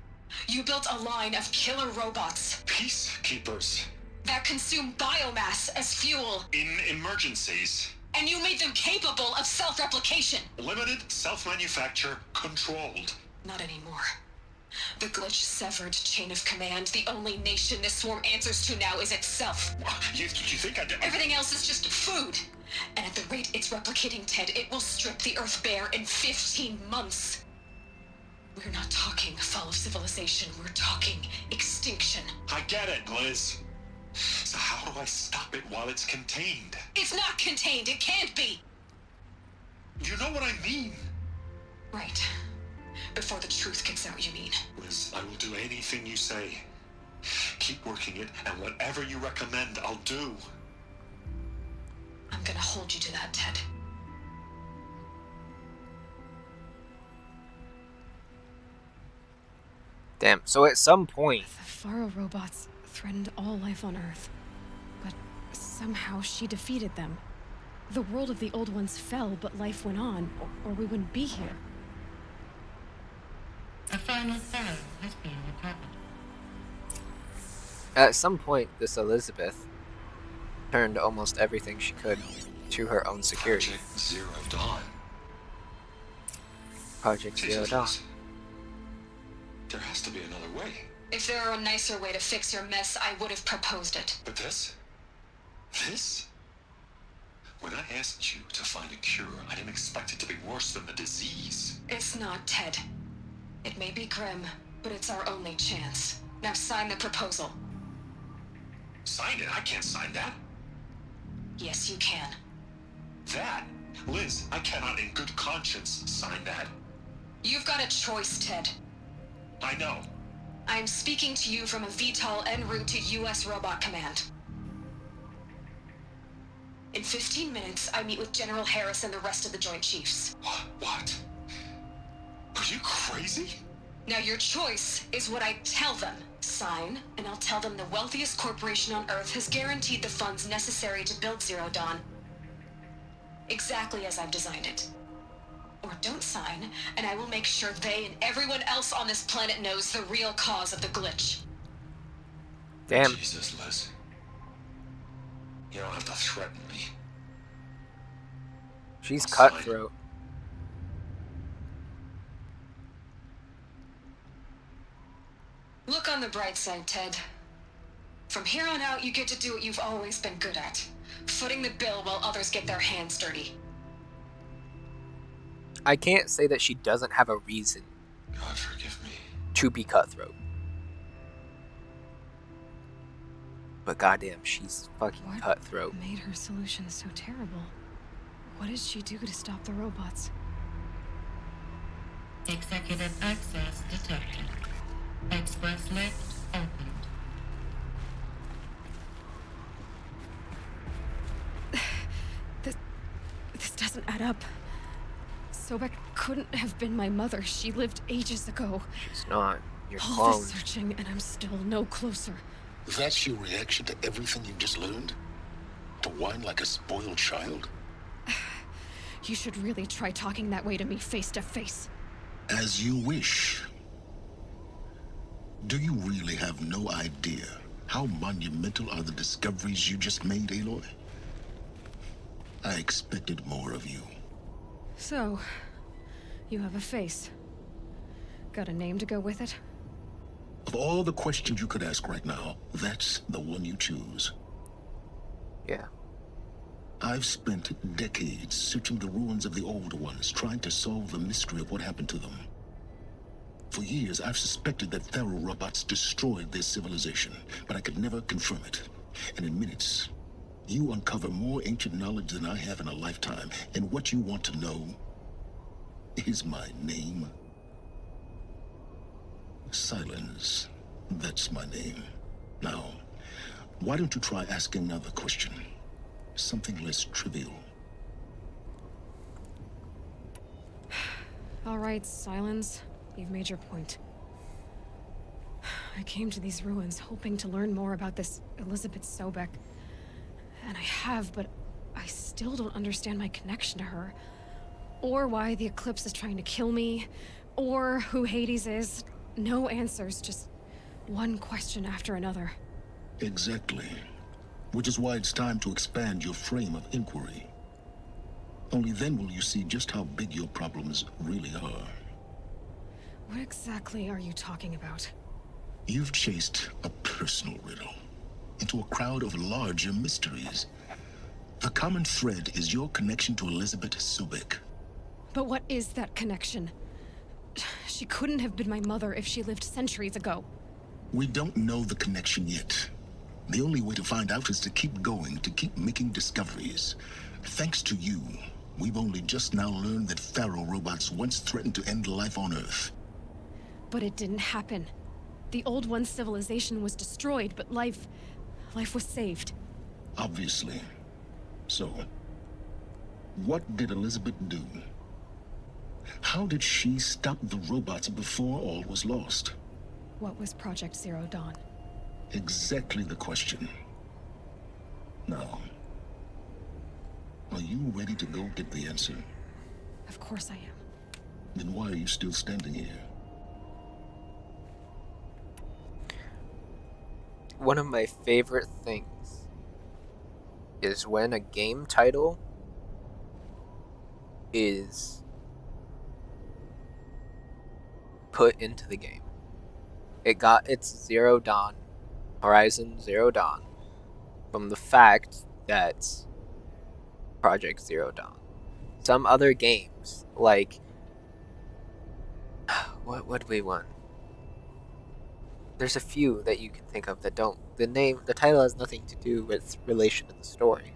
You built a line of killer robots. Peacekeepers. that consume biomass as fuel. In emergencies. And you made them capable of self-replication. Limited, self-manufacture, controlled. Not anymore. The glitch severed chain of command. The only nation this swarm answers to now is itself. You think I did? Everything else is just food. And at the rate it's replicating, Ted, it will strip the Earth bare in 15 months. We're not talking fall of civilization. We're talking extinction. I get it, Liz. So how do I stop it while it's contained? It's not contained. It can't be. You know what I mean. Right. Before the truth gets out, you mean? Liz, I will do anything you say. Keep working it, and whatever you recommend, I'll do. I'm gonna hold you to that, Ted. Damn, so at some point... The Faro robots threatened all life on Earth. But somehow she defeated them. The world of the Old Ones fell, but life went on, or we wouldn't be here. A final Pharaoh has been recovered. At some point, this Elizabeth turned almost everything she could to her own security. Project Zero Dawn. Project Zero Dawn. There has to be another way. If there were a nicer way to fix your mess, I would have proposed it. But this? This? When I asked you to find a cure, I didn't expect it to be worse than the disease. It's not, Ted. It may be grim, but it's our only chance. Now sign the proposal. Sign it? I can't sign that. Yes, you can. That? Liz, I cannot in good conscience sign that. You've got a choice, Ted. I know. I am speaking to you from a VTOL en route to U.S. Robot Command. In 15 minutes, I meet with General Harris and the rest of the Joint Chiefs. What? Are you crazy? Now your choice is what I tell them. Sign, and I'll tell them the wealthiest corporation on Earth has guaranteed the funds necessary to build Zero Dawn. Exactly as I've designed it. Or don't sign, and I will make sure they and everyone else on this planet knows the real cause of the glitch. Damn. Jesus, Liz. You don't have to threaten me. She's cutthroat. Look on the bright side, Ted. From here on out, you get to do what you've always been good at. Footing the bill while others get their hands dirty. I can't say that she doesn't have a reason God forgive me. to be cutthroat. But goddamn, she's fucking cutthroat. What made her solution so terrible? What did she do to stop the robots? Executive access detected. Express lift opened. This doesn't add up. Sobek couldn't have been my mother. She lived ages ago. She's not. You're All cloned. this searching, and I'm still no closer. That's your reaction to everything you've just learned? To whine like a spoiled child? You should really try talking that way to me face to face. As you wish. Do you really have no idea how monumental are the discoveries you just made, Aloy? I expected more of you. So, you have a face. Got a name to go with it? Of all the questions you could ask right now, that's the one you choose. Yeah. I've spent decades searching the ruins of the Old Ones, trying to solve the mystery of what happened to them. For years, I've suspected that Faro robots destroyed their civilization, but I could never confirm it. And in minutes, you uncover more ancient knowledge than I have in a lifetime, and what you want to know is my name. Silence. That's my name. Now, why don't you try asking another question? Something less trivial. All right, Silence. You've made your point. I came to these ruins hoping to learn more about this Elizabeth Sobek. And I have, but I still don't understand my connection to her. Or why the Eclipse is trying to kill me. Or who Hades is. No answers, just one question after another. Exactly. Which is why it's time to expand your frame of inquiry. Only then will you see just how big your problems really are. What exactly are you talking about? You've chased a personal riddle into a crowd of larger mysteries. The common thread is your connection to Elizabeth Sobek. But what is that connection? She couldn't have been my mother if she lived centuries ago. We don't know the connection yet. The only way to find out is to keep going, to keep making discoveries. Thanks to you, we've only just now learned that Pharaoh robots once threatened to end life on Earth. But it didn't happen. The Old One's civilization was destroyed, but life was saved. Obviously. So, what did Elizabeth do? How did she stop the robots before all was lost? What was Project Zero Dawn? Exactly the question. Now, are you ready to go get the answer? Of course I am. Then why are you still standing here? One of my favorite things is when a game title is put into the game. It got its Zero Dawn, Horizon Zero Dawn, from the fact that Project Zero Dawn. Some other games, like what would we want? There's a few that you can think of that don't. The title has nothing to do with relation to the story.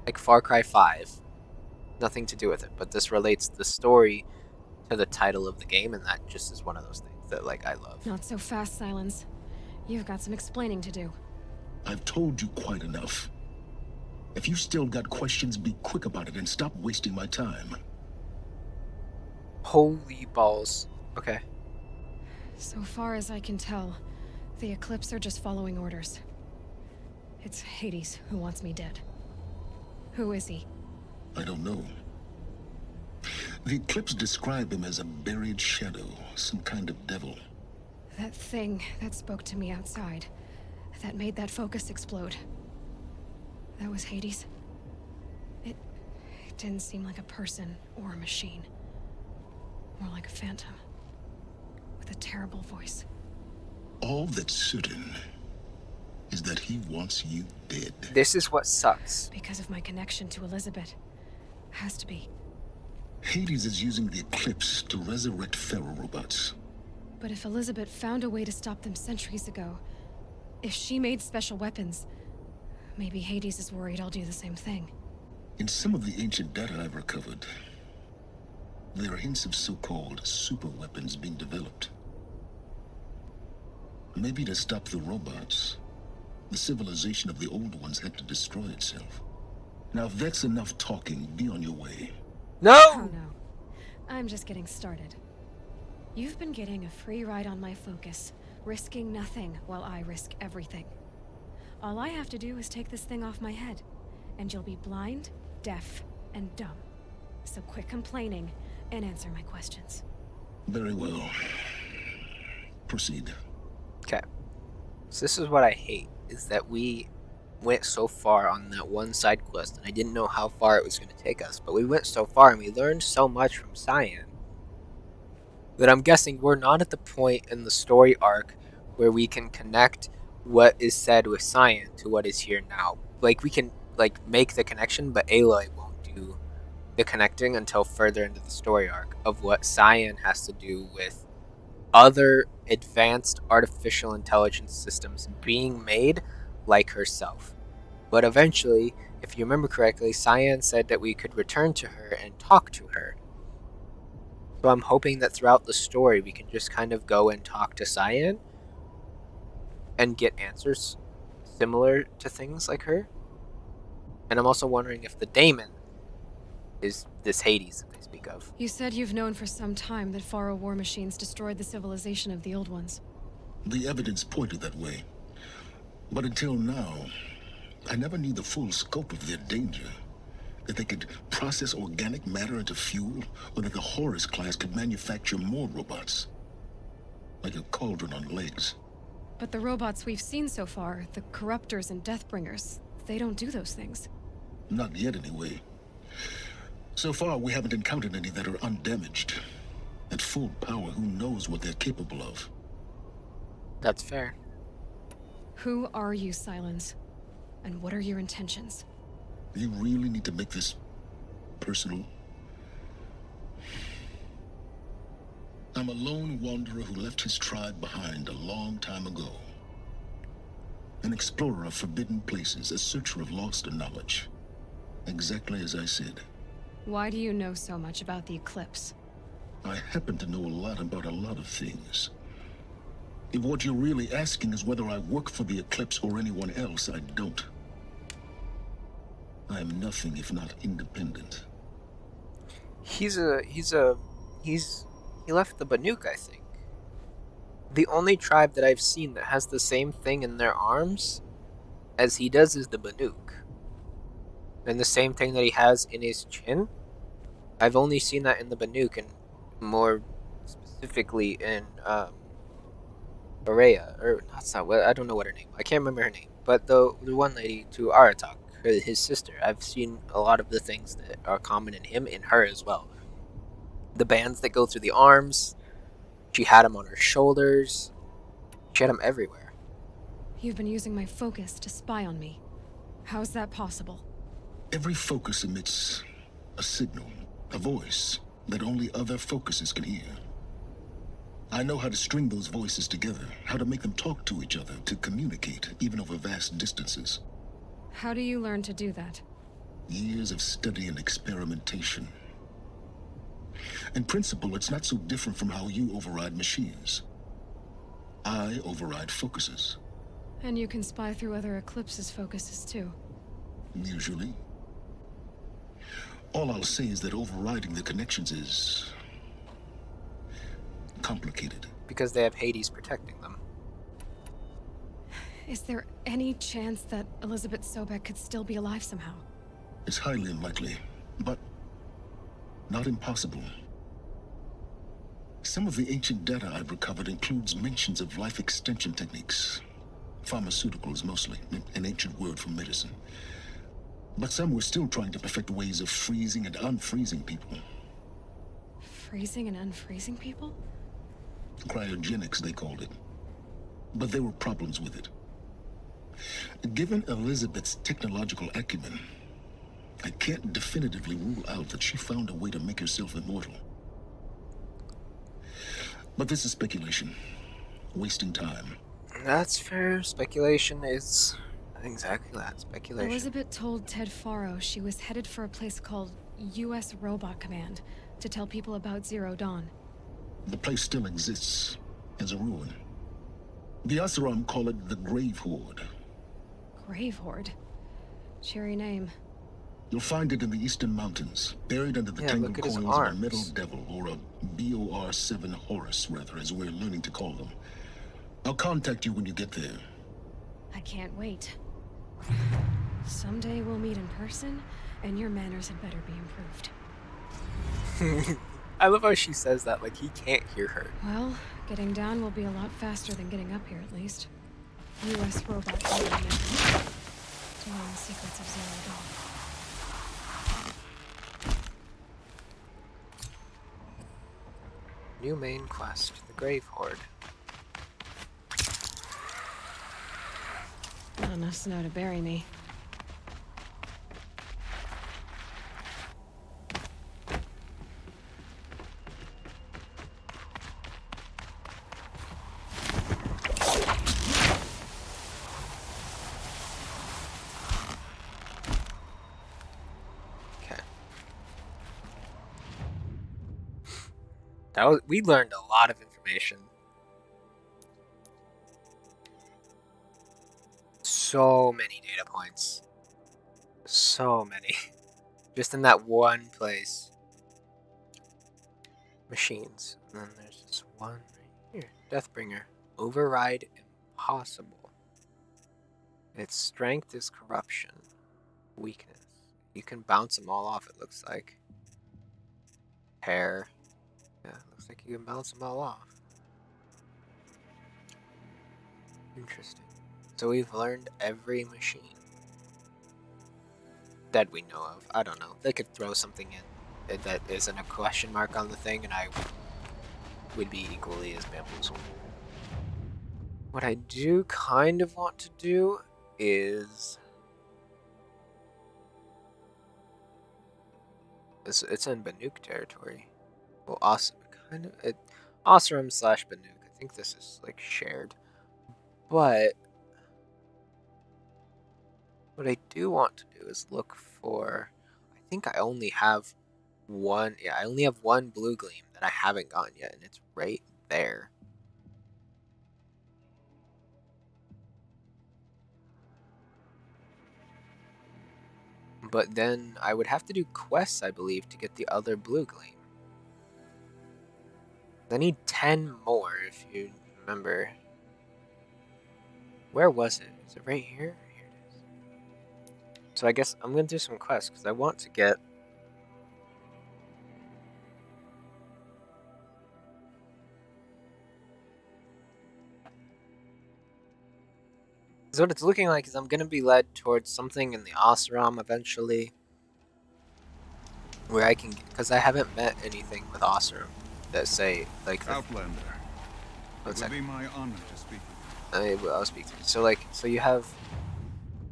Like Far Cry 5. Nothing to do with it, but this relates the story to the title of the game, and that just is one of those things that, like, I love. Not so fast, Silence. You've got some explaining to do. I've told you quite enough. If you still got questions, be quick about it and stop wasting my time. Holy balls. Okay. So far as I can tell, the Eclipse are just following orders. It's Hades who wants me dead. Who is he? I don't know. The Eclipse describe him as a buried shadow, some kind of devil. That thing that spoke to me outside, that made that focus explode. That was Hades. It didn't seem like a person or a machine. More like a phantom. With a terrible voice. All that's certain is that he wants you dead. This is what sucks. Because of my connection to Elizabeth. Has to be. Hades is using the Eclipse to resurrect Pharaoh robots. But if Elizabeth found a way to stop them centuries ago, if she made special weapons, maybe Hades is worried I'll do the same thing. In some of the ancient data I've recovered, there are hints of so-called super weapons being developed. Maybe to stop the robots, the civilization of the Old Ones had to destroy itself. Now, if that's enough talking, be on your way. No! Oh, no. I'm just getting started. You've been getting a free ride on my focus, risking nothing while I risk everything. All I have to do is take this thing off my head, and you'll be blind, deaf, and dumb. So quit complaining and answer my questions. Very well. Proceed. Okay. So this is what I hate, is that we went so far on that one side quest, and I didn't know how far it was going to take us, but we went so far and we learned so much from Cyan that I'm guessing we're not at the point in the story arc where we can connect what is said with Cyan to what is here now. Like, we can, like, make the connection, but Aloy won't do the connecting until further into the story arc of what Cyan has to do with other advanced artificial intelligence systems being made like herself. But eventually, if you remember correctly, Cyan said that we could return to her and talk to her. So I'm hoping that throughout the story we can just kind of go and talk to Cyan and get answers similar to things like her. And I'm also wondering if the daemon is this Hades that they speak of. You said you've known for some time that Pharaoh war machines destroyed the civilization of the Old Ones. The evidence pointed that way. But until now, I never knew the full scope of their danger. That they could process organic matter into fuel, or that the Horus class could manufacture more robots. Like a cauldron on legs. But the robots we've seen so far, the Corruptors and Deathbringers, they don't do those things. Not yet, anyway. So far, we haven't encountered any that are undamaged. At full power, who knows what they're capable of? That's fair. Who are you, Sylens? And what are your intentions? You really need to make this personal? I'm a lone wanderer who left his tribe behind a long time ago. An explorer of forbidden places, a searcher of lost knowledge. Exactly as I said. Why do you know so much about the Eclipse? I happen to know a lot about a lot of things. If what you're really asking is whether I work for the Eclipse or anyone else, I don't. I am nothing if not independent. He left the Banuk, I think. The only tribe that I've seen that has the same thing in their arms as he does is the Banuk. And the same thing that he has in his chin, I've only seen that in the Banuk, and more specifically in Araya, or that's not what I don't know what her name. I can't remember her name, but the one lady to Aratak, his sister. I've seen a lot of the things that are common in him in her as well. The bands that go through the arms. She had them on her shoulders. She had them everywhere. You've been using my focus to spy on me. How's that possible? Every focus emits a signal, a voice that only other focuses can hear. I know how to string those voices together, how to make them talk to each other, to communicate, even over vast distances. How do you learn to do that? Years of study and experimentation. In principle, it's not so different from how you override machines. I override focuses. And you can spy through other Eclipse's focuses too. Usually. All I'll say is that overriding the connections is complicated. Because they have Hades protecting them. Is there any chance that Elizabeth Sobek could still be alive somehow? It's highly unlikely, but not impossible. Some of the ancient data I've recovered includes mentions of life extension techniques. Pharmaceuticals, mostly, an ancient word for medicine. But some were still trying to perfect ways of freezing and unfreezing people. Freezing and unfreezing people? Cryogenics, they called it. But there were problems with it. Given Elizabeth's technological acumen, I can't definitively rule out that she found a way to make herself immortal. But this is speculation. Wasting time. That's fair. Speculation is exactly that. Speculation. Elizabeth told Ted Faro she was headed for a place called U.S. Robot Command to tell people about Zero Dawn. The place still exists as a ruin. The Oseram call it the Grave Horde. Grave Horde? Cheery name. You'll find it in the Eastern Mountains, buried under the tangled coils of a Metal Devil, or a BOR-7 Horus, rather, as we're learning to call them. I'll contact you when you get there. I can't wait. Someday we'll meet in person, and your manners had better be improved. I love how she says that, like he can't hear her. Well, getting down will be a lot faster than getting up here, at least. U.S. Robot Command members. To learn the secrets of Zero Dawn. New main quest, the Grave Horde. Not enough snow to bury me. We learned a lot of information. So many data points. So many. Just in that one place. Machines. And then there's this one right here. Deathbringer. Override impossible. Its strength is corruption. Weakness. You can bounce them all off, it looks like. Hair. Yeah, looks like you can bounce them all off. Interesting. So we've learned every machine that we know of. I don't know. They could throw something in that isn't a question mark on the thing, and I would be equally as bamboozled. What I do kind of want to do is... It's in Banuk territory. Well, awesome. Kind of... Oseram / Banuk. I think this is, like, shared. But... what I do want to do is look for... I think I only have one... Yeah, I only have one blue gleam that I haven't gotten yet, and it's right there. But then I would have to do quests, I believe, to get the other blue gleam. I need 10 more, if you remember. Where was it? Is it right here? Here it is. So I guess I'm going to do some quests, because I want to get... So what it's looking like is I'm going to be led towards something in the Oseram eventually. Where I can... because I haven't met anything with Oseram that say, like... Outlander. It would be my honor to speak with you. I'll speak to you. So, like, so you have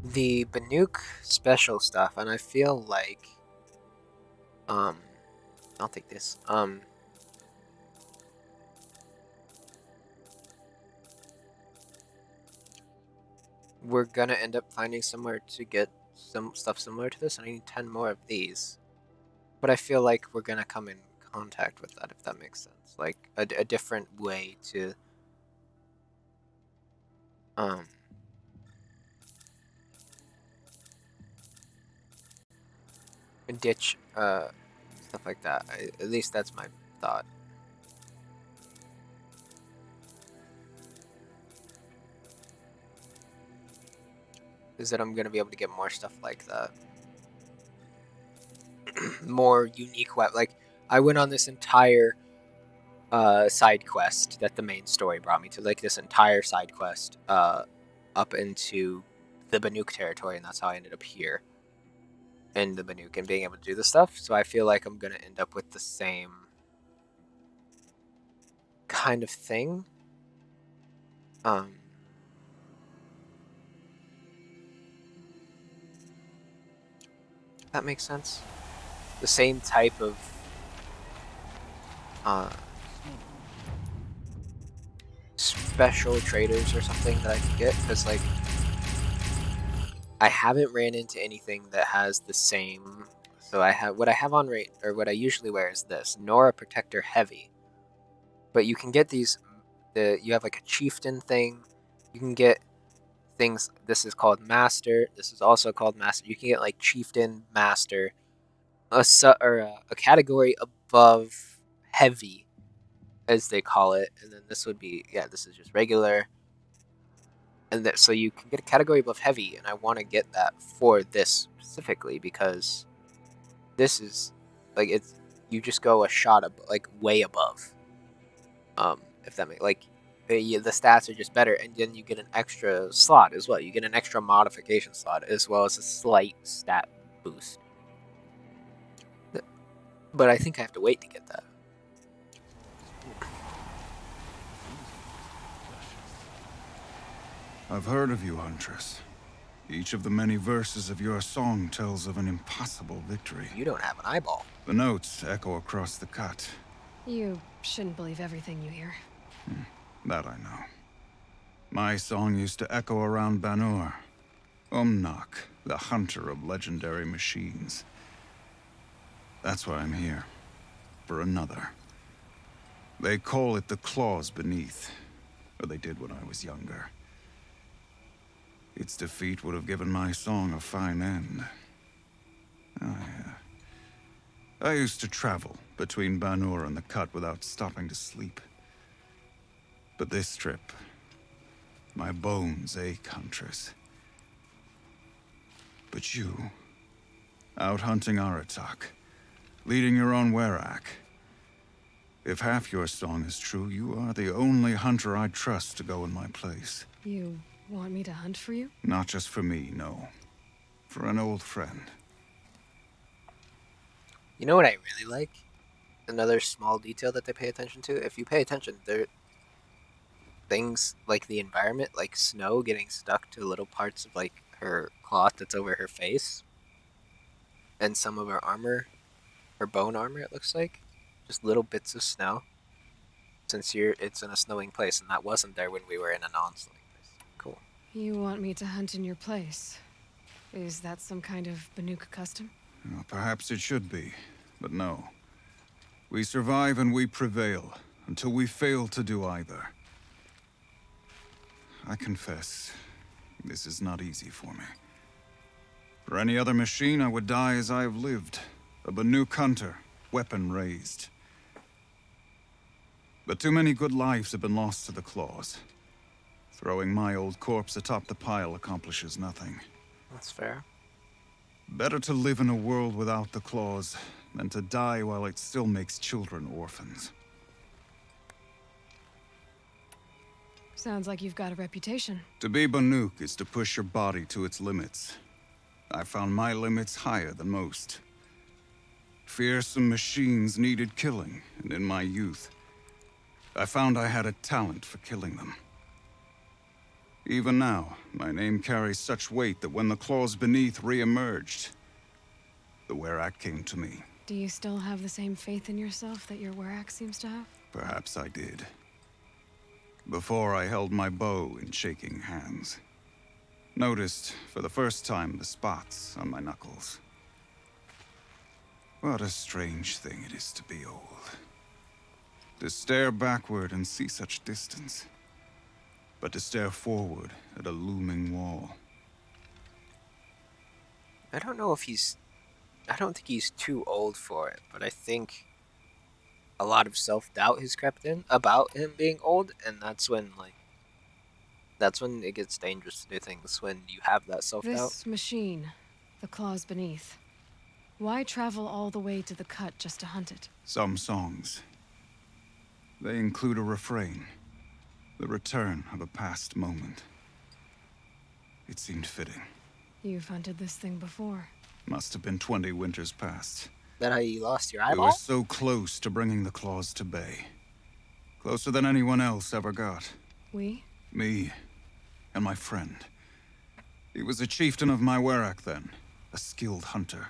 the Banuk special stuff, and I feel like... I'll take this. We're gonna end up finding somewhere to get some stuff similar to this, and I need 10 more of these. But I feel like we're gonna come in contact with that, if that makes sense. Like, a different way to... ditch, stuff like that. At least that's my thought. Is that I'm gonna be able to get more stuff like that. More unique web. Like, I went on this entire side quest that the main story brought me to. Like, this entire side quest up into the Banuk territory, and that's how I ended up here in the Banuk and being able to do this stuff. So I feel like I'm gonna end up with the same kind of thing. That makes sense. The same type of special traders or something that I could get, because like I haven't ran into anything that has the same. So I have what I have on rate, or what I usually wear is this Nora Protector Heavy. But you can get these. You have like a chieftain thing. You can get things. This is called Master. This is also called Master. You can get like Chieftain, Master, a category above Heavy, as they call it, and then this would be, yeah, this is just regular. And that, so you can get a category above Heavy, and I want to get that for this specifically, because this is like, it's, you just go a shot like way above. If that makes, like, the stats are just better, and then you get an extra slot as well. You get an extra modification slot as well as a slight stat boost. But I think I have to wait to get that. I've heard of you, Huntress. Each of the many verses of your song tells of an impossible victory. You don't have an eyeball. The notes echo across the cut. You shouldn't believe everything you hear. That I know. My song used to echo around Banur. Umnak, the hunter of legendary machines. That's why I'm here. For another. They call it the Claws Beneath. Or they did when I was younger. Its defeat would have given my song a fine end. I used to travel between Banur and the Cut without stopping to sleep. But this trip, my bones ache, Huntress. But you, out hunting Aratak, leading your own Werak. If half your song is true, you are the only hunter I'd trust to go in my place. You want me to hunt for you? Not just for me, no. For an old friend. You know what I really like? Another small detail that they pay attention to. If you pay attention, there things like the environment, like snow getting stuck to little parts of like her cloth that's over her face, and some of her armor, her bone armor. It looks like just little bits of snow. Since it's in a snowing place, and that wasn't there when we were in a non-snowing place. Cool. You want me to hunt in your place? Is that some kind of Banuk custom? Well, perhaps it should be, but no. We survive and we prevail, until we fail to do either. I confess, this is not easy for me. For any other machine, I would die as I have lived. A Banuk hunter, weapon raised. But too many good lives have been lost to the claws. Throwing my old corpse atop the pile accomplishes nothing. That's fair. Better to live in a world without the claws than to die while it still makes children orphans. Sounds like you've got a reputation. To be Banuk is to push your body to its limits. I found my limits higher than most. Fearsome machines needed killing, and in my youth, I found I had a talent for killing them. Even now, my name carries such weight that when the claws beneath re-emerged, the Werak came to me. Do you still have the same faith in yourself that your Werak seems to have? Perhaps I did. Before I held my bow in shaking hands. Noticed, for the first time, the spots on my knuckles. What a strange thing it is to be old. To stare backward and see such distance. But to stare forward at a looming wall. I don't know if I don't think he's too old for it, but I think a lot of self-doubt has crept in about him being old, and that's when it gets dangerous to do things, when you have that self-doubt. This machine, the claws beneath. Why travel all the way to the cut just to hunt it? Some songs. They include a refrain. The return of a past moment. It seemed fitting. You've hunted this thing before. Must have been 20 winters past. That how you lost your We eyeball? were so close to bringing the claws to bay. Closer than anyone else ever got. We? Me and my friend. He was a chieftain of my Werak then. A skilled hunter.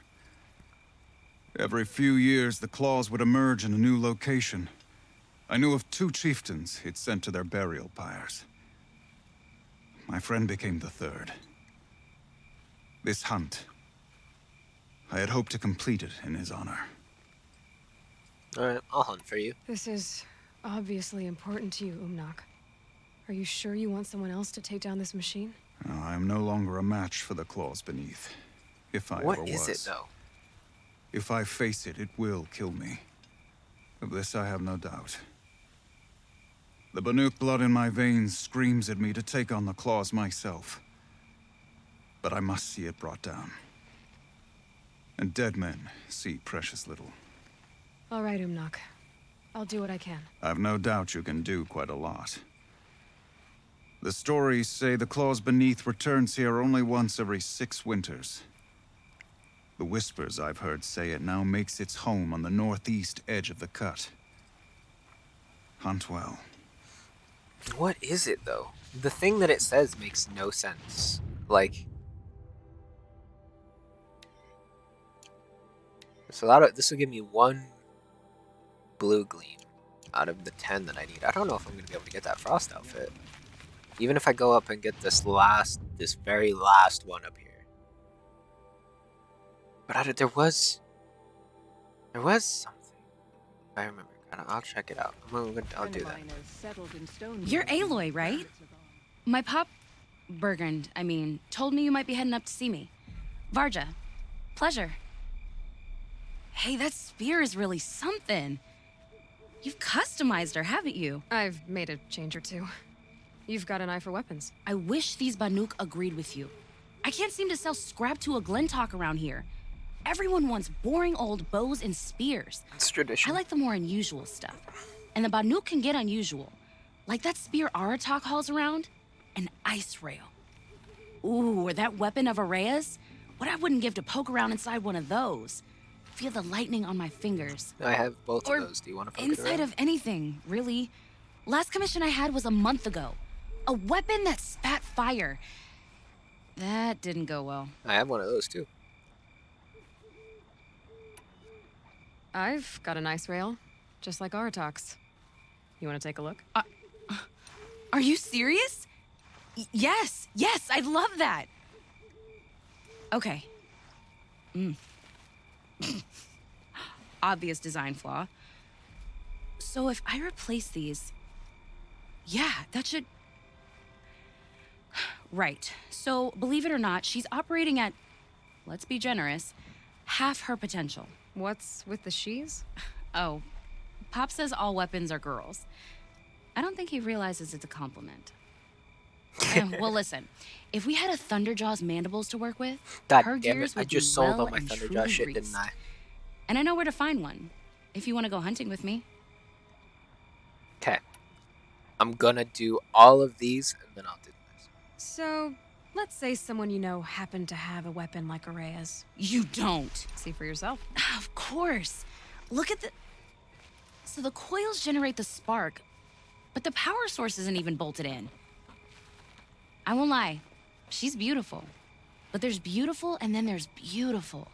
Every few years, the claws would emerge in a new location. I knew of 2 chieftains he'd sent to their burial pyres. My friend became the 3rd. This hunt, I had hoped to complete it in his honor. Alright, I'll hunt for you. This is obviously important to you, Umnak. Are you sure you want someone else to take down this machine? I am no longer a match for the claws beneath. If I What ever is was. it, though? If I face it, it will kill me. Of this I have no doubt. The Banuk blood in my veins screams at me to take on the claws myself. But I must see it brought down. And dead men see precious little. All right, Umnak. I'll do what I can. I've no doubt you can do quite a lot. The stories say the claws beneath returns here only once every 6 winters. The whispers I've heard say it now makes its home on the northeast edge of the cut. Hunt well. What is it, though? The thing that it says makes no sense. Like, this will give me 1 blue gleam out of the 10 that I need. I don't know if I'm going to be able to get that frost outfit. Even if I go up and get this very last one up here. But there was something. I remember. I'll check it out. I'll do that. You're Aloy, right? My pop, Bergund, told me you might be heading up to see me. Varja, pleasure. Hey, that spear is really something. You've customized her, haven't you? I've made a change or 2. You've got an eye for weapons. I wish these Banuk agreed with you. I can't seem to sell scrap to a Glentalk around here. Everyone wants boring old bows and spears. It's tradition. I like the more unusual stuff. And the Banuk can get unusual. Like that spear Aratak hauls around. An ice rail. Ooh, or that weapon of Araya's. What I wouldn't give to poke around inside one of those. Feel the lightning on my fingers. I have both Or of those. Do you want to poke it inside around? of anything, really. Last commission I had was a month ago. A weapon that spat fire. That didn't go well. I have one of those too. I've got an ice rail, just like Aratak's. You want to take a look? Are you serious? Yes, I'd love that. Okay. Obvious design flaw. So if I replace these... Yeah, that should... Right. So, believe it or not, she's operating at, let's be generous, half her potential. What's with the she's? Oh, Pop says all weapons are girls. I don't think he realizes it's a compliment. Well, listen, if we had a Thunderjaw's mandibles to work with, God her damn it, gears I would just be sold well all my and Thunderjaw truly shit, greased. didn't I? And I know where to find one, if you want to go hunting with me. Okay. I'm gonna do all of these, and then I'll do this. So, let's say someone you know happened to have a weapon like Araya's. You don't. See for yourself. Of course. Look at the... So the coils generate the spark, but the power source isn't even bolted in. I won't lie. She's beautiful. But there's beautiful and then there's beautiful.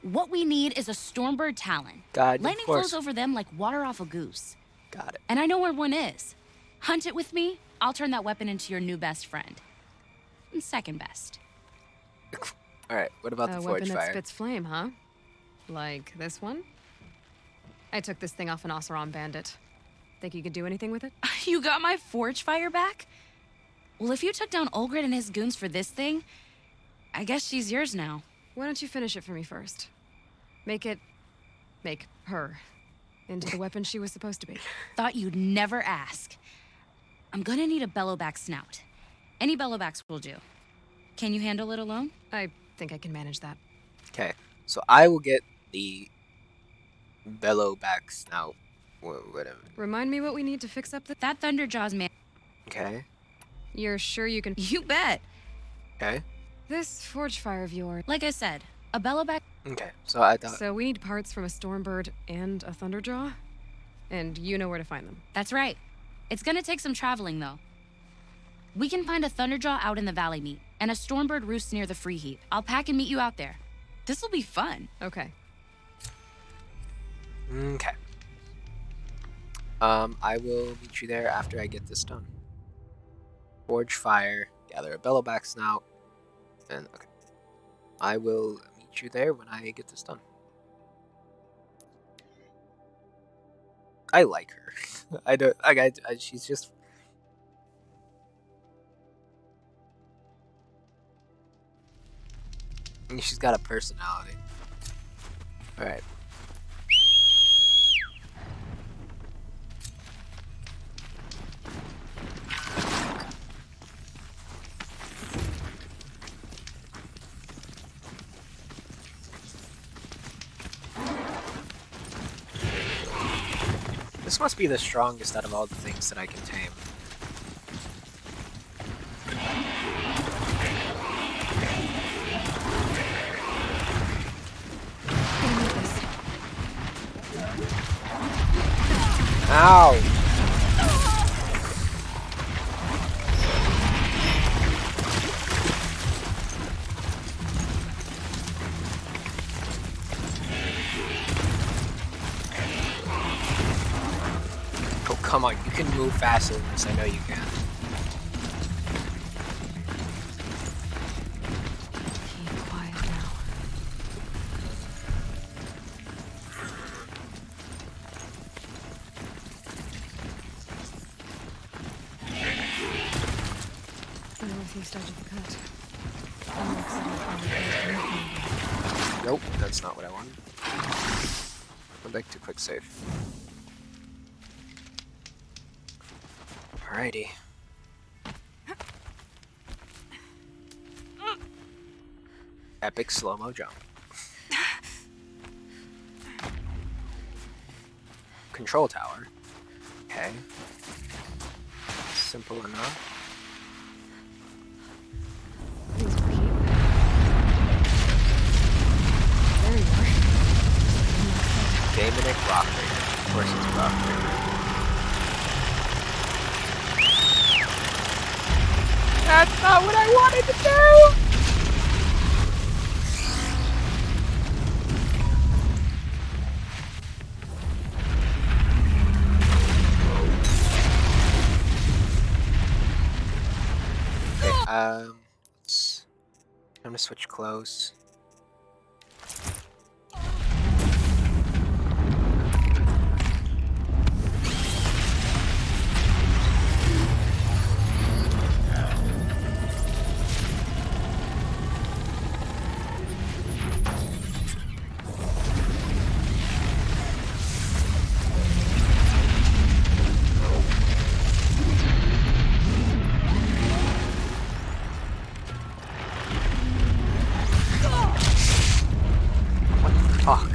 What we need is a Stormbird Talon. God, Lightning of course. flows over them like water off a goose. Got it. And I know where one is. Hunt it with me, I'll turn that weapon into your new best friend. And second best. Alright, what about the A Forge weapon that Fire? spits flame, huh? Like this one? I took this thing off an Oseram bandit. Think you could do anything with it? You got my Forge Fire back? Well, if you took down Olgrid and his goons for this thing, I guess she's yours now. Why don't you finish it for me first? Make her into the weapon she was supposed to be. Thought you'd never ask. I'm gonna need a bellowback snout. Any bellowbacks will do. Can you handle it alone? I think I can manage that. Okay, so I will get the Bellowback Snout. Whatever. Remind me what we need to fix up that Thunderjaw's man. Okay. You're sure you can? You bet. Okay. This Forge Fire of yours. Like I said, a bellowback. Okay, so I thought... So we need parts from a Stormbird and a Thunderjaw? And you know where to find them. That's right. It's gonna take some traveling, though. We can find a Thunderjaw out in the Valley Meat, and a Stormbird roost near the Free Heap. I'll pack and meet you out there. This'll be fun. Okay. Okay. I will meet you there after I get this done. Forge Fire, gather a Bellowback Snout, and okay. I will meet you there when I get this done. I like her. I don't. She's just. She's got a personality. All right. This must be the strongest out of all the things that I can tame. Ow! Oh, come on, you can move faster than this, I know you can. Keep quiet now. The northeast edge of the cut. Nope, that's not what I wanted. Go back to quick save. Alrighty. Epic slow-mo jump. control tower. Okay. Simple enough. Please repeat. There you are. Daemonic Rock Raider. Of course it's Rock Raider. That's not what I wanted to do! Okay, I'm gonna switch clothes. Fuck.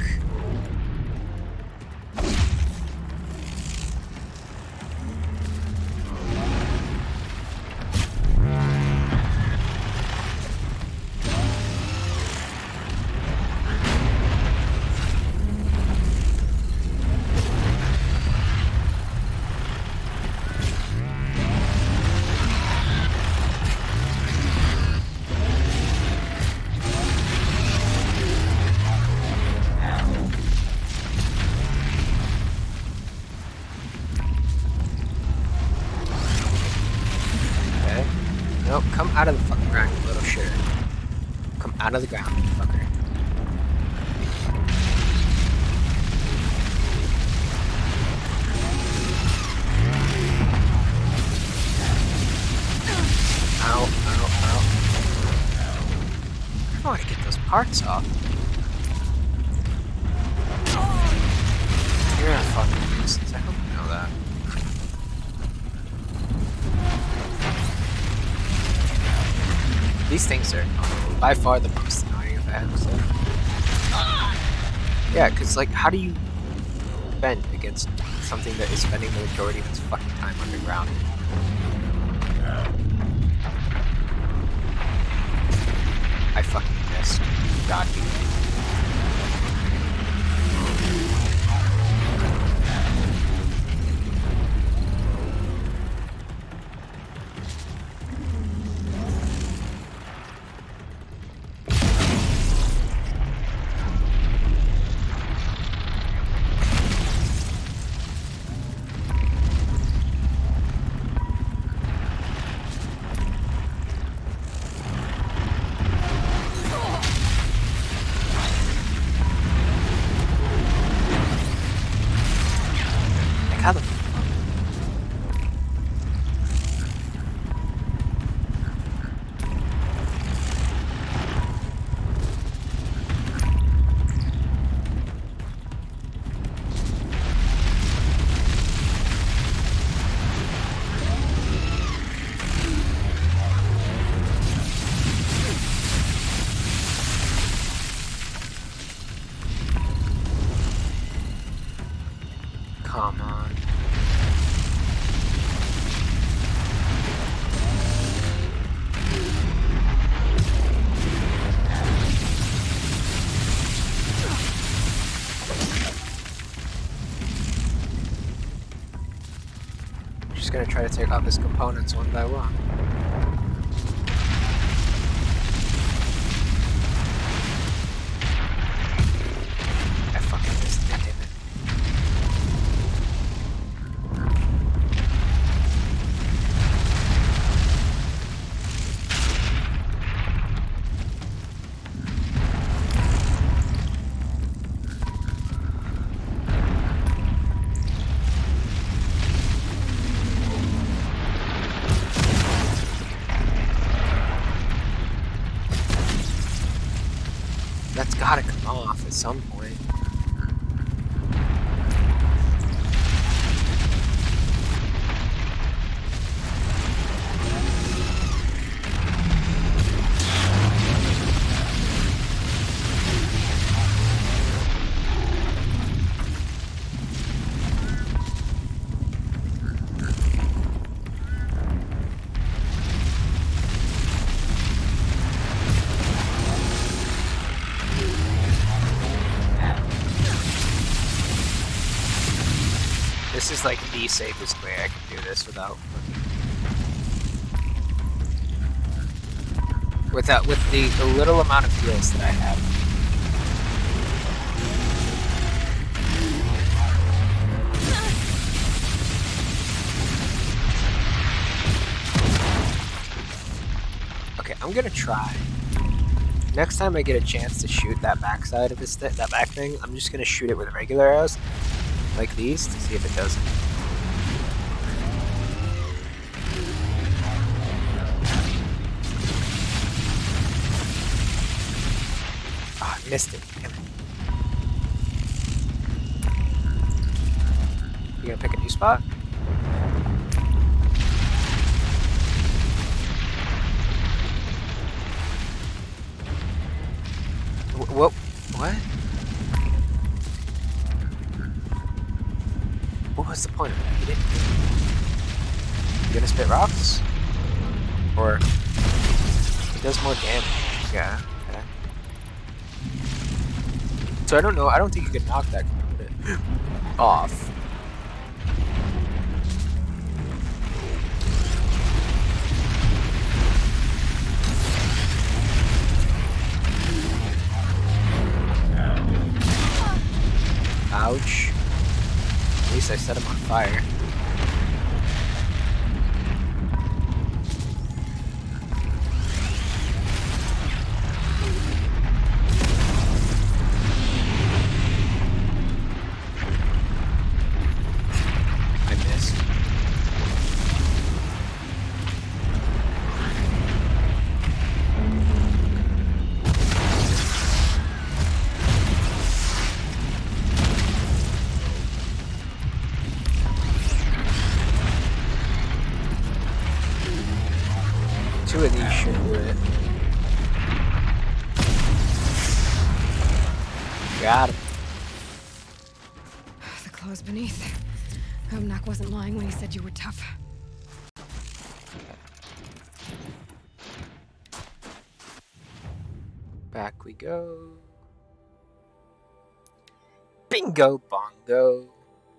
Nope, come out of the fucking ground, you little shitter. Come out of the ground, fucker. Ow, ow, ow. I want to get those parts off. You're a fucking nuisance, I hope you know that. These things are by far the most annoying I've had, so. Yeah, because, like, how do you defend against something that is spending the majority of its fucking time underground? I fucking missed. God, you. How the come on. Just gonna try to take off his components one by one. I fucking missed it, damn it. That's gotta come off at some point. is like the safest way I can do this without with the little amount of heals that I have. Okay, I'm gonna try. Next time I get a chance to shoot that backside of this that back thing, I'm just gonna shoot it with regular arrows, like these, to see if it does it. Ah, I missed it. Damn it. You gonna pick a new spot? What? What? What was the point of that? You didn't. You gonna spit rocks? Or it does more damage? Yeah. Okay. So I don't know. I don't think you can knock that off. Ouch. At least I set him on fire. I missed. Two of these should do it. Got him. The claws beneath. Homnak wasn't lying when he said you were tough. Back we go. Bingo bongo.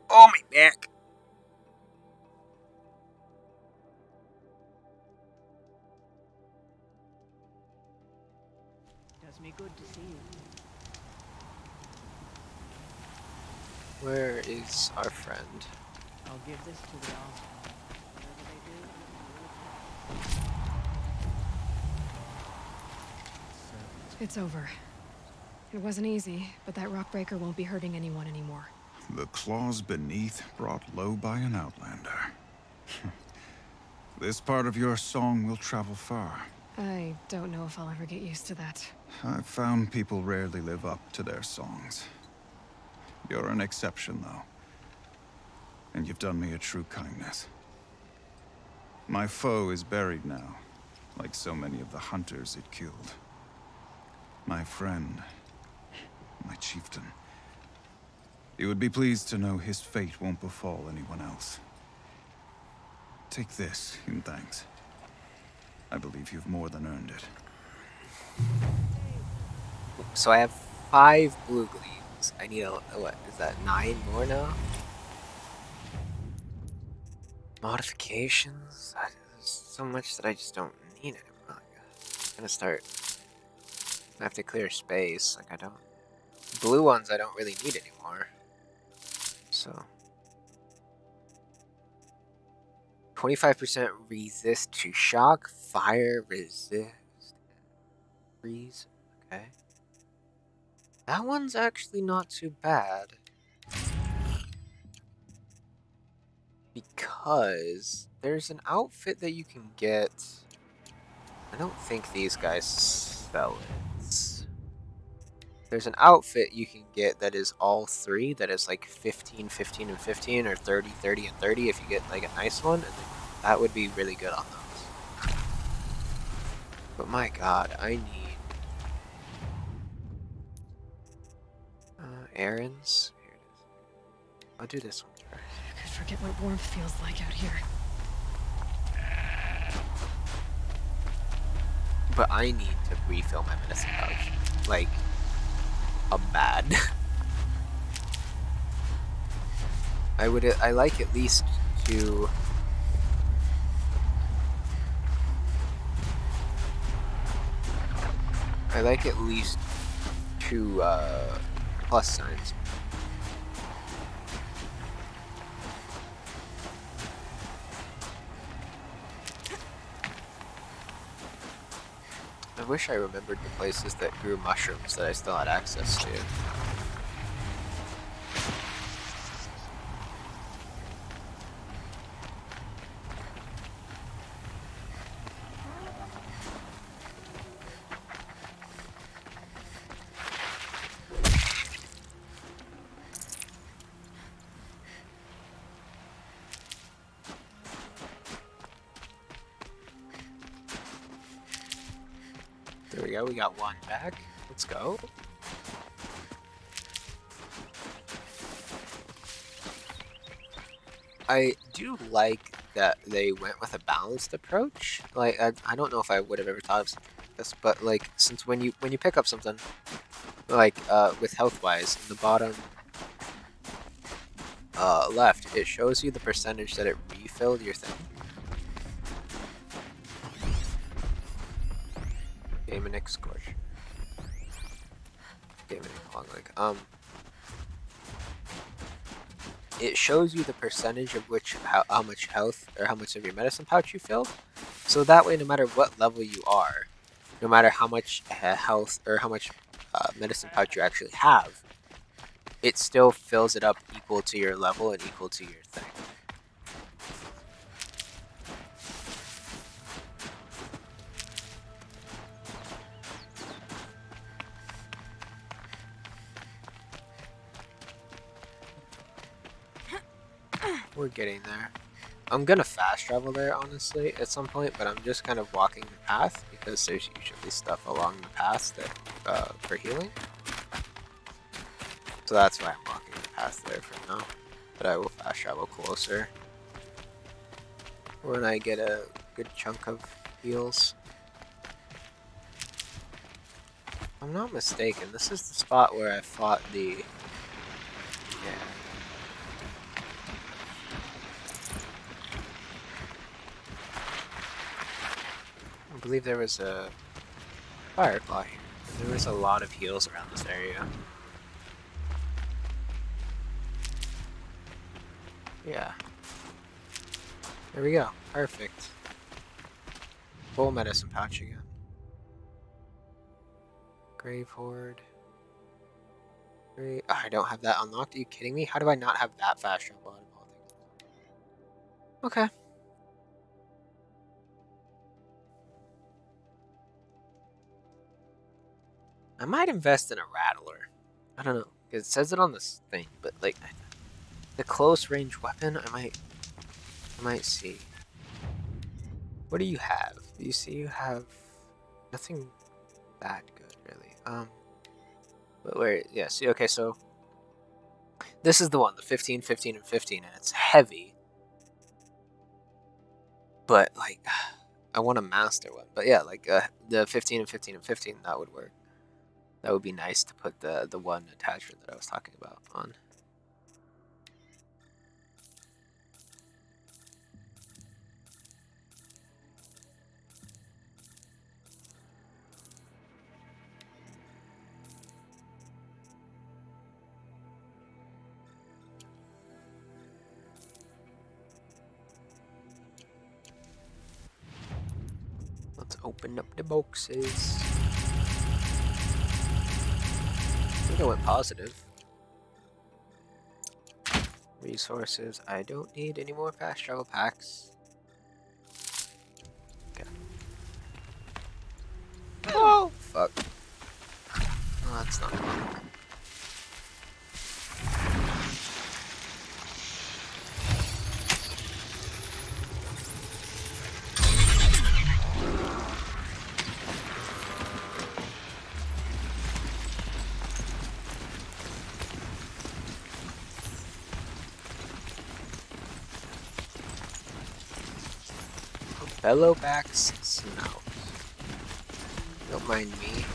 Oh, my back. Does me good to see you. Where is our friend? I'll give this to the Osborn. Whatever they do, It's over. It wasn't easy, but that rock breaker won't be hurting anyone anymore. The claws beneath brought low by an outlander. This part of your song will travel far. I don't know if I'll ever get used to that. I've found people rarely live up to their songs. You're an exception, though. And you've done me a true kindness. My foe is buried now, like so many of the hunters it killed. My friend, my chieftain. You would be pleased to know his fate won't befall anyone else. Take this in thanks. I believe you've more than earned it. So I have 5 blue gleams. I need what is that, 9 more now? Modifications? There's so much that I just don't need anymore. I'm gonna start. I have to clear space. Like I don't. Blue ones I don't really need anymore. So. 25% resist to shock, fire resist. Freeze. Okay. That one's actually not too bad. Because there's an outfit that you can get. I don't think these guys sell it. There's an outfit you can get that is all 3, that is like 15, 15, and 15, or 30, 30, and 30 if you get like a nice one. And that would be really good on those. But my god, I need errands. Here it is. I'll do this one first. I could forget what warmth feels like out here. But I need to refill my medicine pouch. Like, a bad. I like at least to plus signs. I wish I remembered the places that grew mushrooms that I still had access to. There we go, we got one back. Let's go. I do like that they went with a balanced approach. Like, I don't know if I would have ever thought of something like this, but like, since when you pick up something, like with health-wise, in the bottom left, it shows you the percentage that it refilled your thing. Gaminic Scorch. Gaminic Long Leg. It shows you the percentage of how much health or how much of your medicine pouch you filled. So that way, no matter what level you are, no matter how much health or how much medicine pouch you actually have, it still fills it up equal to your level and equal to your thing. We're getting there. I'm gonna fast travel there, honestly, at some point, but I'm just kind of walking the path because there's usually stuff along the path that for healing. So that's why I'm walking the path there for now. But I will fast travel closer when I get a good chunk of heals. If I'm not mistaken, this is the spot where I fought the... Yeah. I believe there was a Firefly here. There was a lot of heals around this area. Yeah. There we go. Perfect. Full medicine pouch again. Grave Horde. Great. Oh, I don't have that unlocked. Are you kidding me? How do I not have that fast travel out of all things? Okay. I might invest in a Rattler. I don't know. It says it on this thing, but like the close range weapon, I might see. What do you have? Do you see you have nothing that good really? But where? Yeah. See. Okay. So this is the one, the 15, 15, and 15, and it's heavy. But like, I want a master one. But yeah, like the 15 and 15 and 15, that would work. That would be nice to put the one attachment that I was talking about on. Let's open up the boxes. I think I went positive. Resources. I don't need any more fast travel packs. Okay. Oh, fuck. Oh, that's not fun. Bellowback's snout. Don't mind me.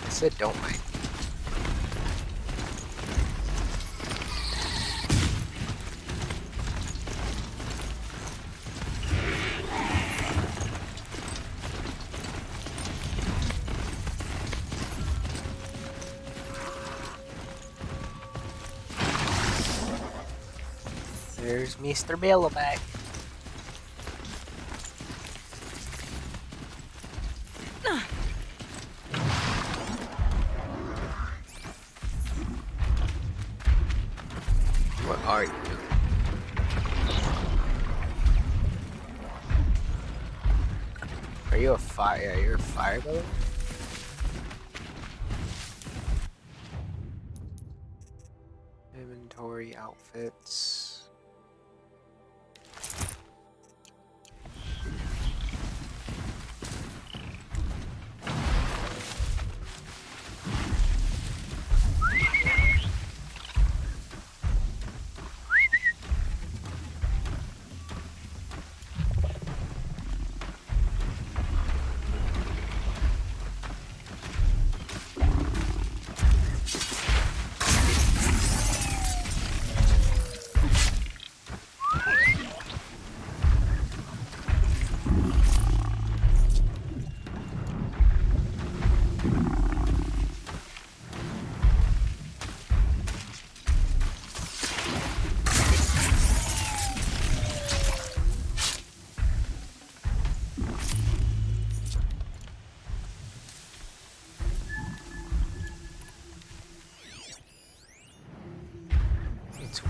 I said don't mind me. There's Mr. Billowback. What are you? Are you a fire? You're a fireball? Inventory outfits.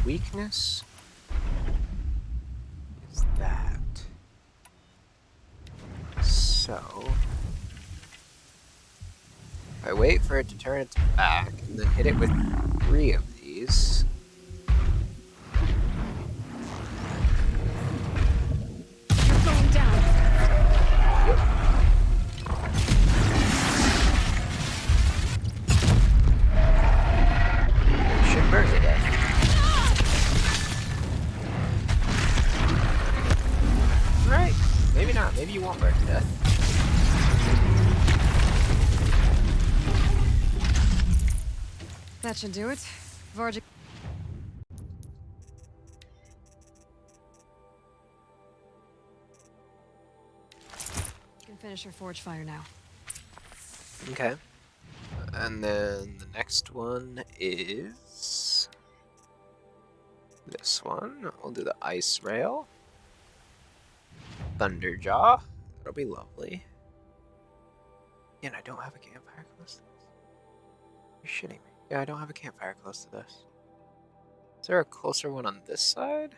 Weakness is that. So if I wait for it to turn its back and then hit it with 3 of these. You're going down. Yep. Should burn to death. Right. Maybe not. Maybe you won't burn to death. That should do it. Varja. You can finish your forge fire now. Okay. And then the next one is this one. We'll do the ice rail. Thunderjaw. That'll be lovely. And I don't have a campfire close to this. You're shitting me. Yeah, I don't have a campfire close to this. Is there a closer one on this side?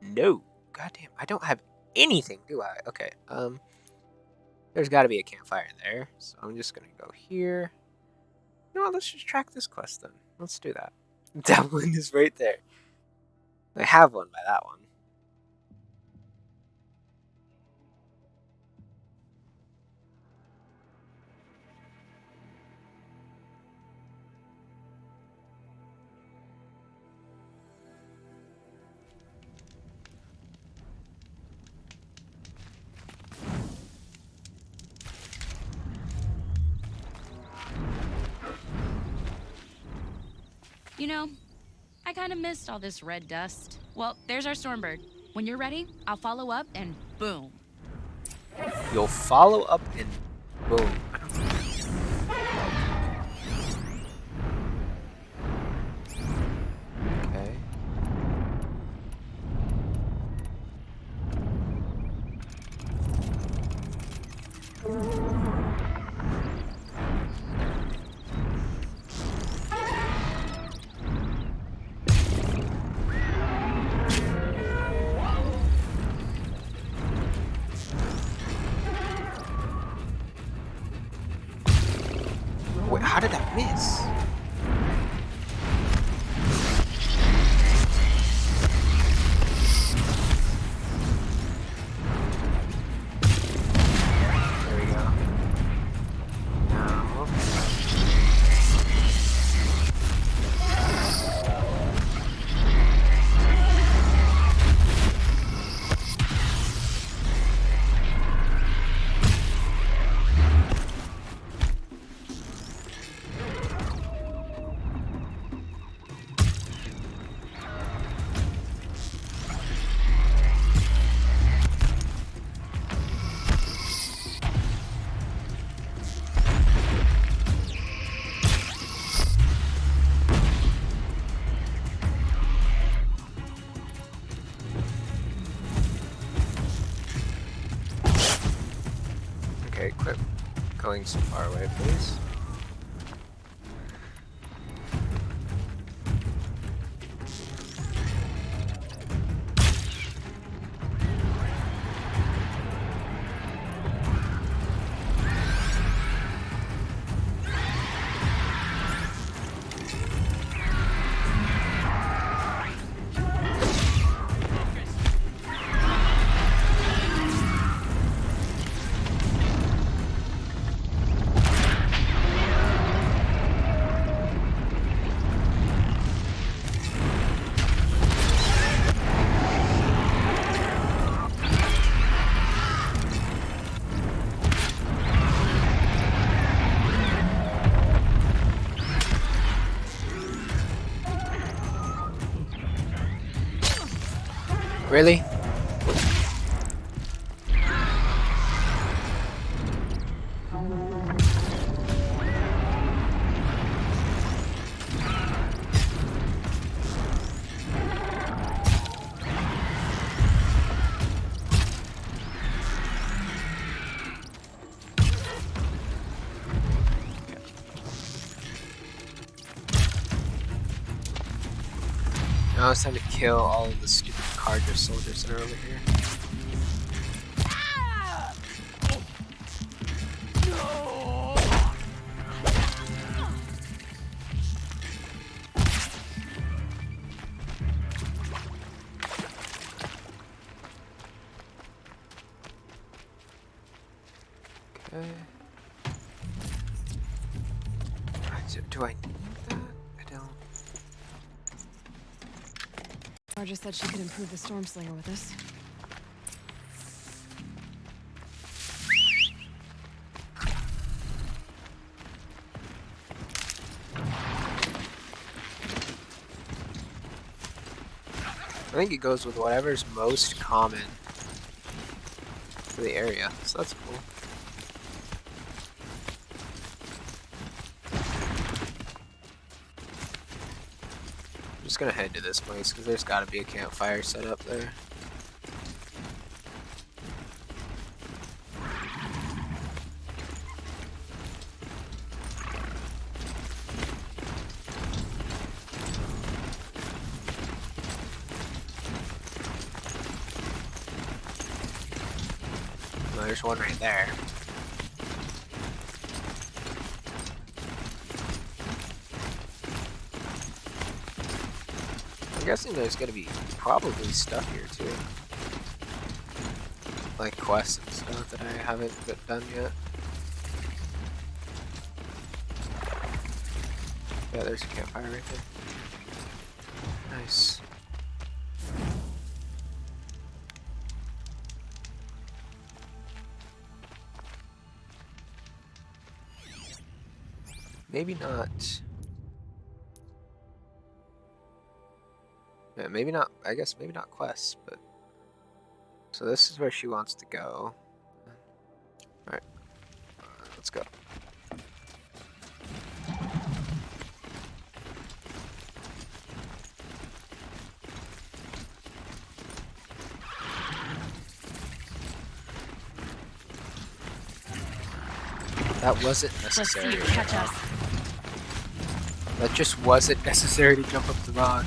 No. Goddamn, I don't have anything, do I? Okay, there's gotta be a campfire there. So I'm just gonna go here. You know what, let's just track this quest then. Let's do that. That one is right there. I have one by that one. You know, I kind of missed all this red dust. Well, there's our Stormbird. When you're ready, I'll follow up and boom. You'll follow up and boom. Okay. Wait, how did that miss? There we go. Now. Okay, quit going so far away, please. Really? Now it's time to kill all of the stupid Carja soldiers that are over here. Okay. Do I need that? I don't. Varja said she could improve the Stormslinger with this. I think it goes with whatever's most common for the area, so that's cool. I'm just gonna head to this place because there's gotta be a campfire set up there. There's one right there. I'm guessing there's gonna be probably stuff here too. Like quests and stuff that I haven't done yet. Yeah, there's a campfire right there. Nice. Maybe not. Yeah, maybe not. I guess maybe not quests, but. So this is where she wants to go. Alright. Let's go. That wasn't necessary. Let's see you catch us. That just wasn't necessary to jump up the rock.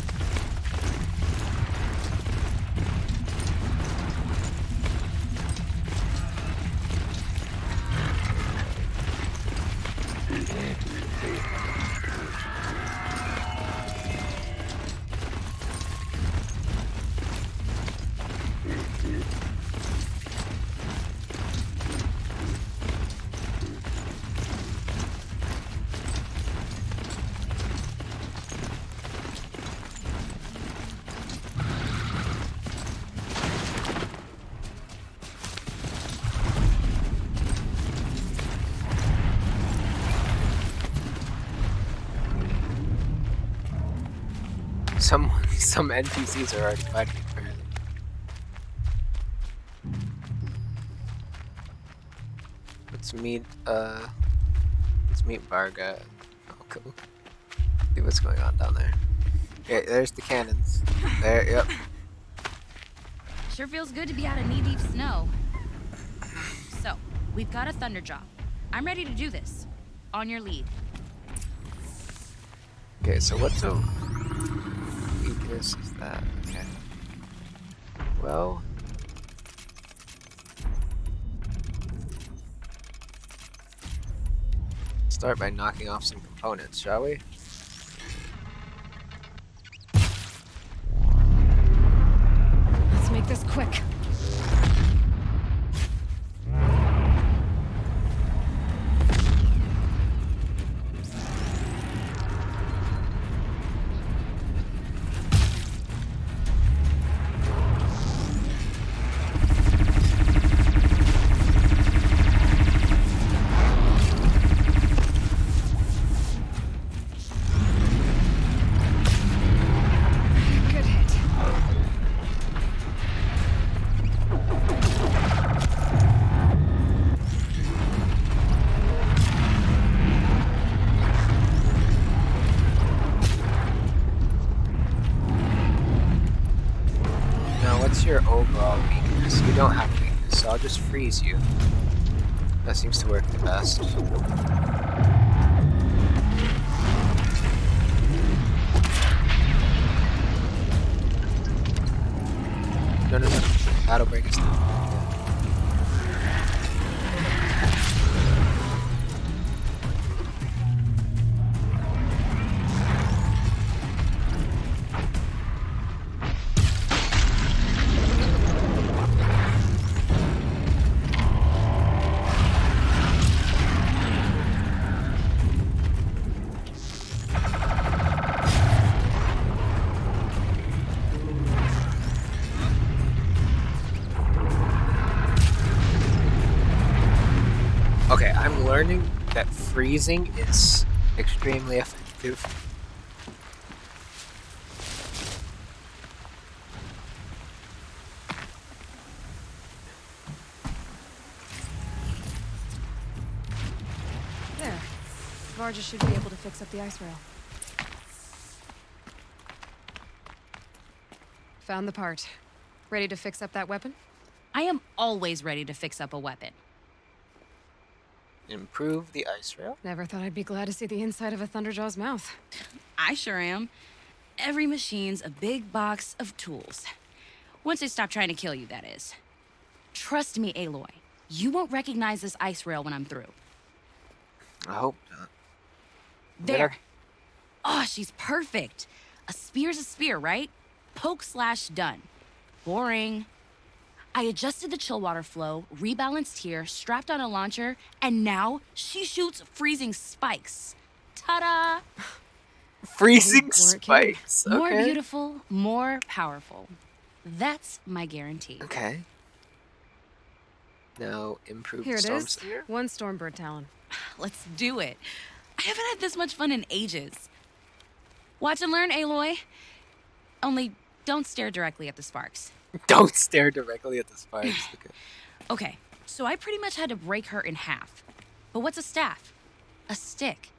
Some NPCs are already fighting apparently. Let's meet Varga. Oh, cool. See what's going on down there. Okay, there's the cannons. There, yep. Sure feels good to be out of knee-deep snow. So, we've got a Thunderjaw. I'm ready to do this. On your lead. Okay, so what's a weakness is that? Okay. Well, start by knocking off some components, shall we? Let's make this quick. Good hit. Now, what's your overall weakness? You don't have a weakness, so I'll just freeze you. That seems to work the best. No, no, no. Battle break is done. Okay, I'm learning that freezing is extremely effective. There. Varja should be able to fix up the ice rail. Found the part. Ready to fix up that weapon? I am always ready to fix up a weapon. Improve the ice rail? Never thought I'd be glad to see the inside of a Thunderjaw's mouth. I sure am. Every machine's a big box of tools. Once they stop trying to kill you, that is. Trust me, Aloy. You won't recognize this ice rail when I'm through. I hope not. There. Oh, she's perfect. A spear's a spear, right? Poke slash done. Boring. I adjusted the chill water flow, rebalanced here, strapped on a launcher, and now she shoots freezing spikes. Ta-da! Freezing spikes. Okay. More beautiful, more powerful. That's my guarantee. Okay. Now improve Here the it storm is. spear. One Stormbird Talon. Let's do it. I haven't had this much fun in ages. Watch and learn, Aloy. Only don't stare directly at the sparks. Don't stare directly at the spikes. Okay. Okay, so I pretty much had to break her in half. But what's a staff? A stick.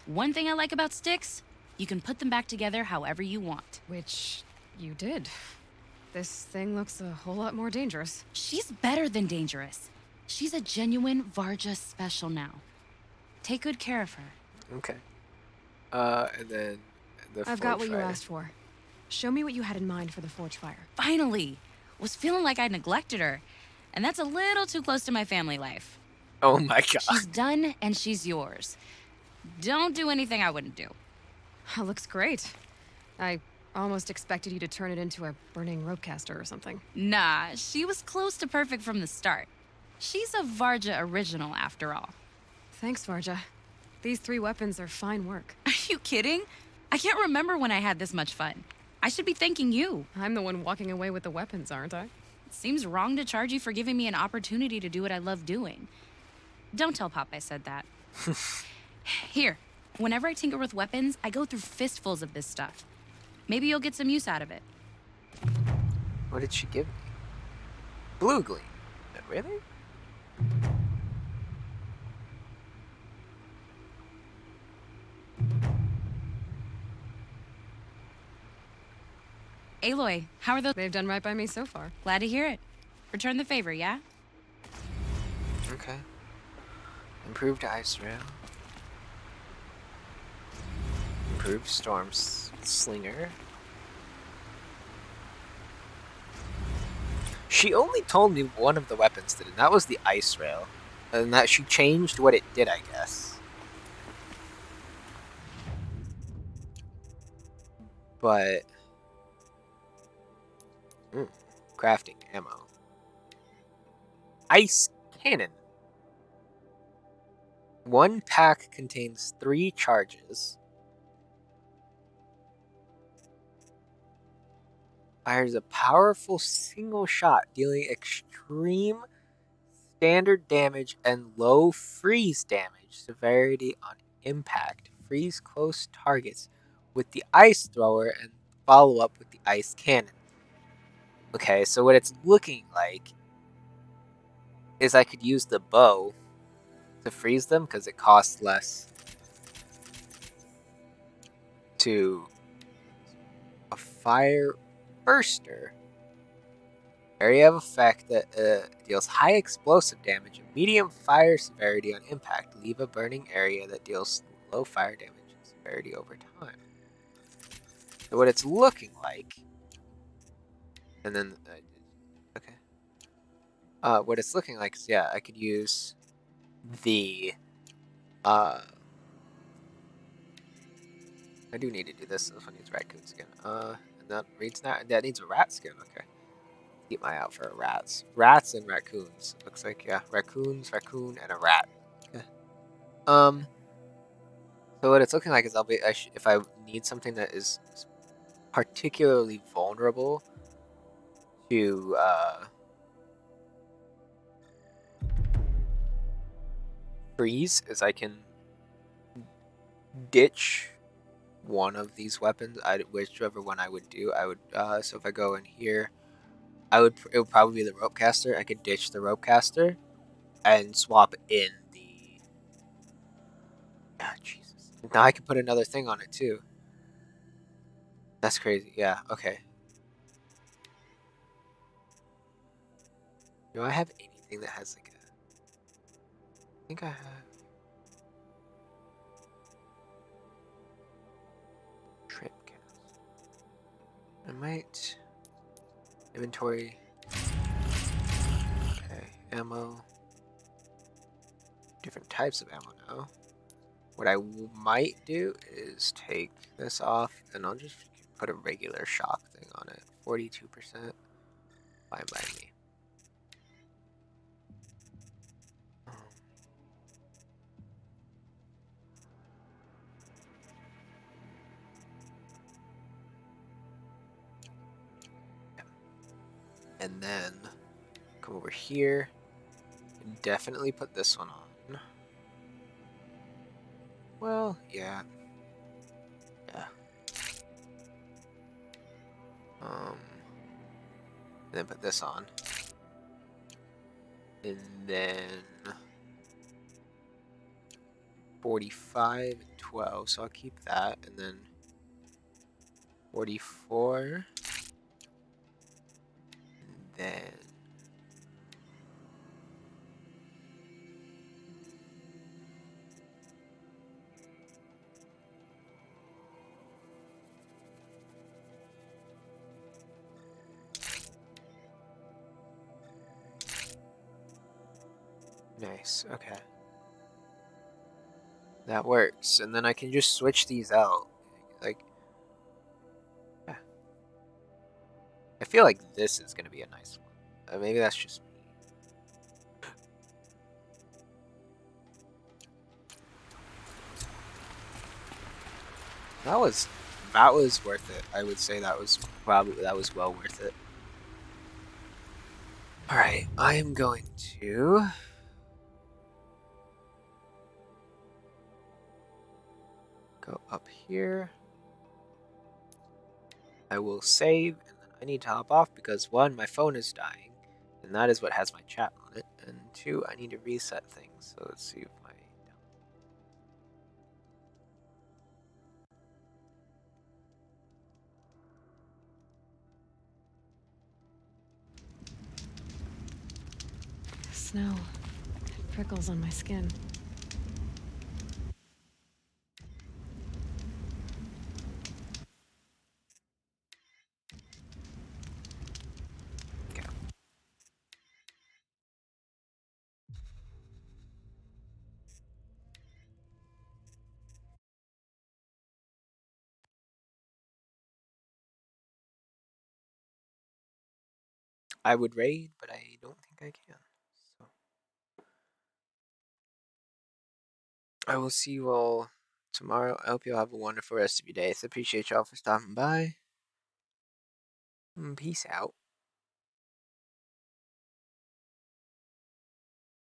One thing I like about sticks, you can put them back together however you want. Which you did. This thing looks a whole lot more dangerous. She's better than dangerous. She's a genuine Varja special now. Take good care of her. Okay. And then the I've got what forge you fire. asked for. Show me what you had in mind for the forge fire. Finally! Was feeling like I neglected her. And that's a little too close to my family life. Oh my god. She's done and she's yours. Don't do anything I wouldn't do. That looks great. I almost expected you to turn it into a burning ropecaster or something. Nah, she was close to perfect from the start. She's a Varja original after all. Thanks, Varja. These 3 weapons are fine work. Are you kidding? I can't remember when I had this much fun. I should be thanking you. I'm the one walking away with the weapons, aren't I? It seems wrong to charge you for giving me an opportunity to do what I love doing. Don't tell Pop I said that. Here, whenever I tinker with weapons, I go through fistfuls of this stuff. Maybe you'll get some use out of it. What did she give me? Blue gleam. Really? Aloy, how are those? They've done right by me so far. Glad to hear it. Return the favor, yeah? Okay. Improved ice rail. Improved storm slinger. She only told me one of the weapons did, and that was the ice rail. And that she changed what it did, I guess. But... crafting ammo. Ice cannon. 1 pack contains 3 charges. Fires a powerful single shot, dealing extreme standard damage and low freeze damage severity on impact. Freeze close targets with the ice thrower and follow up with the ice cannon. Okay, so what it's looking like is I could use the bow to freeze them because it costs less to a fire burster. Area of effect that deals high explosive damage and medium fire severity on impact. Leave a burning area that deals low fire damage and severity over time. So what it's looking like, and then okay. What it's looking like is, yeah, I could use the I do need to do this. This one needs raccoon skin. And that reads that needs a rat skin. Okay. Keep my eye out for rats. Rats and raccoons. Looks like, yeah, raccoon, and a rat. Okay. So what it's looking like is if I need something that is particularly vulnerable to freeze, is I can ditch one of these weapons. Whichever one I would do, I would. So if I go in here. It would probably be the rope caster. I could ditch the rope caster and swap in the... Ah, Jesus. Now I can put another thing on it too. That's crazy. Yeah, okay. Do I have anything that has like a... I think I have... Trip cast. I might... Inventory. Okay, ammo. Different types of ammo now. What I might do is take this off and I'll just put a regular shock thing on it. 42%. Fine by me. And then come over here and definitely put this one on. Well, yeah. Yeah. And then put this on. And then 45 and 12, so I'll keep that, and then 44. Then nice, okay. That works, and then I can just switch these out. Like, yeah. I feel like this is gonna be a nice one. Maybe that's just me. That was worth it. I would say that was well worth it. All right, I am going to go up here. I will save, and then I need to hop off because 1, my phone is dying, and that is what has my chat on it, and 2, I need to reset things. So let's see if my... Snow. It prickles on my skin. I would raid, but I don't think I can. So I will see you all tomorrow. I hope you'll have a wonderful rest of your day. So appreciate y'all for stopping by. Peace out.